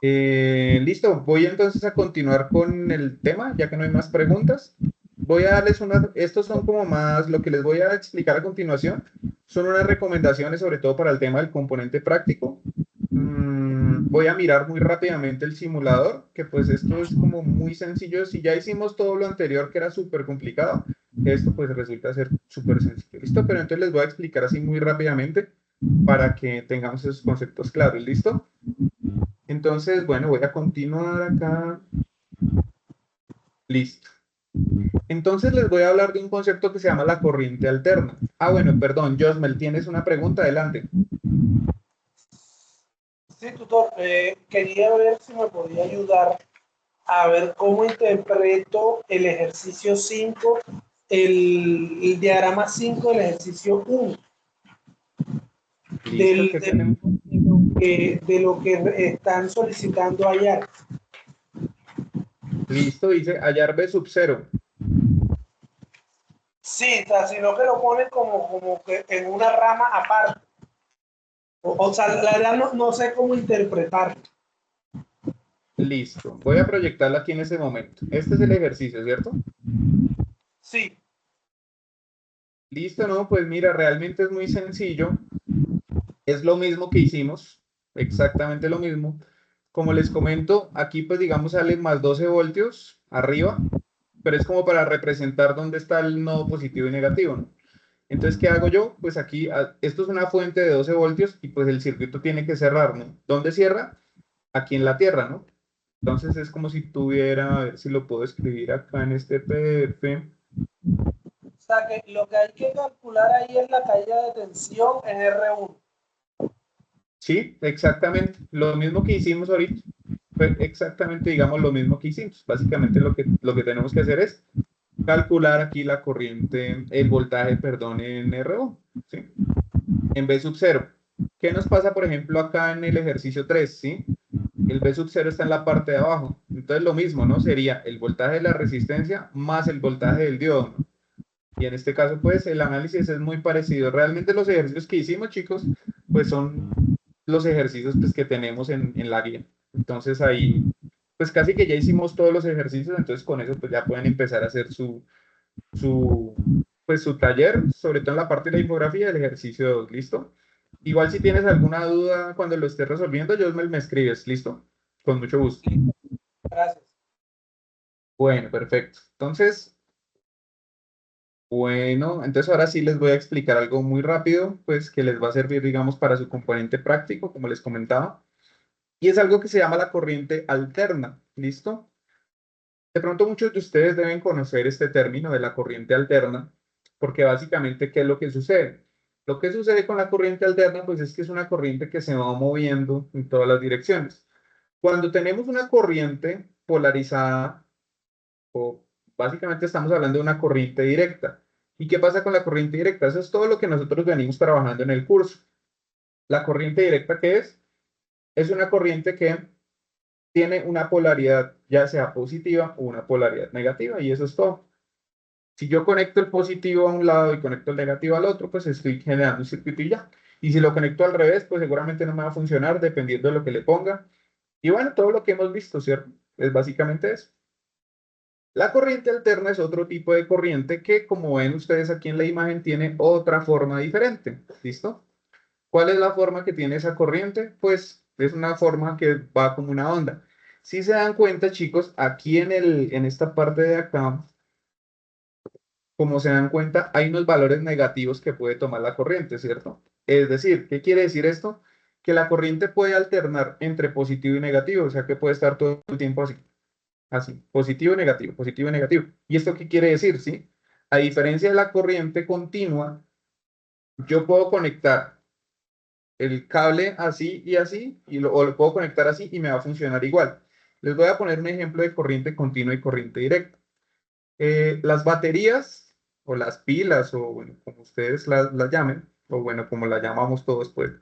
Listo, voy entonces a continuar con el tema, ya que no hay más preguntas. Voy a darles estos son como más, lo que les voy a explicar a continuación, son unas recomendaciones sobre todo para el tema del componente práctico. Voy a mirar muy rápidamente el simulador, que pues esto es como muy sencillo. Si ya hicimos todo lo anterior que era súper complicado, esto pues resulta ser súper sencillo. ¿Listo? Pero entonces les voy a explicar así muy rápidamente para que tengamos esos conceptos claros. ¿Listo? Entonces, bueno, voy a continuar acá. Listo. Entonces les voy a hablar de un concepto que se llama la corriente alterna. Ah, bueno, perdón, Josmel, tienes una pregunta, adelante. Sí, tutor, quería ver si me podía ayudar a ver cómo interpreto el ejercicio 5, el diagrama 5 del ejercicio 1, Listo, ¿qué tenemos? de lo que están solicitando allá. Listo, dice hallar B sub 0. Sí, o sea, sino que lo ponen como que en una rama aparte. O sea, la verdad no sé cómo interpretarlo. Listo, voy a proyectarlo aquí en ese momento. Este es el ejercicio, ¿cierto? Sí, Listo, no, pues mira, realmente es muy sencillo. Es lo mismo que hicimos, exactamente lo mismo. Como les comento, aquí pues digamos sale más 12 voltios arriba, pero es como para representar dónde está el nodo positivo y negativo, ¿no? Entonces, ¿qué hago yo? Pues aquí, esto es una fuente de 12 voltios y pues el circuito tiene que cerrar, ¿no? ¿Dónde cierra? Aquí en la tierra, ¿no? Entonces es como si tuviera, a ver si lo puedo escribir acá en este PDF. o sea que lo que hay que calcular ahí es la caída de tensión en R1. Sí, exactamente. Lo mismo que hicimos ahorita. Fue exactamente, digamos, lo mismo que hicimos. Básicamente lo que tenemos que hacer es calcular aquí la corriente, el voltaje, perdón, en RO, ¿sí? En B sub 0. ¿Qué nos pasa, por ejemplo, acá en el ejercicio 3, ¿sí? El B sub 0 está en la parte de abajo. Entonces lo mismo, ¿no? Sería el voltaje de la resistencia más el voltaje del diodo, ¿no? Y en este caso, pues el análisis es muy parecido. Realmente los ejercicios que hicimos, chicos, pues son los ejercicios pues, que tenemos en la guía. Entonces ahí, pues casi que ya hicimos todos los ejercicios, entonces con eso pues ya pueden empezar a hacer su, pues, su taller, sobre todo en la parte de la infografía del ejercicio 2, ¿listo? Igual si tienes alguna duda cuando lo estés resolviendo, yo me escribes, ¿listo? Con mucho gusto. Gracias. Bueno, perfecto. Entonces, bueno, entonces ahora sí les voy a explicar algo muy rápido, pues que les va a servir, digamos, para su componente práctico, como les comentaba. Y es algo que se llama la corriente alterna, ¿listo? De pronto muchos de ustedes deben conocer este término de la corriente alterna, porque básicamente, ¿qué es lo que sucede? Lo que sucede con la corriente alterna, pues es que es una corriente que se va moviendo en todas las direcciones. Cuando tenemos una corriente polarizada, o básicamente estamos hablando de una corriente directa. ¿Y qué pasa con la corriente directa? Eso es todo lo que nosotros venimos trabajando en el curso. La corriente directa, ¿qué es? Es una corriente que tiene una polaridad, ya sea positiva o una polaridad negativa, y eso es todo. Si yo conecto el positivo a un lado y conecto el negativo al otro, pues estoy generando un circuito y ya. Y si lo conecto al revés, pues seguramente no me va a funcionar dependiendo de lo que le ponga. Y bueno, todo lo que hemos visto, ¿cierto? Es básicamente eso. La corriente alterna es otro tipo de corriente que, como ven ustedes aquí en la imagen, tiene otra forma diferente. ¿Listo? ¿Cuál es la forma que tiene esa corriente? Pues es una forma que va como una onda. Si se dan cuenta, chicos, aquí en esta parte de acá, como se dan cuenta, hay unos valores negativos que puede tomar la corriente, ¿cierto? Es decir, ¿qué quiere decir esto? Que la corriente puede alternar entre positivo y negativo, o sea que puede estar todo el tiempo así, así, positivo y negativo, positivo y negativo. ¿Y esto qué quiere decir, sí? A diferencia de la corriente continua, yo puedo conectar el cable así y así, o lo puedo conectar así y me va a funcionar igual. Les voy a poner un ejemplo de corriente continua y corriente directa. Las baterías o las pilas, o bueno, como ustedes las llamen, o bueno, como las llamamos todos, pues,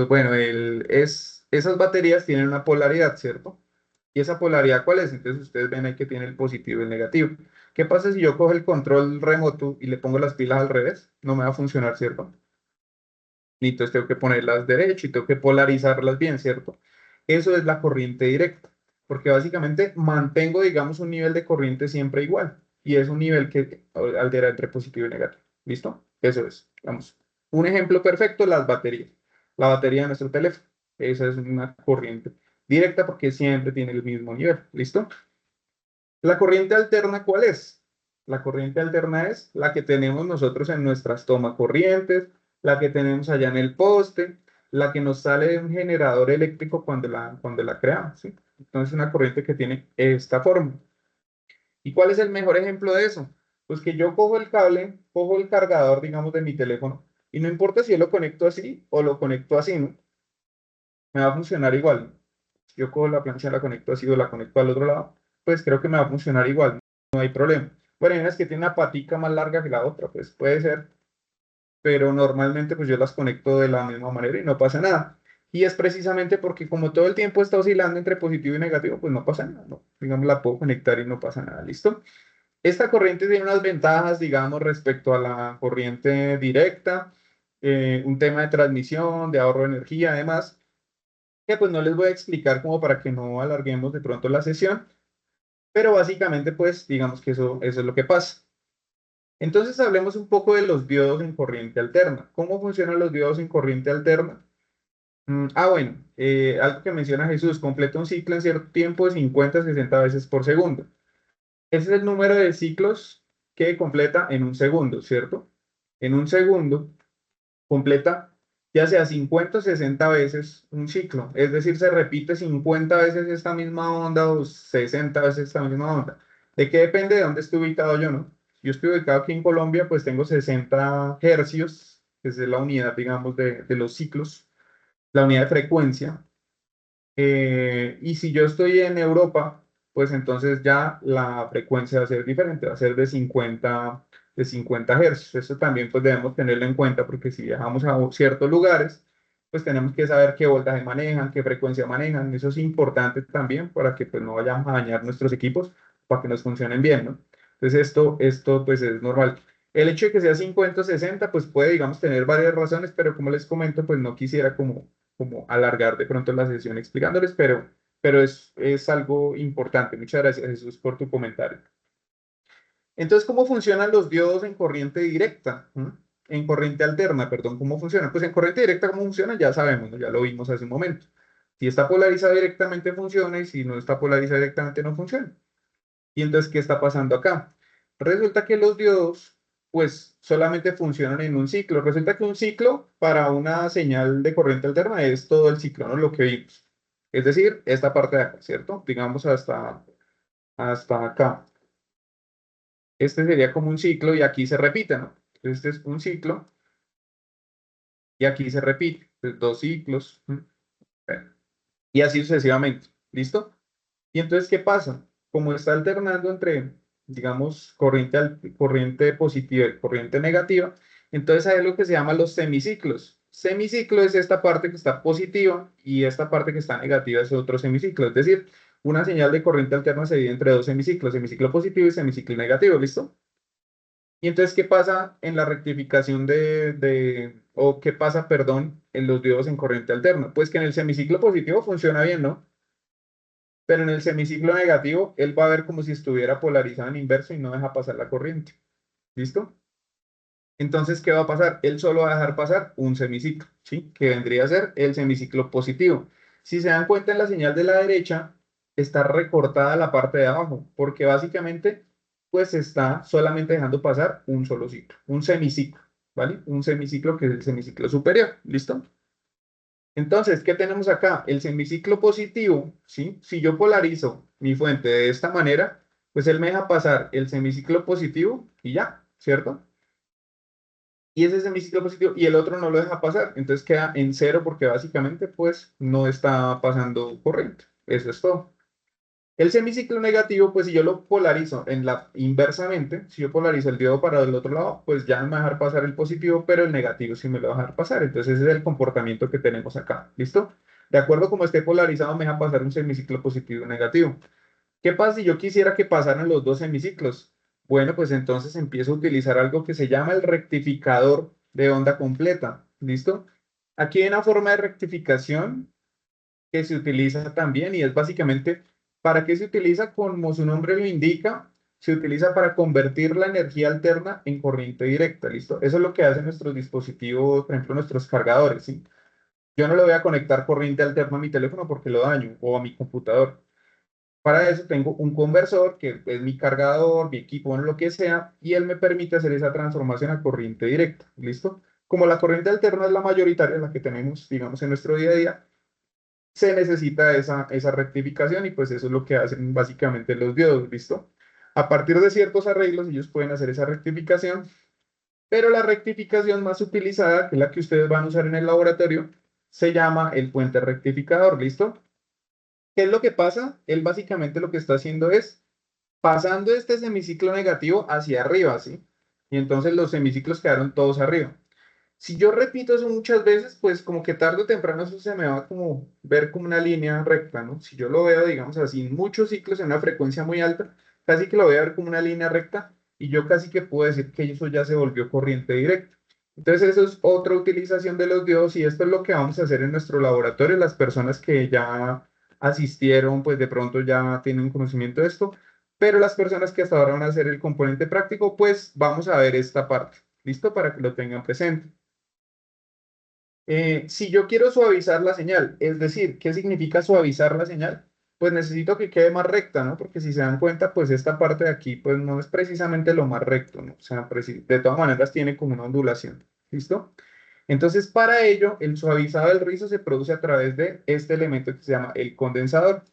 bueno, esas baterías tienen una polaridad, ¿cierto? ¿Y esa polaridad cuál es? Entonces ustedes ven ahí que tiene el positivo y el negativo. ¿Qué pasa si yo cojo el control remoto y le pongo las pilas al revés? No me va a funcionar, ¿cierto? Y entonces tengo que ponerlas derecho y tengo que polarizarlas bien, ¿cierto? Eso es la corriente directa, porque básicamente mantengo, digamos, un nivel de corriente siempre igual, y es un nivel que altera entre positivo y negativo. ¿Listo? Eso es. Vamos. Un ejemplo perfecto, las baterías. La batería de nuestro teléfono. Esa es una corriente directa porque siempre tiene el mismo nivel. ¿Listo? La corriente alterna, ¿cuál es? La corriente alterna es la que tenemos nosotros en nuestras tomas corrientes, la que tenemos allá en el poste, la que nos sale de un generador eléctrico cuando la creamos, ¿sí? Entonces, una corriente que tiene esta forma. ¿Y cuál es el mejor ejemplo de eso? Pues que yo cojo el cable, cojo el cargador, digamos, de mi teléfono, y no importa si yo lo conecto así o lo conecto así, ¿no? Me va a funcionar igual. Si yo cojo la plancha, la conecto así o la conecto al otro lado, pues creo que me va a funcionar igual, no hay problema. Bueno, hay unas que tienen una patica más larga que la otra, pues puede ser, pero normalmente pues yo las conecto de la misma manera y no pasa nada. Y es precisamente porque como todo el tiempo está oscilando entre positivo y negativo, pues no pasa nada, ¿no? Digamos, la puedo conectar y no pasa nada, ¿listo? Esta corriente tiene unas ventajas, digamos, respecto a la corriente directa, un tema de transmisión, de ahorro de energía, además, que pues no les voy a explicar como para que no alarguemos de pronto la sesión, pero básicamente pues digamos que eso es lo que pasa. Entonces hablemos un poco de los diodos en corriente alterna. ¿Cómo funcionan los diodos en corriente alterna? Bueno, algo que menciona Jesús, completa un ciclo en cierto tiempo de 50 a 60 veces por segundo. Ese es el número de ciclos que completa en un segundo, ¿cierto? En un segundo completa ya sea 50 o 60 veces un ciclo, es decir, se repite 50 veces esta misma onda o 60 veces esta misma onda. ¿De qué depende de dónde estoy ubicado yo, no? Yo estoy ubicado aquí en Colombia, pues tengo 60 hercios, que es la unidad, digamos, de los ciclos, la unidad de frecuencia. Y si yo estoy en Europa, pues entonces ya la frecuencia va a ser diferente, va a ser de 50 hercios. Eso también pues debemos tenerlo en cuenta porque si viajamos a ciertos lugares, pues tenemos que saber qué voltaje manejan, qué frecuencia manejan. Eso es importante también para que pues no vayamos a dañar nuestros equipos, para que nos funcionen bien, ¿no? Entonces esto pues es normal. El hecho de que sea 50 o 60, pues puede, digamos, tener varias razones, pero como les comento, pues no quisiera como alargar de pronto la sesión explicándoles, pero es algo importante. Muchas gracias, Jesús, por tu comentario. Entonces, ¿cómo funcionan los diodos en corriente directa? En corriente alterna, perdón, ¿cómo funcionan? Pues en corriente directa, ¿cómo funciona? Ya sabemos, ¿no? Ya lo vimos hace un momento. Si está polarizado directamente funciona y si no está polarizado directamente no funciona. ¿Y entonces qué está pasando acá? Resulta que los diodos, pues, solamente funcionan en un ciclo. Resulta que un ciclo para una señal de corriente alterna es todo el ciclo, ¿no? Lo que vimos. Es decir, esta parte de acá, ¿cierto? Digamos hasta acá. Este sería como un ciclo y aquí se repite, ¿no? Este es un ciclo y aquí se repite. Entonces, dos ciclos. Y así sucesivamente. ¿Listo? Y entonces, ¿qué pasa? Como está alternando entre, digamos, corriente positiva y corriente negativa, entonces hay algo que se llama los semiciclos. Semiciclo es esta parte que está positiva y esta parte que está negativa es otro semiciclo. Es decir, una señal de corriente alterna se divide entre dos semiciclos, semiciclo positivo y semiciclo negativo, ¿listo? Y entonces, ¿qué pasa en la rectificación o qué pasa, perdón, en los diodos en corriente alterna? Pues que en el semiciclo positivo funciona bien, ¿no? Pero en el semiciclo negativo, él va a ver como si estuviera polarizado en inverso y no deja pasar la corriente. ¿Listo? Entonces, ¿qué va a pasar? Él solo va a dejar pasar un semiciclo, ¿sí? Que vendría a ser el semiciclo positivo. Si se dan cuenta en la señal de la derecha, está recortada la parte de abajo, porque básicamente, pues está solamente dejando pasar un solo ciclo, un semiciclo, ¿vale? Un semiciclo que es el semiciclo superior, ¿listo? Entonces, ¿qué tenemos acá? El semiciclo positivo, ¿sí? Si yo polarizo mi fuente de esta manera, pues él me deja pasar el semiciclo positivo y ya, ¿cierto? Y ese semiciclo positivo y el otro no lo deja pasar, entonces queda en cero porque básicamente pues no está pasando corriente. Eso es todo. El semiciclo negativo, pues si yo lo polarizo en la inversamente, si yo polarizo el diodo para el otro lado, pues ya no me va a dejar pasar el positivo, pero el negativo sí me lo va a dejar pasar. Entonces ese es el comportamiento que tenemos acá. ¿Listo? De acuerdo como esté polarizado, me deja pasar un semiciclo positivo y negativo. ¿Qué pasa si yo quisiera que pasaran los dos semiciclos? Bueno, pues entonces empiezo a utilizar algo que se llama el rectificador de onda completa. ¿Listo? Aquí hay una forma de rectificación que se utiliza también y es básicamente, ¿para qué se utiliza? Como su nombre lo indica, se utiliza para convertir la energía alterna en corriente directa, ¿listo? Eso es lo que hacen nuestros dispositivos, por ejemplo, nuestros cargadores, ¿sí? Yo no le voy a conectar corriente alterna a mi teléfono porque lo daño, o a mi computador. Para eso tengo un conversor, que es mi cargador, mi equipo, bueno, lo que sea, y él me permite hacer esa transformación a corriente directa, ¿listo? Como la corriente alterna es la mayoritaria, la que tenemos, digamos, en nuestro día a día, se necesita esa rectificación y pues eso es lo que hacen básicamente los diodos, ¿listo? A partir de ciertos arreglos ellos pueden hacer esa rectificación, pero la rectificación más utilizada, que es la que ustedes van a usar en el laboratorio, se llama el puente rectificador, ¿listo? ¿Qué es lo que pasa? Él básicamente lo que está haciendo es pasando este semiciclo negativo hacia arriba, ¿sí? Y entonces los semiciclos quedaron todos arriba. Si yo repito eso muchas veces, pues como que tarde o temprano eso se me va como ver como una línea recta, ¿no? Si yo lo veo, digamos así, en muchos ciclos en una frecuencia muy alta, casi que lo voy a ver como una línea recta y yo casi que puedo decir que eso ya se volvió corriente directa. Entonces eso es otra utilización de los diodos y esto es lo que vamos a hacer en nuestro laboratorio. Las personas que ya asistieron, pues de pronto ya tienen conocimiento de esto, pero las personas que hasta ahora van a hacer el componente práctico, pues vamos a ver esta parte. ¿Listo? Para que lo tengan presente. Si yo quiero suavizar la señal, es decir, ¿qué significa suavizar la señal? Pues necesito que quede más recta, ¿no? Porque si se dan cuenta, pues esta parte de aquí, pues no es precisamente lo más recto, ¿no? O sea, de todas maneras tiene como una ondulación, ¿listo? Entonces, para ello, el suavizado del rizo se produce a través de este elemento que se llama el condensador.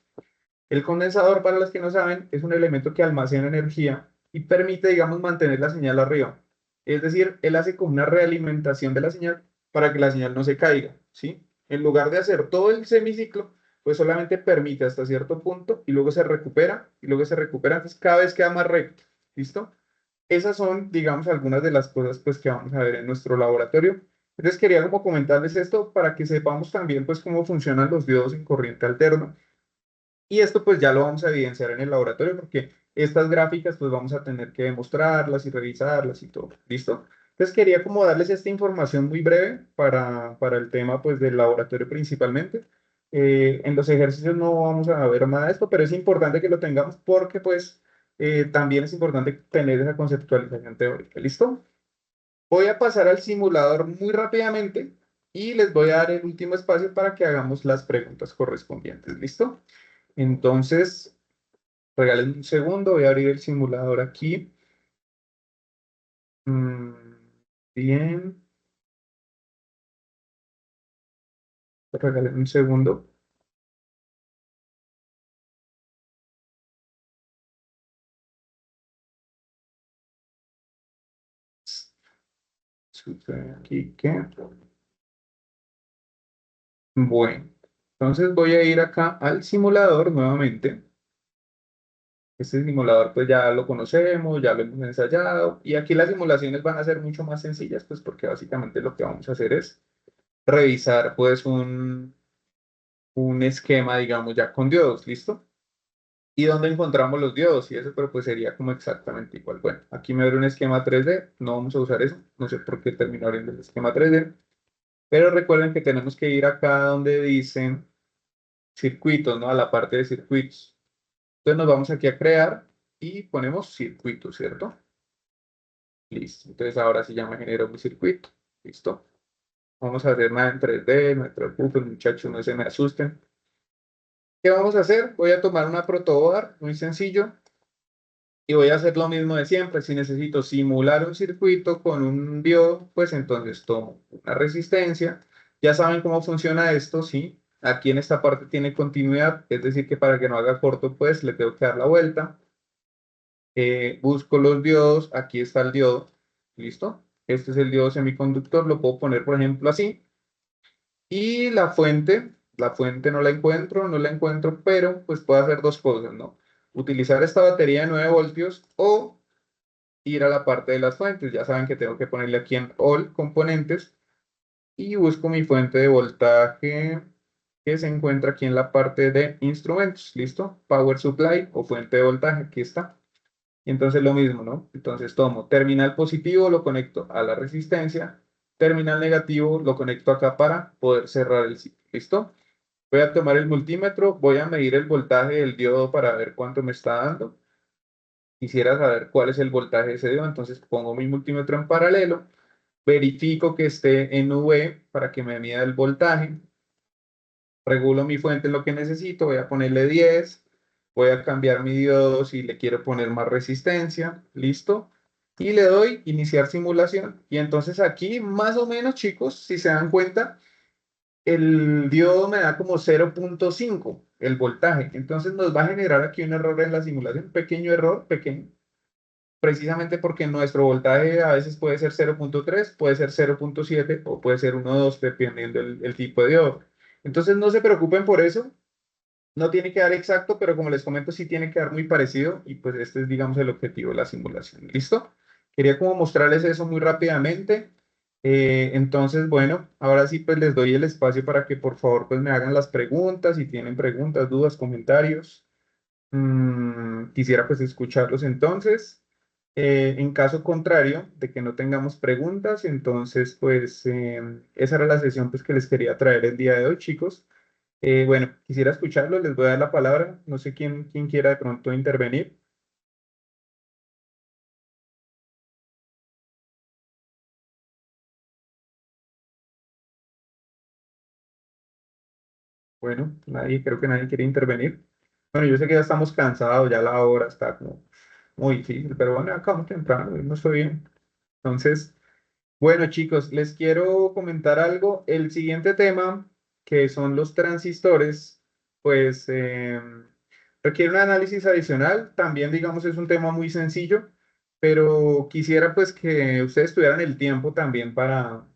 El condensador, para los que no saben, es un elemento que almacena energía y permite, digamos, mantener la señal arriba. Es decir, él hace como una realimentación de la señal para que la señal no se caiga, ¿sí? En lugar de hacer todo el semiciclo, pues solamente permite hasta cierto punto y luego se recupera y luego se recupera, entonces cada vez queda más recto, ¿listo? Esas son, digamos, algunas de las cosas pues que vamos a ver en nuestro laboratorio. Entonces quería como comentarles esto para que sepamos también pues cómo funcionan los diodos en corriente alterna. Y esto pues ya lo vamos a evidenciar en el laboratorio porque estas gráficas pues vamos a tener que demostrarlas y revisarlas y todo. ¿Listo? Entonces quería como darles esta información muy breve para el tema pues del laboratorio principalmente. En los ejercicios no vamos a ver nada de esto, pero es importante que lo tengamos porque pues también es importante tener esa conceptualización teórica. ¿Listo? Voy a pasar al simulador muy rápidamente y les voy a dar el último espacio para que hagamos las preguntas correspondientes. ¿Listo? Entonces, regalen un segundo, voy a abrir el simulador aquí. Bien. Regalen un segundo. Sucede aquí que... Bueno, entonces voy a ir acá al simulador nuevamente. Este simulador pues ya lo conocemos, ya lo hemos ensayado y aquí las simulaciones van a ser mucho más sencillas pues porque básicamente lo que vamos a hacer es revisar pues un esquema digamos ya con diodos, ¿listo? ¿Y dónde encontramos los diodos? Y eso pero pues sería como exactamente igual. Bueno, aquí me abre un esquema 3D, no vamos a usar eso, no sé por qué terminó abriendo el esquema 3D, pero recuerden que tenemos que ir acá donde dicen circuitos, ¿no? A la parte de circuitos. Entonces nos vamos aquí a crear y ponemos circuito, ¿cierto? Listo. Entonces ahora sí ya me genero mi circuito. Listo. Vamos a hacer nada en 3D, no se preocupen, muchachos, no se me asusten. ¿Qué vamos a hacer? Voy a tomar una protoboard, muy sencillo, y voy a hacer lo mismo de siempre. Si necesito simular un circuito con un diodo, pues entonces tomo una resistencia. Ya saben cómo funciona esto, ¿sí? Aquí en esta parte tiene continuidad, es decir, que para que no haga corto, pues le tengo que dar la vuelta. Busco los diodos, aquí está el diodo, ¿listo? Este es el diodo semiconductor, lo puedo poner, por ejemplo, así. Y la fuente la fuente no la encuentro, pero pues puedo hacer dos cosas, ¿no? Utilizar esta batería de 9 voltios o ir a la parte de las fuentes. Ya saben que tengo que ponerle aquí en All Componentes y busco mi fuente de voltaje que se encuentra aquí en la parte de instrumentos. ¿Listo? Power Supply o fuente de voltaje. Aquí está. Y entonces lo mismo, ¿no? Entonces tomo terminal positivo, lo conecto a la resistencia. Terminal negativo, lo conecto acá para poder cerrar el ciclo. ¿Listo? Voy a tomar el multímetro, voy a medir el voltaje del diodo para ver cuánto me está dando. Quisiera saber cuál es el voltaje de ese diodo, entonces pongo mi multímetro en paralelo, verifico que esté en V para que me mida el voltaje, regulo mi fuente en lo que necesito, voy a ponerle 10, voy a cambiar mi diodo si le quiero poner más resistencia, listo, y le doy iniciar simulación. Y entonces aquí, más o menos, chicos, si se dan cuenta, el diodo me da como 0.5 el voltaje. Entonces nos va a generar aquí un error en la simulación, un pequeño error, pequeño, precisamente porque nuestro voltaje a veces puede ser 0.3, puede ser 0.7 o puede ser 1.2 dependiendo el tipo de diodo. Entonces no se preocupen por eso. No tiene que dar exacto, pero como les comento, sí tiene que dar muy parecido y pues este es, digamos, el objetivo de la simulación. ¿Listo? Quería como mostrarles eso muy rápidamente. Entonces, bueno, ahora sí pues les doy el espacio para que por favor pues me hagan las preguntas, si tienen preguntas, dudas, comentarios. Quisiera pues escucharlos entonces. En caso contrario de que no tengamos preguntas, entonces pues esa era la sesión pues que les quería traer el día de hoy, chicos. Bueno, quisiera escucharlo, les voy a dar la palabra. No sé quién quiera de pronto intervenir. Bueno, creo que nadie quiere intervenir. Bueno, yo sé que ya estamos cansados, ya la hora está como muy difícil, pero bueno, acabamos temprano, no estoy bien. Entonces, bueno, chicos, les quiero comentar algo. El siguiente tema, que son los transistores, pues requiere un análisis adicional. También, digamos, es un tema muy sencillo, pero quisiera pues que ustedes tuvieran el tiempo también para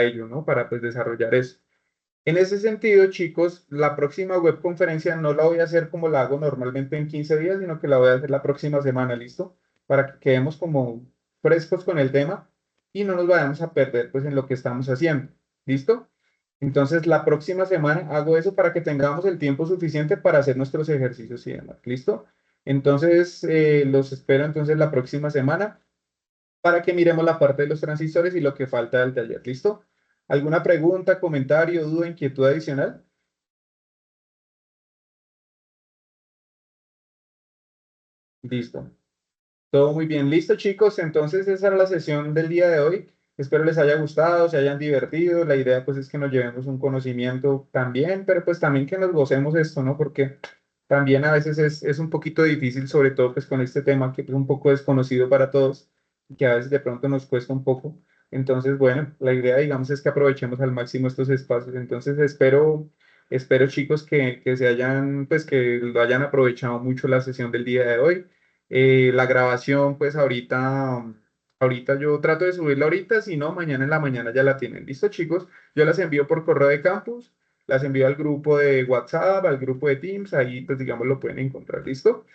ello, ¿no? Para pues desarrollar eso. En ese sentido, chicos, la próxima webconferencia no la voy a hacer como la hago normalmente en 15 días, sino que la voy a hacer la próxima semana, ¿listo? Para que quedemos como frescos con el tema y no nos vayamos a perder pues en lo que estamos haciendo, ¿listo? Entonces, la próxima semana hago eso para que tengamos el tiempo suficiente para hacer nuestros ejercicios y demás, ¿listo? Entonces, los espero entonces la próxima semana para que miremos la parte de los transistores y lo que falta del taller, ¿listo? ¿Alguna pregunta, comentario, duda, inquietud adicional? Listo. Todo muy bien. Listo, chicos. Entonces, esa era la sesión del día de hoy. Espero les haya gustado, se hayan divertido. La idea, pues, es que nos llevemos un conocimiento también, pero pues también que nos gocemos esto, ¿no? Porque también a veces es un poquito difícil, sobre todo, pues, con este tema que es un poco desconocido para todos y que a veces de pronto nos cuesta un poco. Entonces, bueno, la idea, digamos, es que aprovechemos al máximo estos espacios. Entonces, espero, chicos, que se hayan, pues, que lo hayan aprovechado mucho la sesión del día de hoy. La grabación, pues ahorita yo trato de subirla ahorita, si no, mañana en la mañana ya la tienen. ¿Listo, chicos? Yo las envío por correo de campus, las envío al grupo de WhatsApp, al grupo de Teams, ahí pues digamos lo pueden encontrar. ¿Listo?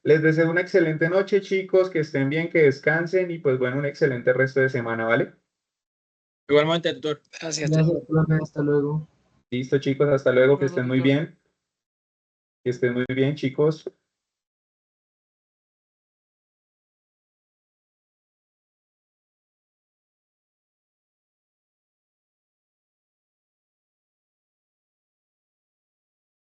Les deseo una excelente noche, chicos, que estén bien, que descansen y pues bueno, un excelente resto de semana, ¿vale? Igualmente, tutor. Gracias. Gracias, profe. Hasta luego. Listo, chicos, hasta luego, que Luego, estén muy tutor. bien. Que estén muy bien, chicos.